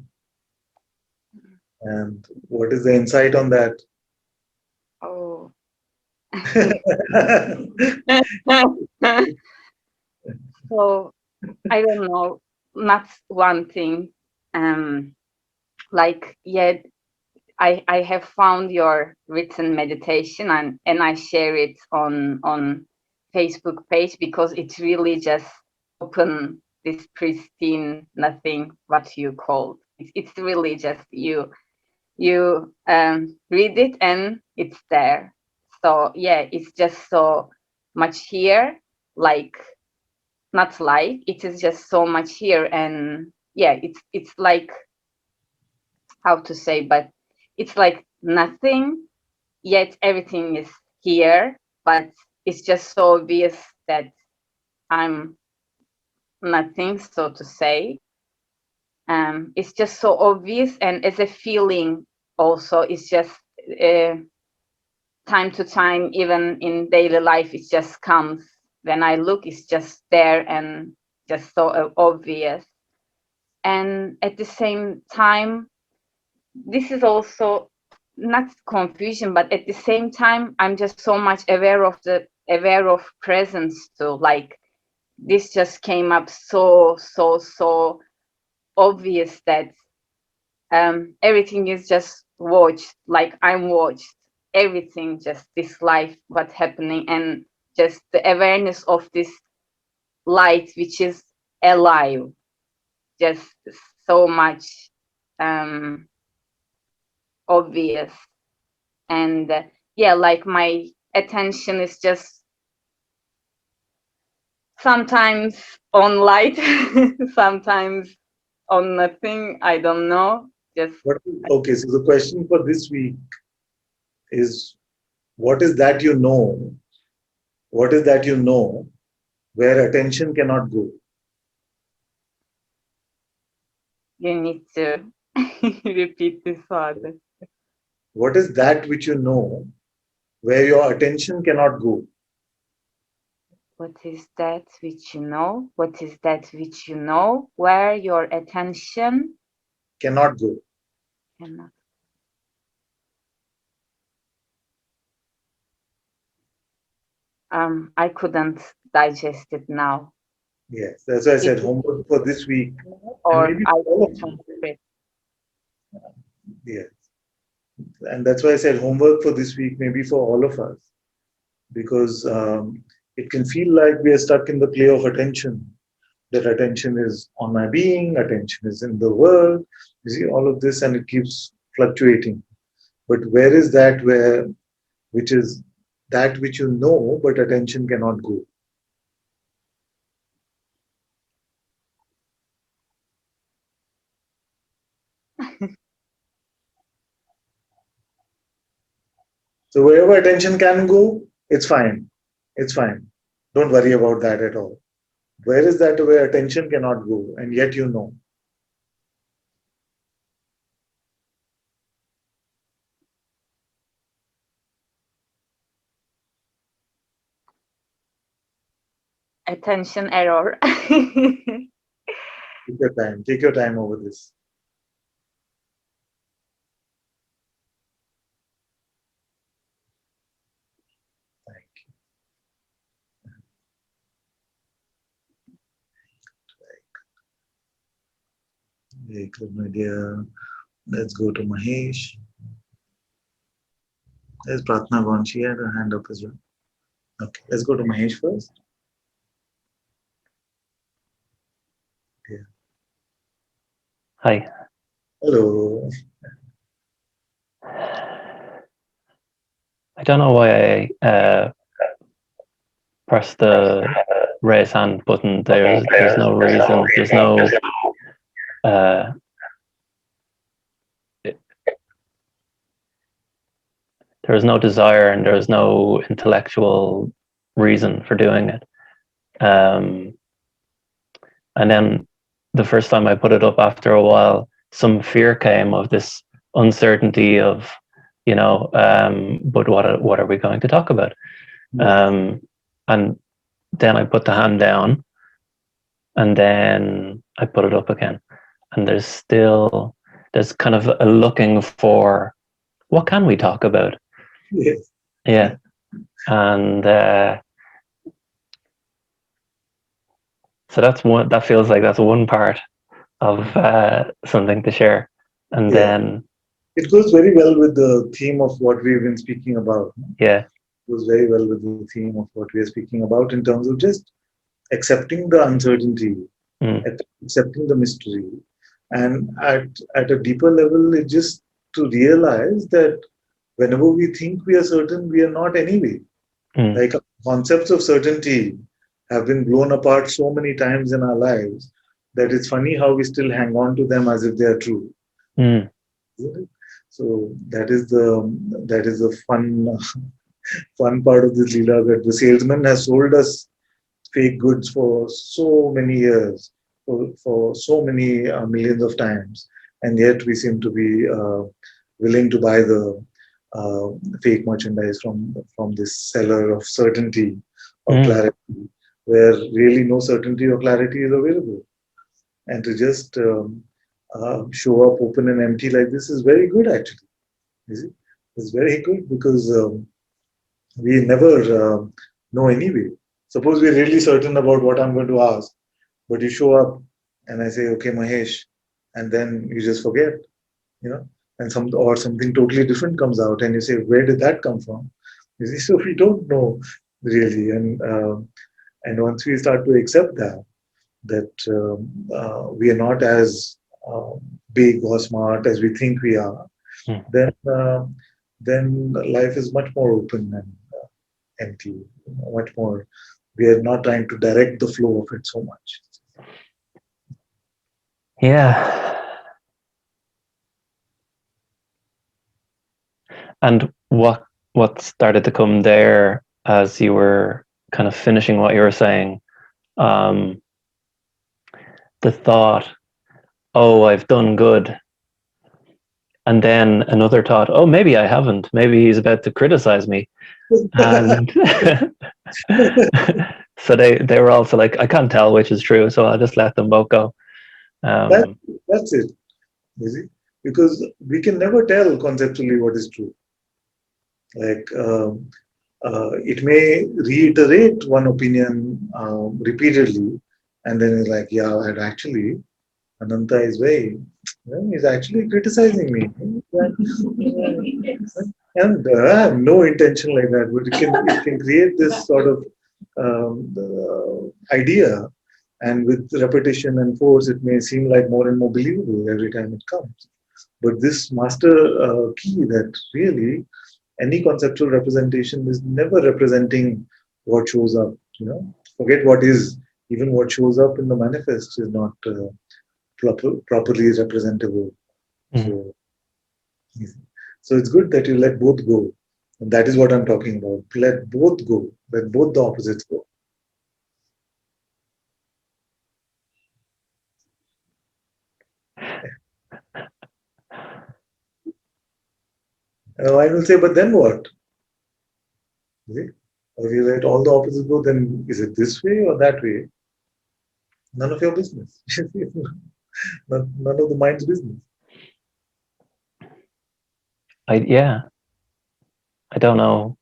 And what is the insight on that? oh. So I don't know, not one thing. Like yet I have found your written meditation, and I share it on Facebook page, because it really just open this pristine nothing what you called. It's really just you read it and it's there. So yeah, it's just so much here, like not like it is just so much here, and yeah, it's like, how to say, but it's like nothing, yet everything is here, but it's just so obvious that I'm nothing, so to say. It's just so obvious, and as a feeling also, it's just time to time, even in daily life, it just comes. When I look, it's just there and just so obvious. And at the same time, this is also not confusion, but at the same time, I'm just so much aware of presence too. Like this just came up so obvious that everything is just watched, like I'm watched. Everything, just this life, what's happening, and just the awareness of this light, which is alive, just so much obvious. And yeah, like my attention is just sometimes on light, sometimes on nothing, I don't know, just Okay, so the question for this week is, what is that you know? What is that you know where attention cannot go? you need to repeat this further. What is that which you know where your attention cannot go? What is that which you know? What is that which you know where your attention Cannot go. cannot? I couldn't digest it now. Yes, that's why I said homework for this week. Or And maybe I all of will you. transcript. Yes. And that's why I said homework for this week, maybe for all of us. Because it can feel like we are stuck in the play of attention. That attention is on my being, attention is in the world, You see all of this, and it keeps fluctuating. But where is that which is that which you know, but attention cannot go? So wherever attention can go, it's fine. It's fine. Don't worry about that at all. Where is that where attention cannot go, and yet you know? Attention error. Take your time. Take your time over this. Thank you. Very good, my dear. Let's go to Mahesh. There's Pratna gone. She had her hand up as well. Okay, let's go to Mahesh first. Yeah. Hi. Hello. I don't know why I pressed the raise hand button. There's no reason. There's no there's no desire and there's no intellectual reason for doing it. And then the first time I put it up, after a while, some fear came of this uncertainty of, but what are we going to talk about? And then I put the hand down, and then I put it up again, and there's kind of a looking for what can we talk about. Yes. Yeah. And so that feels like that's one part of something to share. And then it goes very well with the theme of what we've been speaking about. Yeah. It goes very well with the theme of what we are speaking about in terms of just accepting the uncertainty, accepting the mystery, and at a deeper level, it's just to realize that whenever we think we are certain, we are not anyway. Like concepts of certainty have been blown apart so many times in our lives that it's funny how we still hang on to them as if they are true. So that is the fun part of this Leela, that the salesman has sold us fake goods for so many years, for so many millions of times, and yet we seem to be willing to buy the fake merchandise from this seller of certainty or clarity, where really no certainty or clarity is available. And to just show up open and empty like this is very good, actually. You see? It's very good because we never know anyway. Suppose we're really certain about what I'm going to ask, but you show up and I say, okay, Mahesh, and then you just forget, and something totally different comes out and you say, where did that come from? You see, so we don't know really. And once we start to accept that we are not as big or smart as we think we are, then life is much more open and empty, much more. We are not trying to direct the flow of it so much. Yeah. And what started to come there as you were kind of finishing what you were saying, the thought, oh, I've done good. And then another thought, oh, maybe I haven't. Maybe he's about to criticize me. And so they were also like, I can't tell which is true, so I'll just let them both go. That's it. You see? Because we can never tell conceptually what is true. Like, it may reiterate one opinion repeatedly, and then it's like, yeah, and actually, Ananta is he's actually criticizing me. And I have no intention like that, but it can create this sort of idea, And with repetition and force, it may seem like more and more believable every time it comes. But this master key that really any conceptual representation is never representing what shows up. Forget what is. Even what shows up in the manifest is not properly representable. So, so it's good that you let both go. And that is what I'm talking about. Let both go. Let both the opposites go. I will say, but then what? Is it? If you let all the opposites go, then is it this way or that way? None of your business. None of the mind's business. I don't know.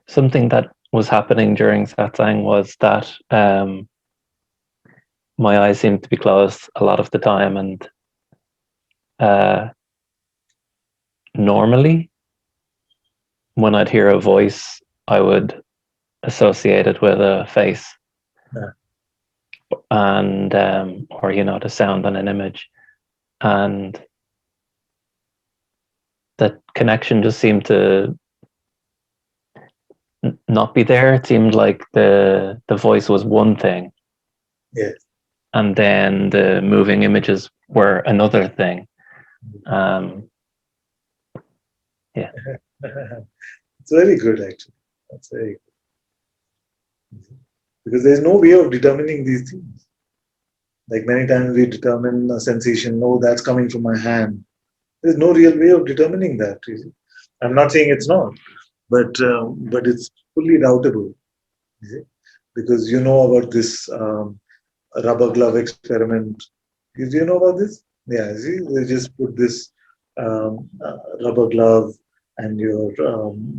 Something that was happening during Satsang was that my eyes seemed to be closed a lot of the time, and normally when I'd hear a voice, I would associate it with a face. Yeah. And or the sound on an image, and that connection just seemed to not be there. It seemed like the voice was one thing, Yes. and then the moving images were another thing. Yeah. It's very good, actually. That's very good. Because there's no way of determining these things. Like many times we determine a sensation, oh, that's coming from my hand. There's no real way of determining that. You see. I'm not saying it's not, but it's fully doubtable. You see. Because you know about this rubber glove experiment. Do you know about this? Yeah, see, they just put this rubber glove and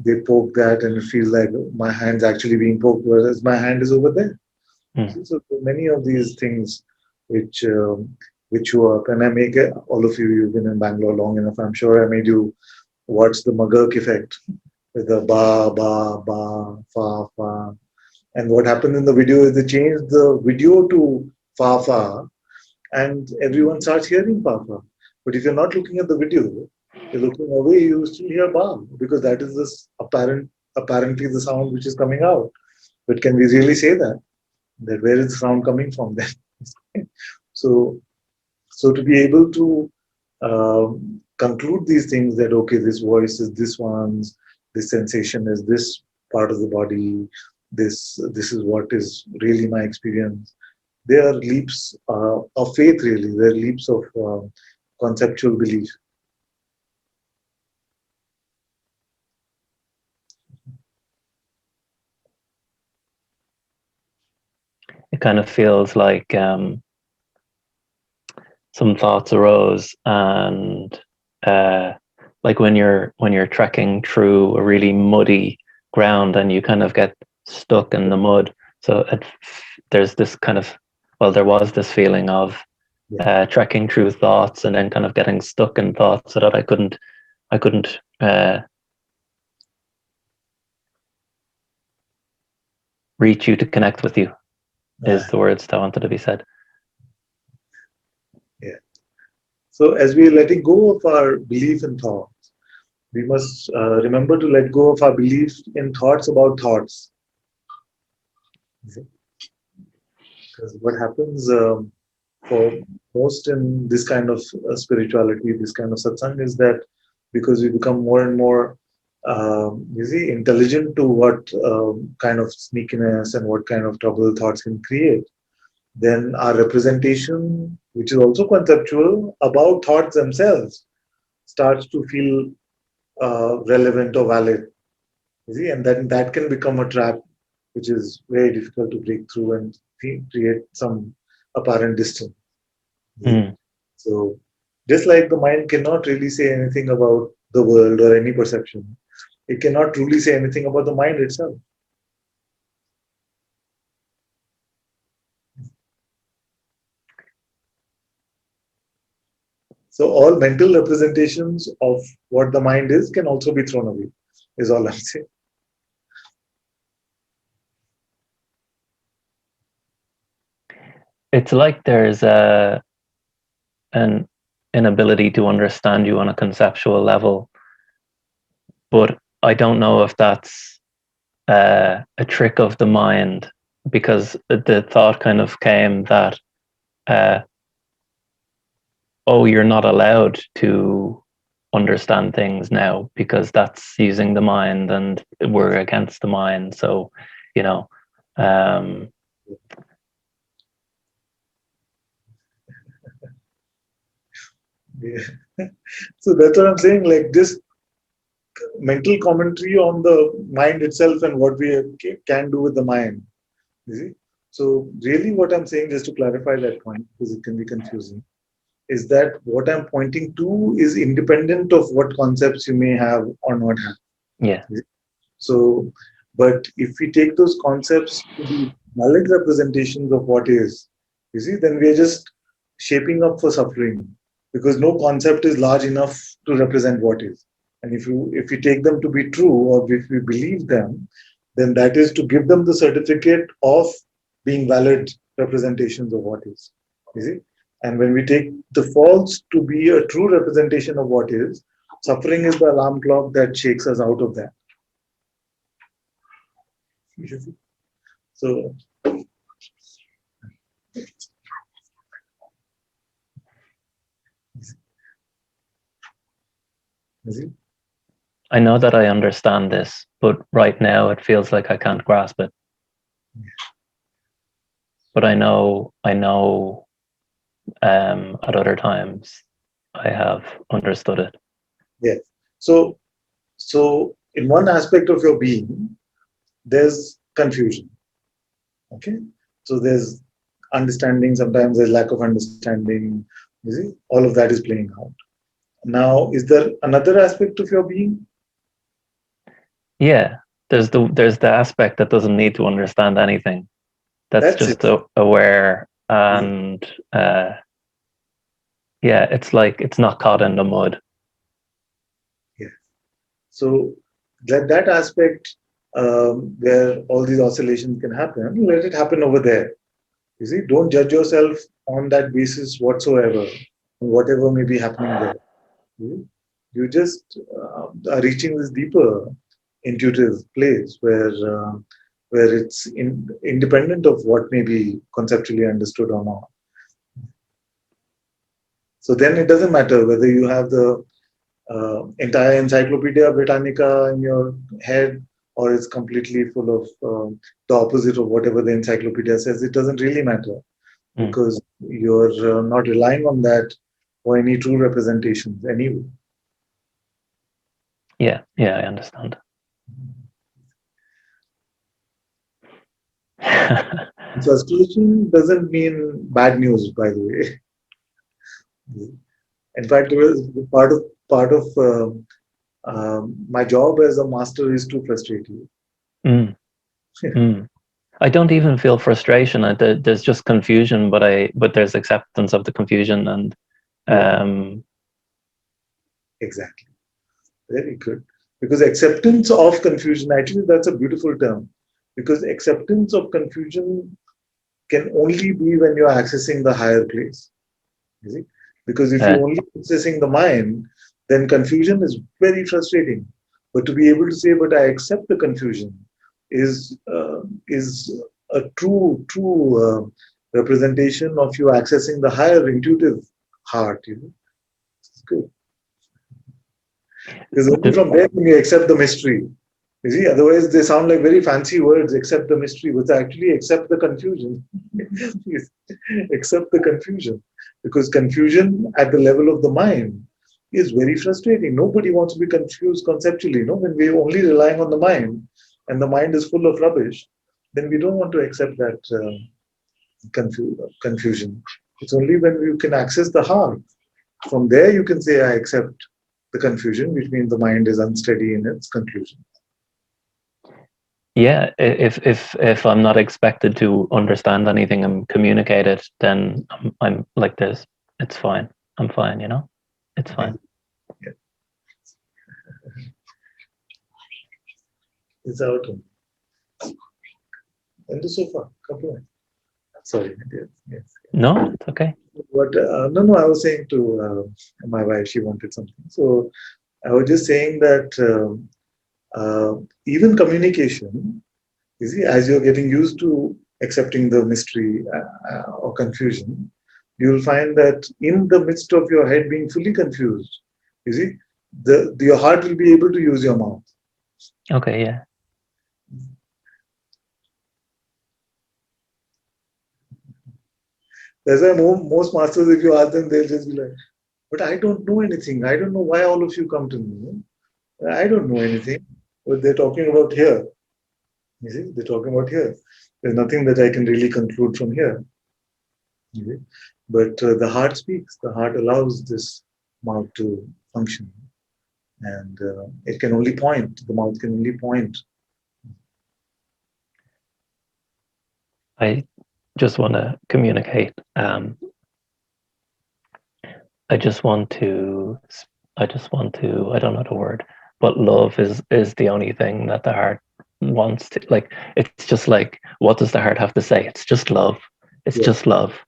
they poke that and it feels like my hand's actually being poked, whereas my hand is over there. See, so many of these things which show up, and I make all of you've been in Bangalore long enough, I'm sure I made you watch the McGurk effect with the ba, ba, ba, fa, fa. And what happened in the video is they changed the video to fa, fa, and everyone starts hearing fa, fa. But if you're not looking at the video, you're looking away, you still hear ba, because that is this apparently the sound which is coming out. But can we really say that? That where is the sound coming from then? So to be able to conclude these things that okay, this voice is this one's, this sensation is this part of the body, this is what is really my experience. They are leaps of faith, really. They're leaps of conceptual belief. It kind of feels like some thoughts arose, and like when you're trekking through a really muddy ground and you kind of get stuck in the mud. So there's this kind of, there was this feeling of trekking through thoughts and then kind of getting stuck in thoughts so that I couldn't reach you to connect with you, is the words that wanted to be said. Yeah. So as we are letting go of our belief in thoughts, we must remember to let go of our belief in thoughts about thoughts. Because what happens for most in this kind of spirituality, this kind of satsang, is that because we become more and more intelligent to what kind of sneakiness and what kind of trouble thoughts can create, then our representation, which is also conceptual about thoughts themselves, starts to feel relevant or valid. You see, and then that can become a trap, which is very difficult to break through and create some apparent distance. So Just like the mind cannot really say anything about the world or any perception, it cannot truly say anything about the mind itself. So all mental representations of what the mind is can also be thrown away, is all I'm saying. It's like there's an inability to understand you on a conceptual level, but I don't know if that's a trick of the mind, because the thought kind of came that oh, you're not allowed to understand things now because that's using the mind and we're against the mind. So, you know, Yeah. So that's what I'm saying, like this mental commentary on the mind itself and what we can do with the mind. You see? So really what I'm saying, just to clarify that point, because it can be confusing, is that what I'm pointing to is independent of what concepts you may have or not have. yeah. So, but if we take those concepts to be valid representations of what is, you see, then we are just shaping up for suffering, because no concept is large enough to represent what is. And if you take them to be true, or if we believe them, then that is to give them the certificate of being valid representations of what is. You see? And when we take the false to be a true representation of what is, suffering is the alarm clock that shakes us out of that. So, is it? I know that I understand this, but right now it feels like I can't grasp it. But I know at other times I have understood it. Yes. So in one aspect of your being, there's confusion. Okay. So there's understanding. Sometimes there's lack of understanding. You see, all of that is playing out. Now, is there another aspect of your being? Yeah, there's the aspect that doesn't need to understand anything. That's That's just it. aware, and yeah, it's like it's not caught in the mud. Yeah. So that aspect where all these oscillations can happen, let it happen over there. You see, don't judge yourself on that basis whatsoever, whatever may be happening there. You just are reaching this deeper intuitive place where it's independent of what may be conceptually understood or not. So then it doesn't matter whether you have the entire Encyclopedia Britannica in your head, or it's completely full of the opposite of whatever the encyclopedia says. It doesn't really matter, because you're not relying on that for any true representations anyway. Yeah, I understand. Frustration doesn't mean bad news, by the way. In fact, it was part of my job as a master is to frustrate you. I don't even feel frustration. There's just confusion, but there's acceptance of the confusion, and Exactly. Very good. Because acceptance of confusion, actually, that's a beautiful term. Because acceptance of confusion can only be when you're accessing the higher place. You see? Because if you're only accessing the mind, then confusion is very frustrating. But to be able to say, "But I accept the confusion," is a true representation of you accessing the higher intuitive heart. It's good. Because only from there can you accept the mystery. You see, otherwise they sound like very fancy words, accept the mystery, but actually accept the confusion. Accept the confusion. Because confusion at the level of the mind is very frustrating. Nobody wants to be confused conceptually. No? When we're only relying on the mind and the mind is full of rubbish, then we don't want to accept that confusion. It's only when we can access the heart from there you can say, I accept the confusion, which means the mind is unsteady in its conclusion. Yeah, if I'm not expected to understand anything and communicate it, then I'm like this. It's fine. I'm fine. You know, it's fine. Yeah. It's out on the sofa. Come on. Sorry. Yes. No, it's okay. But no, I was saying to my wife, she wanted something. So I was just saying that even communication, you see, as you're getting used to accepting the mystery or confusion, you'll find that in the midst of your head being fully confused, you see, your heart will be able to use your mouth. Okay, yeah. That's why most masters, if you ask them, they'll just be like, but I don't know anything. I don't know why all of you come to me. I don't know anything. But they're talking about here. You see, they're talking about here. There's nothing that I can really conclude from here. You see? But the heart speaks. The heart allows this mouth to function. And it can only point. The mouth can only point. I just want to communicate. I just want to. I don't know the word, but love is the only thing that the heart wants to. Like, it's just like, what does the heart have to say? It's just love. It's just love.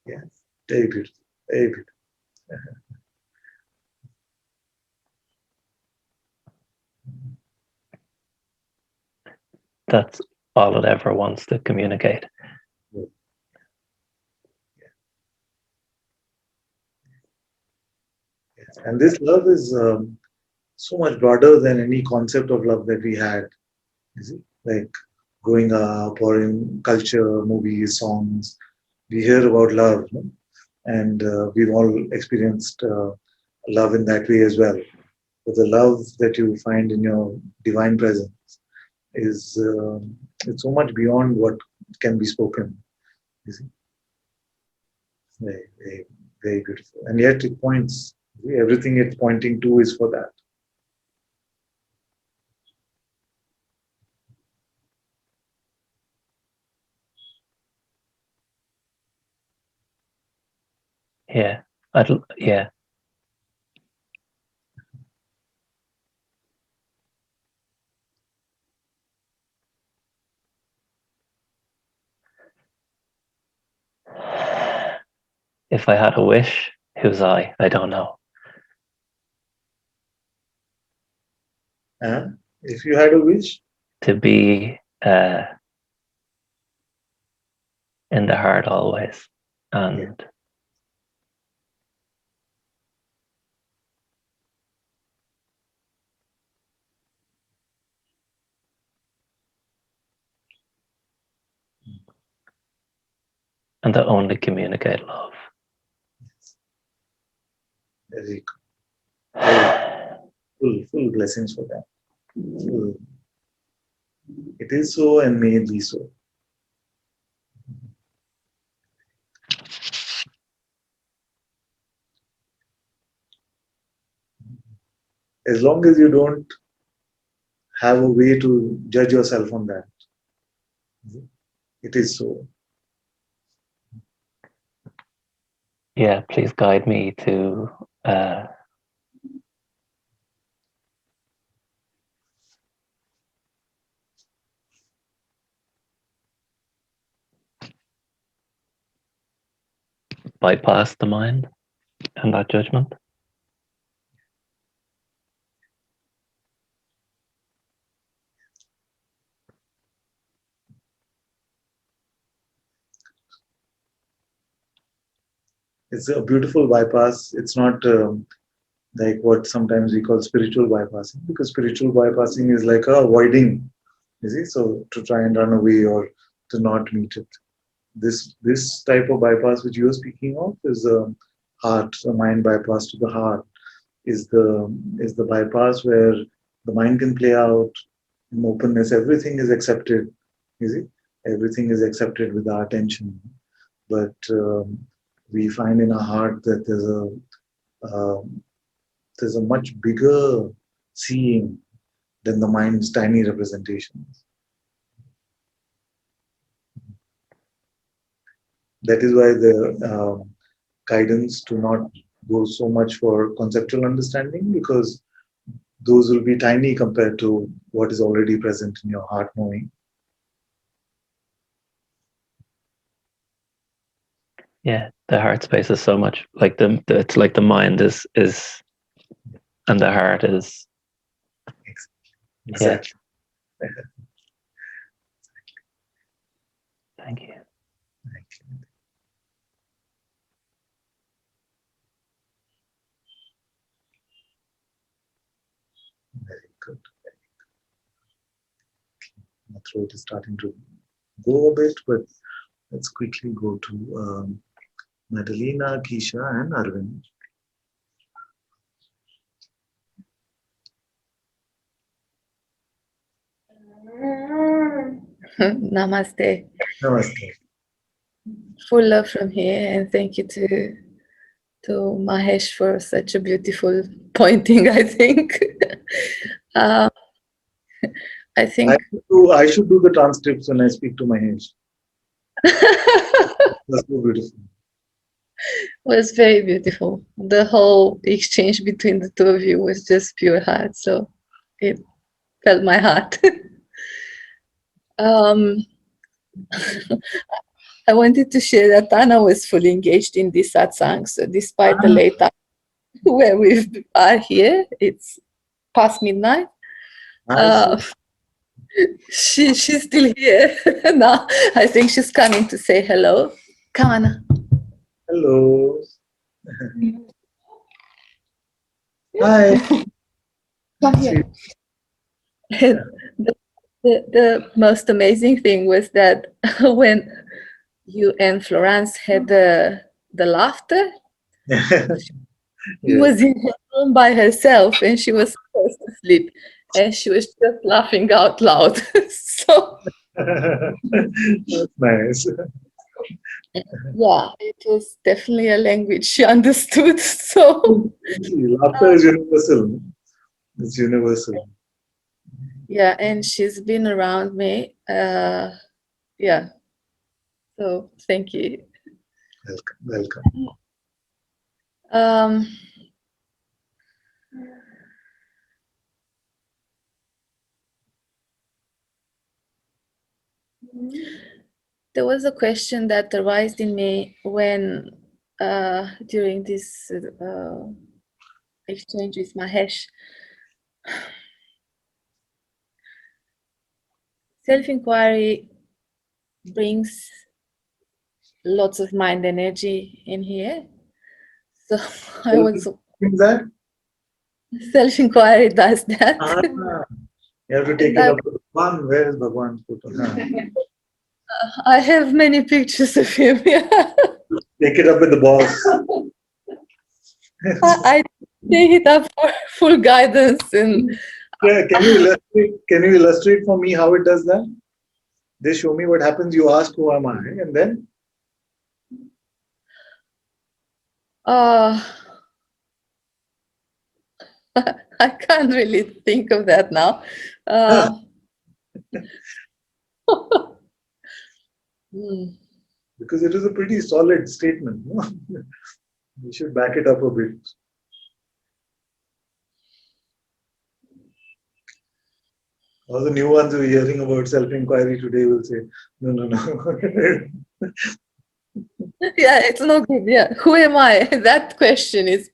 Yes, very beautiful. Very beautiful. That's all it ever wants to communicate. Yes. And this love is so much broader than any concept of love that we had. You see? Like growing up or in culture, movies, songs, we hear about love, no? And we've all experienced love in that way as well. But the love that you find in your divine presence is it's so much beyond what can be spoken. You see, very, very, very beautiful, and yet it points. Everything it's pointing to is for that. Yeah. Yeah. If I had a wish, who's I? I don't know. If you had a wish, To be in the heart always, and to only communicate love. very full blessings for that. Full. It is so, and may it be so. As long as you don't have a way to judge yourself on that, it is so. Yeah, please guide me to bypass the mind and that judgment. It's a beautiful bypass. It's not like what sometimes we call spiritual bypassing, because spiritual bypassing is like avoiding, you see, so to try and run away or to not meet it. This type of bypass which you are speaking of is a heart, a mind bypass to the heart, is the bypass where the mind can play out in openness. Everything is accepted, you see, everything is accepted with our attention. But we find in our heart that there's a much bigger seeing than the mind's tiny representations. That is why the guidance to not go so much for conceptual understanding, because those will be tiny compared to what is already present in your heart knowing. Yeah, the heart space is so much like it's like the mind is and the heart is. Exactly. Yeah. Thank you. Thank you. Very good. My throat is starting to go a bit, but let's quickly go to Madalena, Keisha, and Arvind. Namaste. Namaste. Full love from here, and thank you to Mahesh for such a beautiful pointing. I think. I think I should do the transcripts when I speak to Mahesh. That's so beautiful. was very beautiful. The whole exchange between the two of you was just pure heart. So it felt my heart. I wanted to share that Anna was fully engaged in this satsang. So despite the late hour where we are here, it's past midnight. She's still here now. I think she's coming to say hello. Come on. Hello. Hi. Come here. The most amazing thing was that when you and Florence had the laughter, she was in her room by herself and she was supposed to sleep and she was just laughing out loud. So that's nice. Yeah, it was definitely a language she understood. So laughter is universal. It's universal. Yeah, and she's been around me. Yeah. So thank you. Welcome. There was a question that arose in me when during this exchange with Mahesh. Self-inquiry brings lots of mind energy in here. So I was that? Self-inquiry does that. You have to take it up with Bhagwan. Where is Bhagwan's photo? I have many pictures of him. Yeah. Take it up with the boss. I take it up for full guidance and Yeah, can you illustrate for me how it does that? Just show me what happens. You ask who am I, and then I can't really think of that now. Because it is a pretty solid statement. No? We should back it up a bit. All the new ones who are hearing about self-inquiry today will say, no, no, no. Yeah, it's no good. Yeah, who am I? That question is.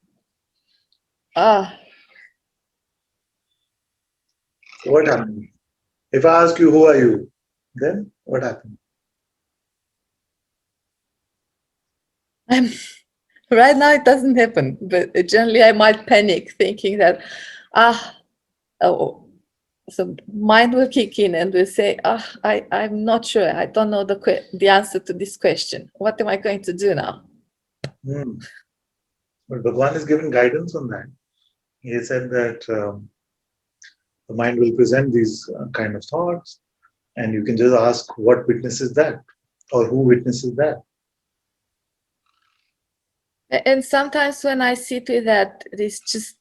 What happened? If I ask you, who are you? Then what happened? Right now it doesn't happen, but generally I might panic thinking that, so mind will kick in and will say, I'm not sure. I don't know the answer to this question. What am I going to do now? But Bhagwan is giving guidance on that. He said that the mind will present these kind of thoughts, and you can just ask what witnesses that, or who witnesses that. And sometimes when I sit with that, it's just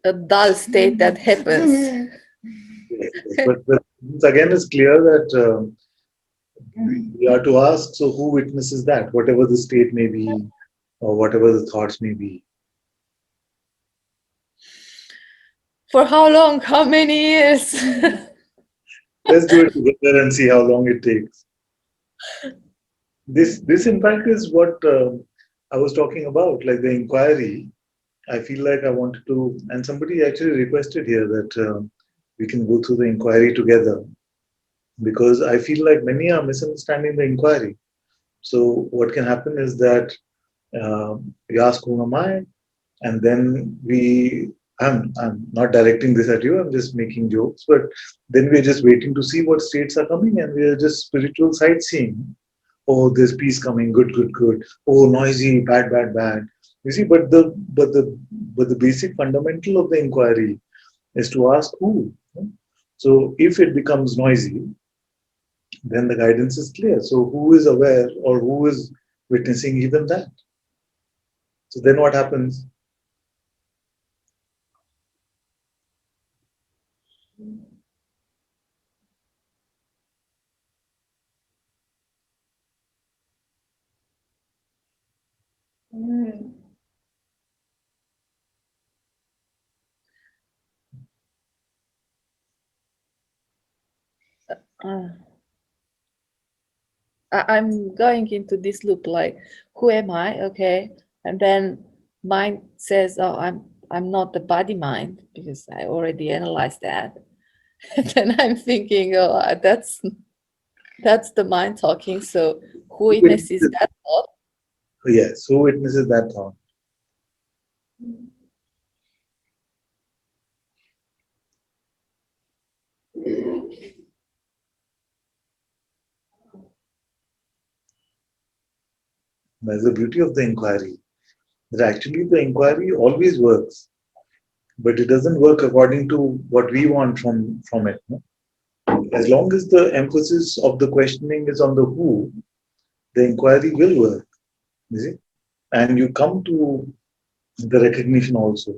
a dull state that happens. Yes, yes. But again, it's clear that we are to ask, so who witnesses that, whatever the state may be, or whatever the thoughts may be. For how long? How many years? Let's do it together and see how long it takes. This in fact is what I was talking about, like the inquiry. I feel like I wanted to, and somebody actually requested here that we can go through the inquiry together, because I feel like many are misunderstanding the inquiry. So what can happen is that we ask who am I, and then I'm not directing this at you, I'm just making jokes, but then we're just waiting to see what states are coming, and we're just spiritual sightseeing. Oh, there's peace coming, good, good, good. Oh, noisy, bad, bad, bad. You see, but the basic fundamental of the inquiry is to ask who. So if it becomes noisy, then the guidance is clear. So who is aware or who is witnessing even that? So then what happens? Uh, I'm going into this loop like, who am I? Okay. And then mind says, oh, I'm not the body mind because I already analyzed that. And then I'm thinking, oh, that's the mind talking. So who witnesses that thought? Yes, who witnesses that thought? That's the beauty of the inquiry. That actually the inquiry always works, but it doesn't work according to what we want from it. No? As long as the emphasis of the questioning is on the who, the inquiry will work. You see? And you come to the recognition also.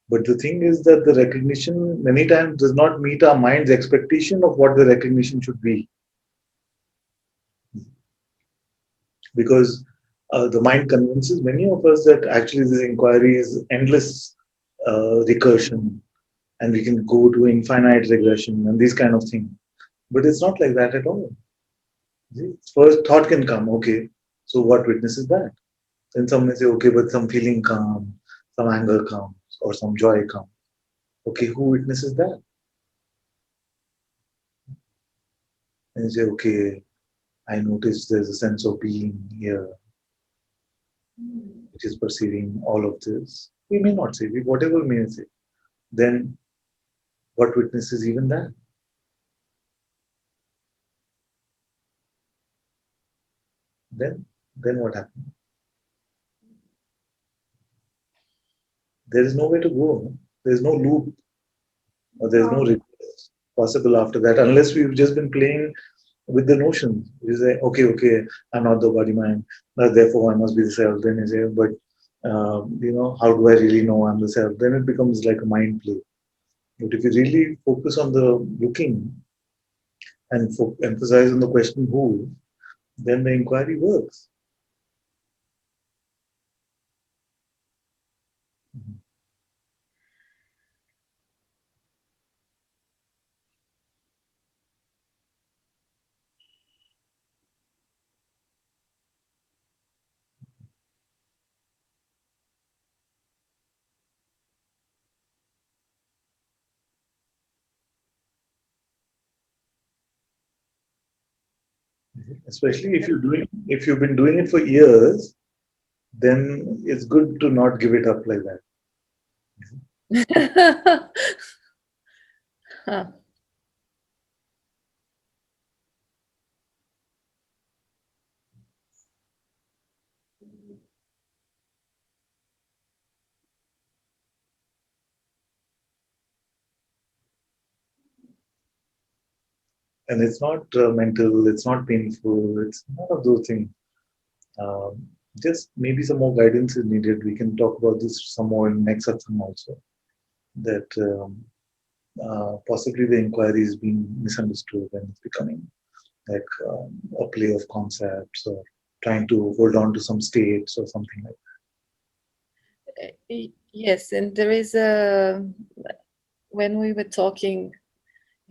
But the thing is that the recognition many times does not meet our mind's expectation of what the recognition should be. Because the mind convinces many of us that actually this inquiry is endless recursion, and we can go to infinite regression and these kind of things. But it's not like that at all. See? First thought can come, okay, so what witnesses that? Then some may say, okay, but some feeling comes, some anger comes, or some joy comes. Okay, who witnesses that? And you say, okay, I notice there's a sense of being here, which is perceiving all of this. We may not say, whatever we may say. Then what witnesses even that? Then what happens? There is nowhere to go. No? There's no loop, or there's no regress possible after that, unless we've just been playing with the notions. We say, okay, I'm not the body mind, therefore I must be the self. Then you say, but how do I really know I'm the self? Then it becomes like a mind play. But if you really focus on the looking and emphasize on the question who, then the inquiry works. Especially if you've been doing it for years, then it's good to not give it up like that. Huh. And it's not mental, it's not painful, it's none of those things. just maybe some more guidance is needed. We can talk about this some more in next satsang also. That possibly the inquiry is being misunderstood and it's becoming like a play of concepts or trying to hold on to some states or something like Yes, and there is a, when we were talking,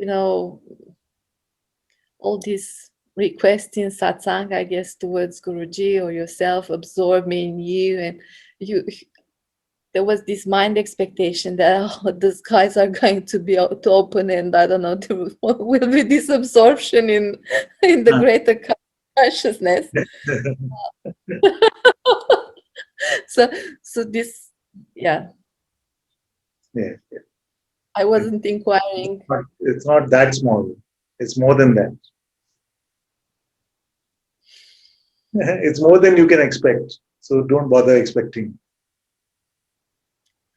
all these requests in satsang, I guess, towards Guruji or yourself, absorb me in you, and you, there was this mind expectation that the skies are going to be to open, and I don't know, there will be this absorption in the greater consciousness. so this, yeah. yeah. I wasn't inquiring. It's not that small. It's more than that. It's more than you can expect. So don't bother expecting.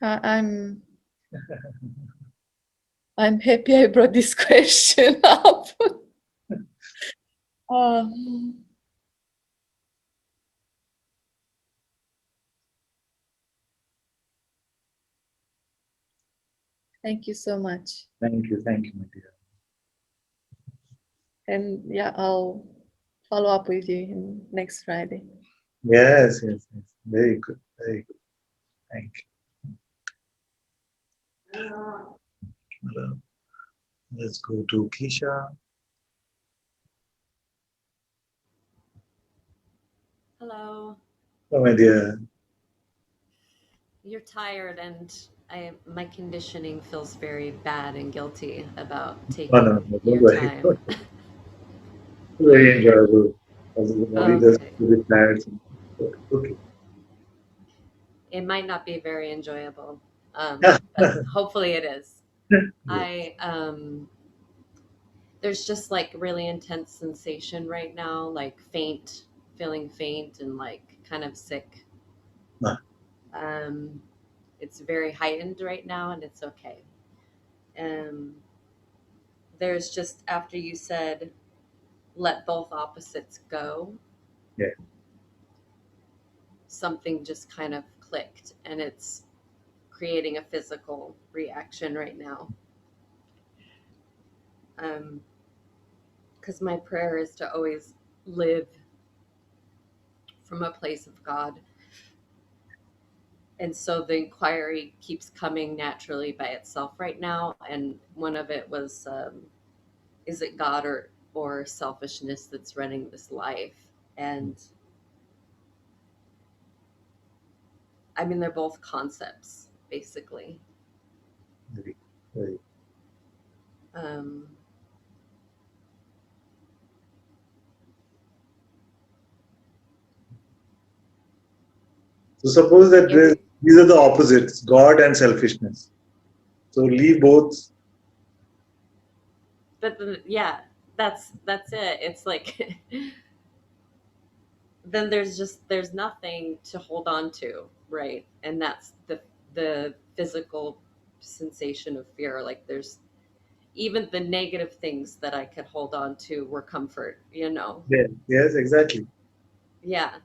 I'm happy I brought this question up. Thank you so much. Thank you, my dear. And yeah, I'll follow up with you next Friday. Yes. Very good, very good. Thank you. Let's go to Keisha. Hello. Oh, my dear. You're tired, and my conditioning feels very bad and guilty about taking No, don't your worry. time. Very enjoyable. As the body does Okay. a bit tired. Okay. It might not be very enjoyable, but hopefully it is. There's just like really intense sensation right now, like faint, feeling faint and like kind of sick. Ah. It's very heightened right now, and it's okay. There's just, after you said let both opposites go, Yeah. something just kind of clicked, and it's creating a physical reaction right now. Because my prayer is to always live from a place of God. And so the inquiry keeps coming naturally by itself right now. And one of it was, is it God or selfishness that's running this life? And I mean, they're both concepts, basically. Very. So suppose that these are the opposites, God and selfishness. So leave both. But yeah, that's it. It's like then there's nothing to hold on to, right? And that's the physical sensation of fear. Like there's even the negative things that I could hold on to were comfort, Yeah. Yes, exactly. Yeah.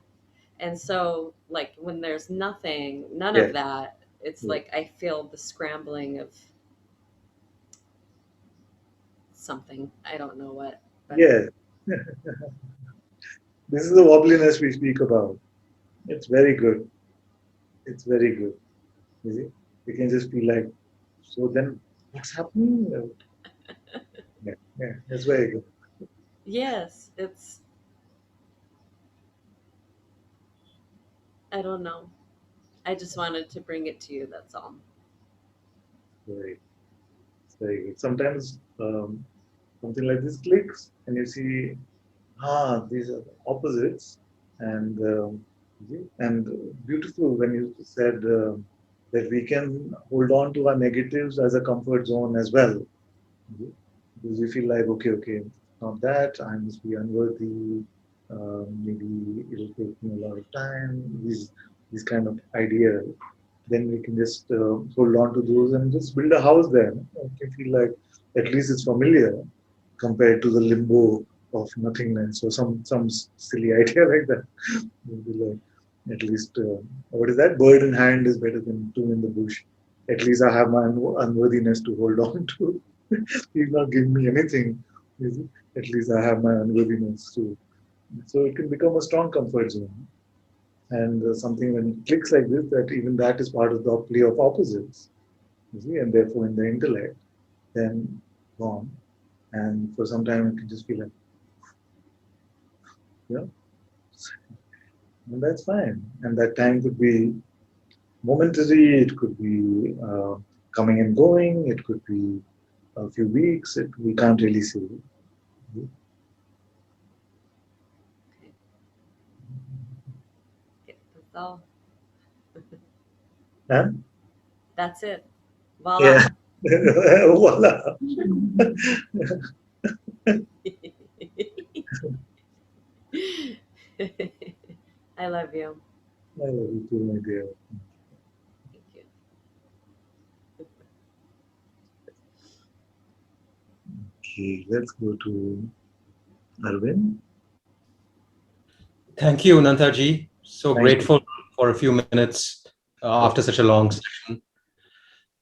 And so like when there's none Yeah. of that, it's like I feel the scrambling of something. I don't know what. But Yeah. This is the wobbliness we speak about. It's very good. It's very good. You see? You can just feel like, so then what's happening? Yeah, it's very good. yes, I don't know. I just wanted to bring it to you, that's all. It's very good. Sometimes something like this clicks and you see, these are the opposites, and beautiful when you said that we can hold on to our negatives as a comfort zone as well, because you feel like okay, not that I must be unworthy. Maybe it'll take me a lot of time. These kind of ideas. Then we can just hold on to those and just build a house there. I can feel like at least it's familiar compared to the limbo of nothingness or some silly idea like that. Maybe like At least, what is that? Bird in hand is better than two in the bush. At least I have my unworthiness to hold on to. He's not giving me anything. Is it? At least I have my unworthiness too. So it can become a strong comfort zone. And something when it clicks like this, that even that is part of the play of opposites. You see, and therefore in the intellect, then gone. And for some time it can just feel like, you know, and that's fine. And that time could be momentary, it could be coming and going, it could be a few weeks, we can't really say. That's all. Huh? That's it. Voila. Yeah. Voila. I love you. I love you too, my dear. Thank you. Okay, let's go to Arvind. Thank you, Ananta-ji. So Thank you. grateful for a few minutes after such a long session.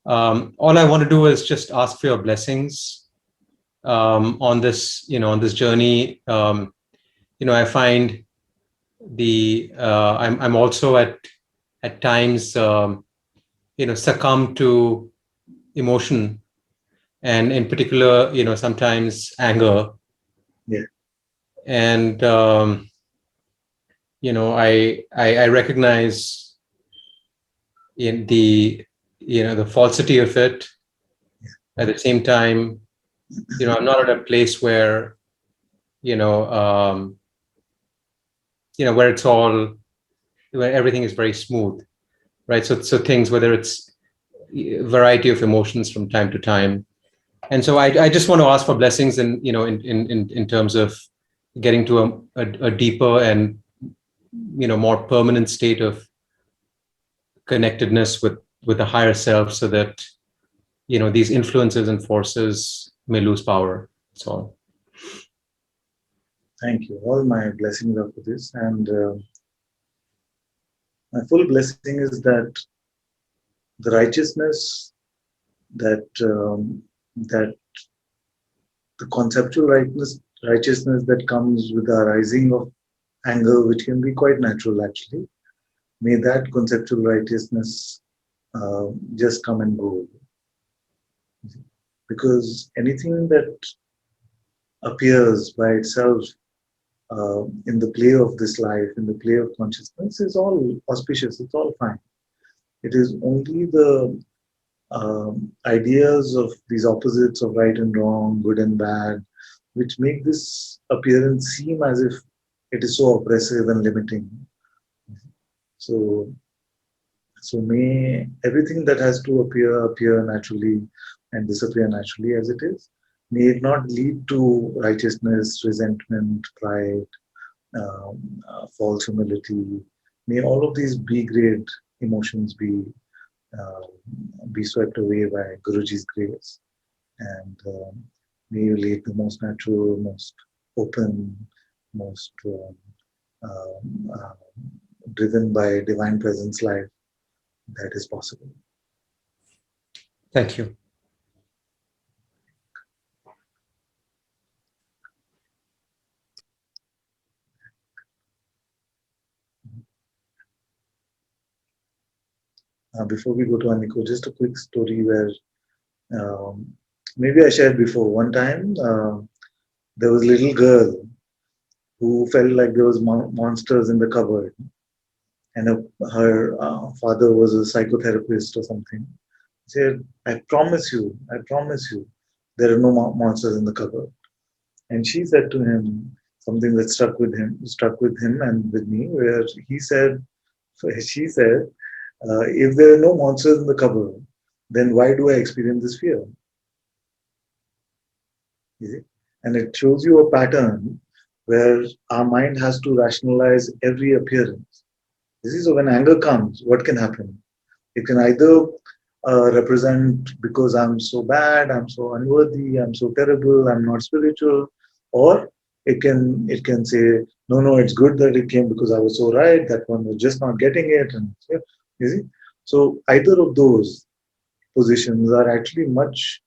All I want to do is just ask for your blessings on this, on this journey. I find I'm also at times, succumb to emotion, and in particular, sometimes anger. Yeah. And I recognize in the falsity of it. At the same time, I'm not at a place where where it's all, where everything is very smooth, right? So things, whether it's a variety of emotions from time to time. And so I just want to ask for blessings in terms of getting to a deeper and more permanent state of connectedness with the higher self, so that these influences and forces may lose power. That's all. Thank you. All my blessings are for this. And my full blessing is that the righteousness, that the conceptual righteousness that comes with the rising of anger, which can be quite natural actually, may that conceptual righteousness just come and go. Because anything that appears by itself in the play of this life, in the play of consciousness, is all auspicious, it's all fine. It is only the ideas of these opposites of right and wrong, good and bad, which make this appearance seem as if it is so oppressive and limiting. So may everything that has to appear naturally and disappear naturally as it is. May it not lead to righteousness, resentment, pride, false humility. May all of these B-grade emotions be swept away by Guruji's grace, and may you lead the most natural, most open, most driven by divine presence life that is possible. Thank you. Before we go to Aniko, just a quick story where maybe I shared before. One time, there was a little girl who felt like there was monsters in the cupboard, and her father was a psychotherapist or something. He said, I promise you, there are no monsters in the cupboard. And she said to him something that stuck with him and with me, where she said, if there are no monsters in the cupboard, then why do I experience this fear? You see? And it shows you a pattern where our mind has to rationalize every appearance. This is when anger comes, what can happen? It can either represent because I'm so bad, I'm so unworthy, I'm so terrible, I'm not spiritual, or it can say No, it's good that it came because I was so right. That one was just not getting it, and yeah, you see. So either of those positions are actually much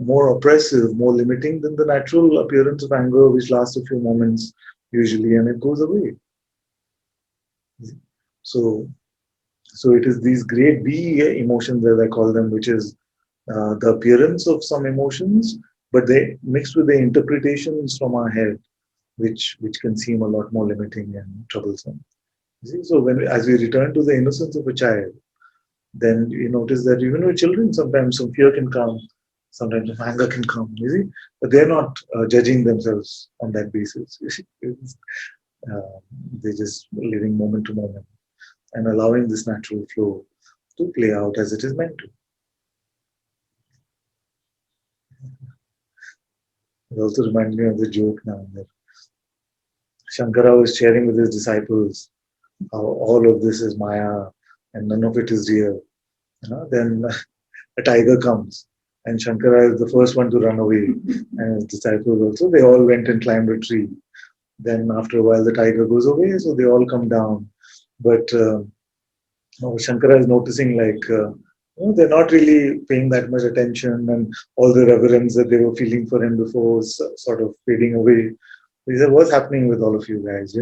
more oppressive, more limiting than the natural appearance of anger, which lasts a few moments usually, and it goes away. So, so it is these great B emotions, as I call them, which is the appearance of some emotions, but they mixed with the interpretations from our head, which can seem a lot more limiting and troublesome. You see? So as we return to the innocence of a child, then you notice that even with children, sometimes some fear can come, sometimes some anger can come. You see, but they're not judging themselves on that basis. You see? Uh, they're just living moment to moment and allowing this natural flow to play out as it is meant to. It also reminds me of the joke now that Shankara was sharing with his disciples how all of this is Maya and none of it is real. Then a tiger comes and Shankara is the first one to run away, and his disciples also. They all went and climbed a tree. Then after a while, the tiger goes away, so they all come down. But Shankara is noticing they're not really paying that much attention, and all the reverence that they were feeling for him before was sort of fading away. He said, "What's happening with all of you guys?"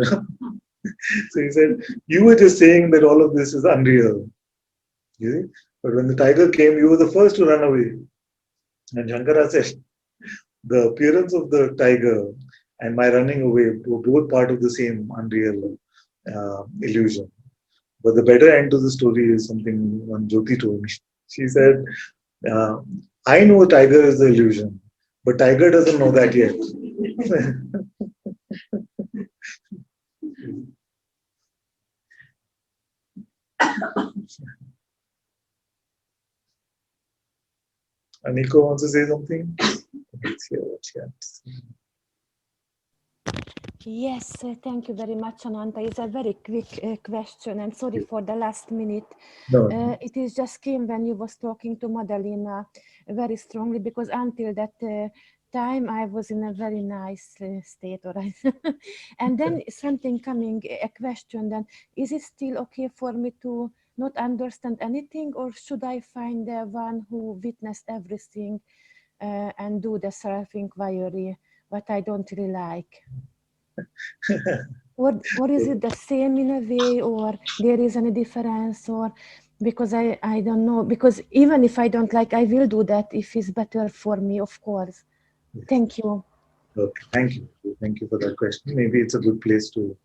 So he said, "You were just saying that all of this is unreal, you see? But when the tiger came, you were the first to run away." And Shankara said, "The appearance of the tiger and my running away were both part of the same unreal illusion. But the better end to the story is something one Jyoti told me. She said, uh, I know a tiger is the illusion, but tiger doesn't know that yet." Aniko wants to say something? Let's hear what she has to say. Yes, thank you very much, Ananta. It's a very quick question, and sorry for the last minute. No. It is just came when you was talking to Madalena very strongly, because until that time I was in a very nice state, all right. And then something coming, a question, then is it still okay for me to not understand anything, or should I find the one who witnessed everything and do the self-inquiry, what I don't really like? Or is it the same in a way, or there is any difference, or because I don't know, because even if I don't like, I will do that if it's better for me, of course. Yes. Thank you. Okay, thank you. Thank you for that question. Maybe it's a good place to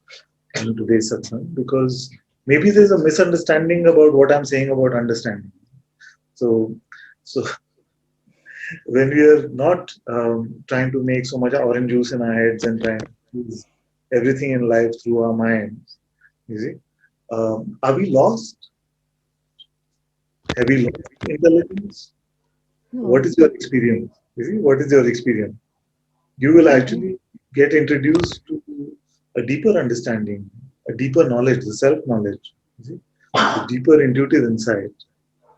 end today's satsang, because maybe there's a misunderstanding about what I'm saying about understanding. So, so when we are not trying to make so much orange juice in our heads and trying to use everything in life through our minds, you see, are we lost? Have we lost intelligence? What No. is your experience? You see, what is your experience? You will actually get introduced to a deeper understanding, a deeper knowledge, the self-knowledge, you see, the deeper intuitive insight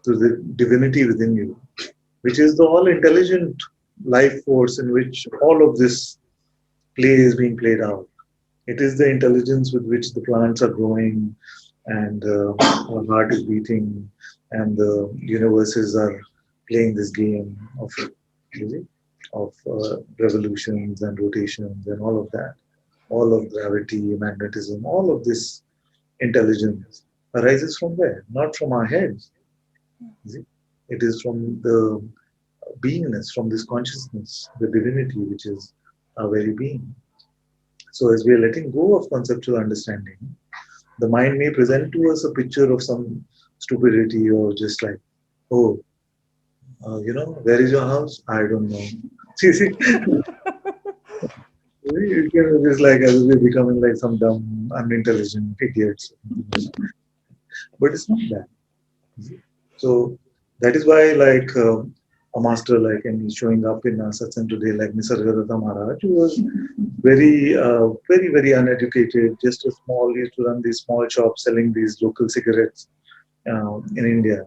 to the divinity within you, which is the all-intelligent life force in which all of this play is being played out. It is the intelligence with which the plants are growing and our heart is beating and the universes are playing this game of, of revolutions and rotations and all of that. All of gravity, magnetism, all of this intelligence arises from where? Not from our heads. It is from the beingness, from this consciousness, the divinity, which is our very being. So, as we are letting go of conceptual understanding, the mind may present to us a picture of some stupidity or just like, oh, where is your house? I don't know. See, it can just like as if we're becoming like some dumb, unintelligent idiots. But it's not that. So that is why, like a master, like, and he's showing up in Satsang today, like Nisargadatta Maharaj, who was very uneducated, just a small, used to run these small shops selling these local cigarettes in India.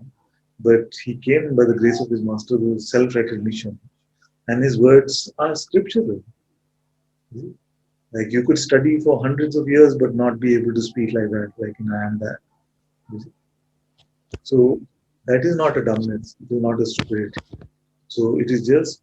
But he came by the grace of his master with self recognition, and his words are scriptural. Like you could study for hundreds of years but not be able to speak like that, like in I am that. So that is not a dumbness, it is not a stupidity. So it is just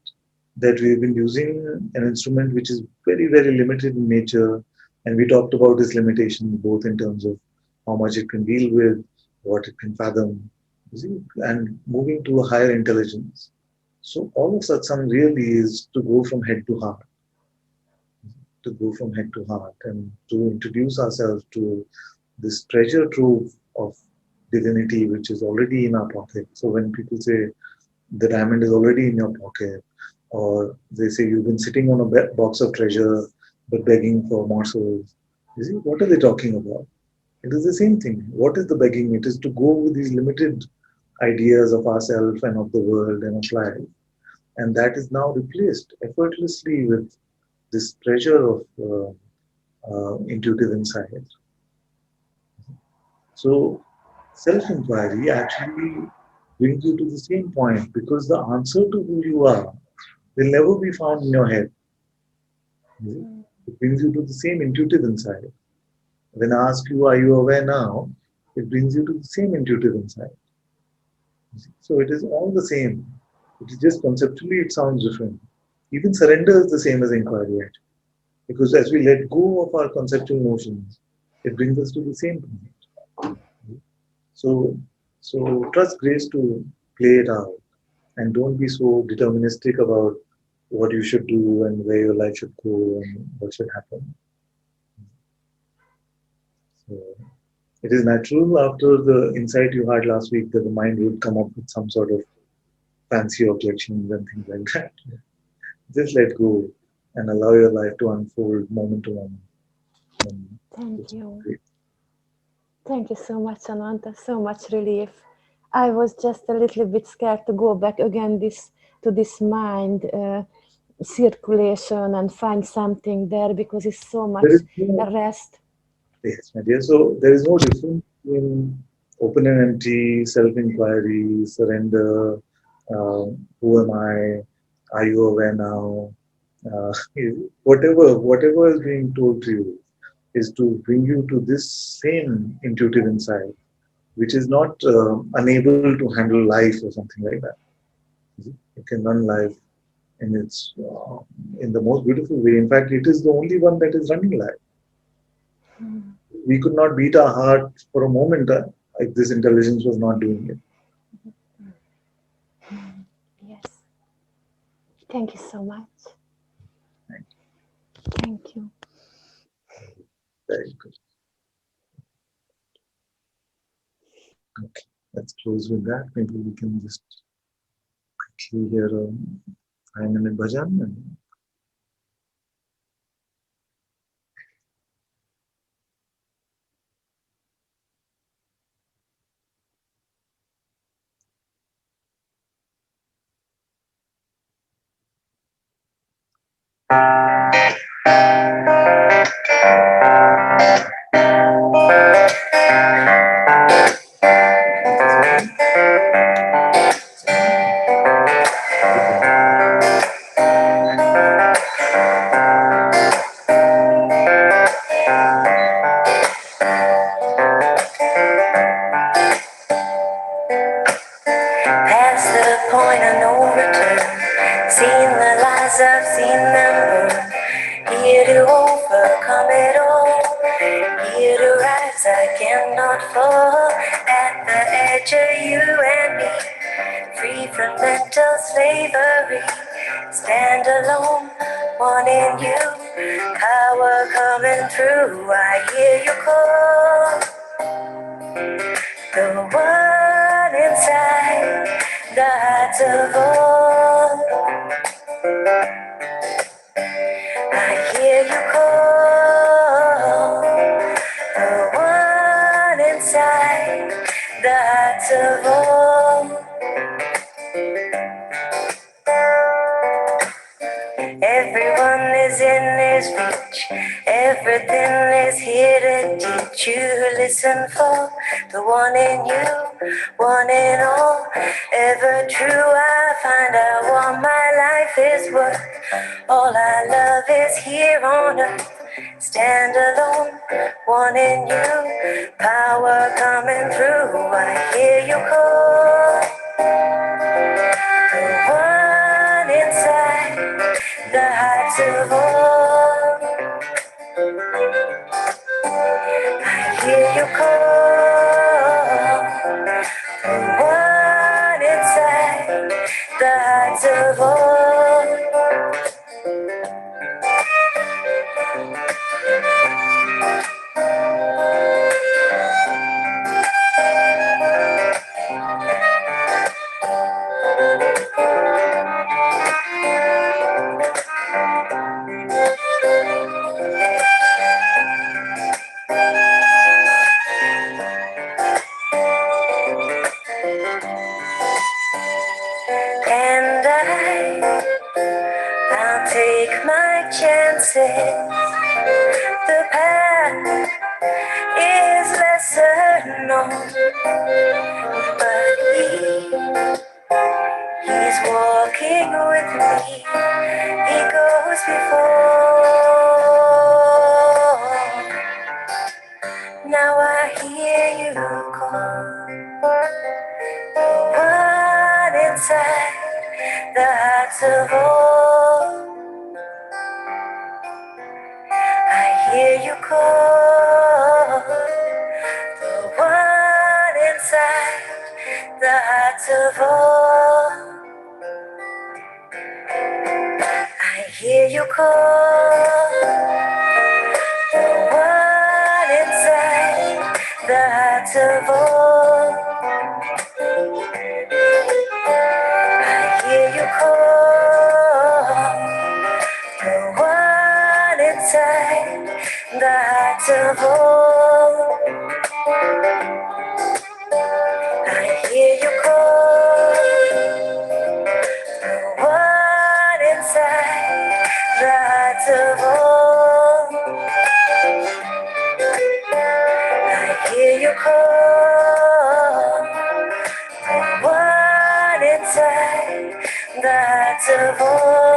that we've been using an instrument which is very, very limited in nature. And we talked about this limitation both in terms of how much it can deal with, what it can fathom, you see, and moving to a higher intelligence. So all of satsang really is to go from head to heart, to go from head to heart and to introduce ourselves to this treasure trove of divinity which is already in our pocket. So when people say the diamond is already in your pocket, or they say you've been sitting on a box of treasure but begging for morsels, you see, what are they talking about? It is the same thing. What is the begging? It is to go with these limited ideas of ourselves and of the world and of life. And that is now replaced effortlessly with this treasure of intuitive insight. So self-inquiry actually brings you to the same point because the answer to who you are will never be found in your head. It brings you to the same intuitive insight. When I ask you, are you aware now? It brings you to the same intuitive insight. So it is all the same. It is just conceptually it sounds different. Even surrender is the same as inquiry actually. Because as we let go of our conceptual notions, it brings us to the same point. So, so trust grace to play it out and don't be so deterministic about what you should do and where your life should go and what should happen. So it is natural after the insight you had last week that the mind would come up with some sort of fancy objections and things like that. Just let go and allow your life to unfold moment to moment. And Thank you. great. Thank you so much, Ananta. So much relief. I was just a little bit scared to go back again to this mind circulation and find something there because it's so much There is no, rest. yes, my dear. So there is no difference between open and empty, self-inquiry, surrender, who am I, are you aware now, whatever is being told to you is to bring you to this same intuitive insight, which is not unable to handle life or something like that. You can run life in its in the most beautiful way. In fact, it is the only one that is running life. We could not beat our heart for a moment if this intelligence was not doing it. Yes. Thank you so much. Thank you. Very good. Okay, let's close with that. Maybe we can just quickly hear a 5-minute bhajan. And Past the point of no return. Seen the lies, I've seen them burn. Here to overcome it all. Here to rise, I cannot fall. At the edge of you and me. Free from mental slavery. Stand alone, one in you. Power coming through, I hear you call. The one inside the hearts of all. I hear you call. The one inside the hearts of all. Everyone is in his reach. Everything is here to teach you. Listen for the one in you, one in all. Ever true, I find out what my life is worth. All I love is here on earth. stand alone, one in you, power coming through. I hear you call, the one inside the hearts of all. I hear you call, the one inside the hearts of all. And I'll take my chances. The path is lesser known, but he's walking with me. He goes before. Now I hear you call, the one inside the hearts of all. I hear you call, the one inside the hearts of all. I hear you call, the one inside the hearts of all. I hear you call, the one inside the hearts of all. I hear you call, the one inside the hearts of all. I hear you call, the one inside the hearts of all.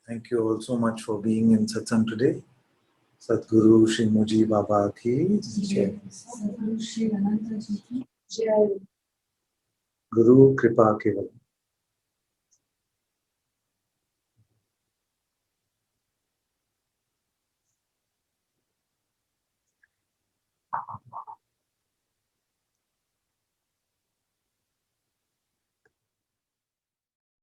Thank you all so much for being in Satsang today. Sadhguru Shri Muji Baba ki Jai. Guru Kripa Keval.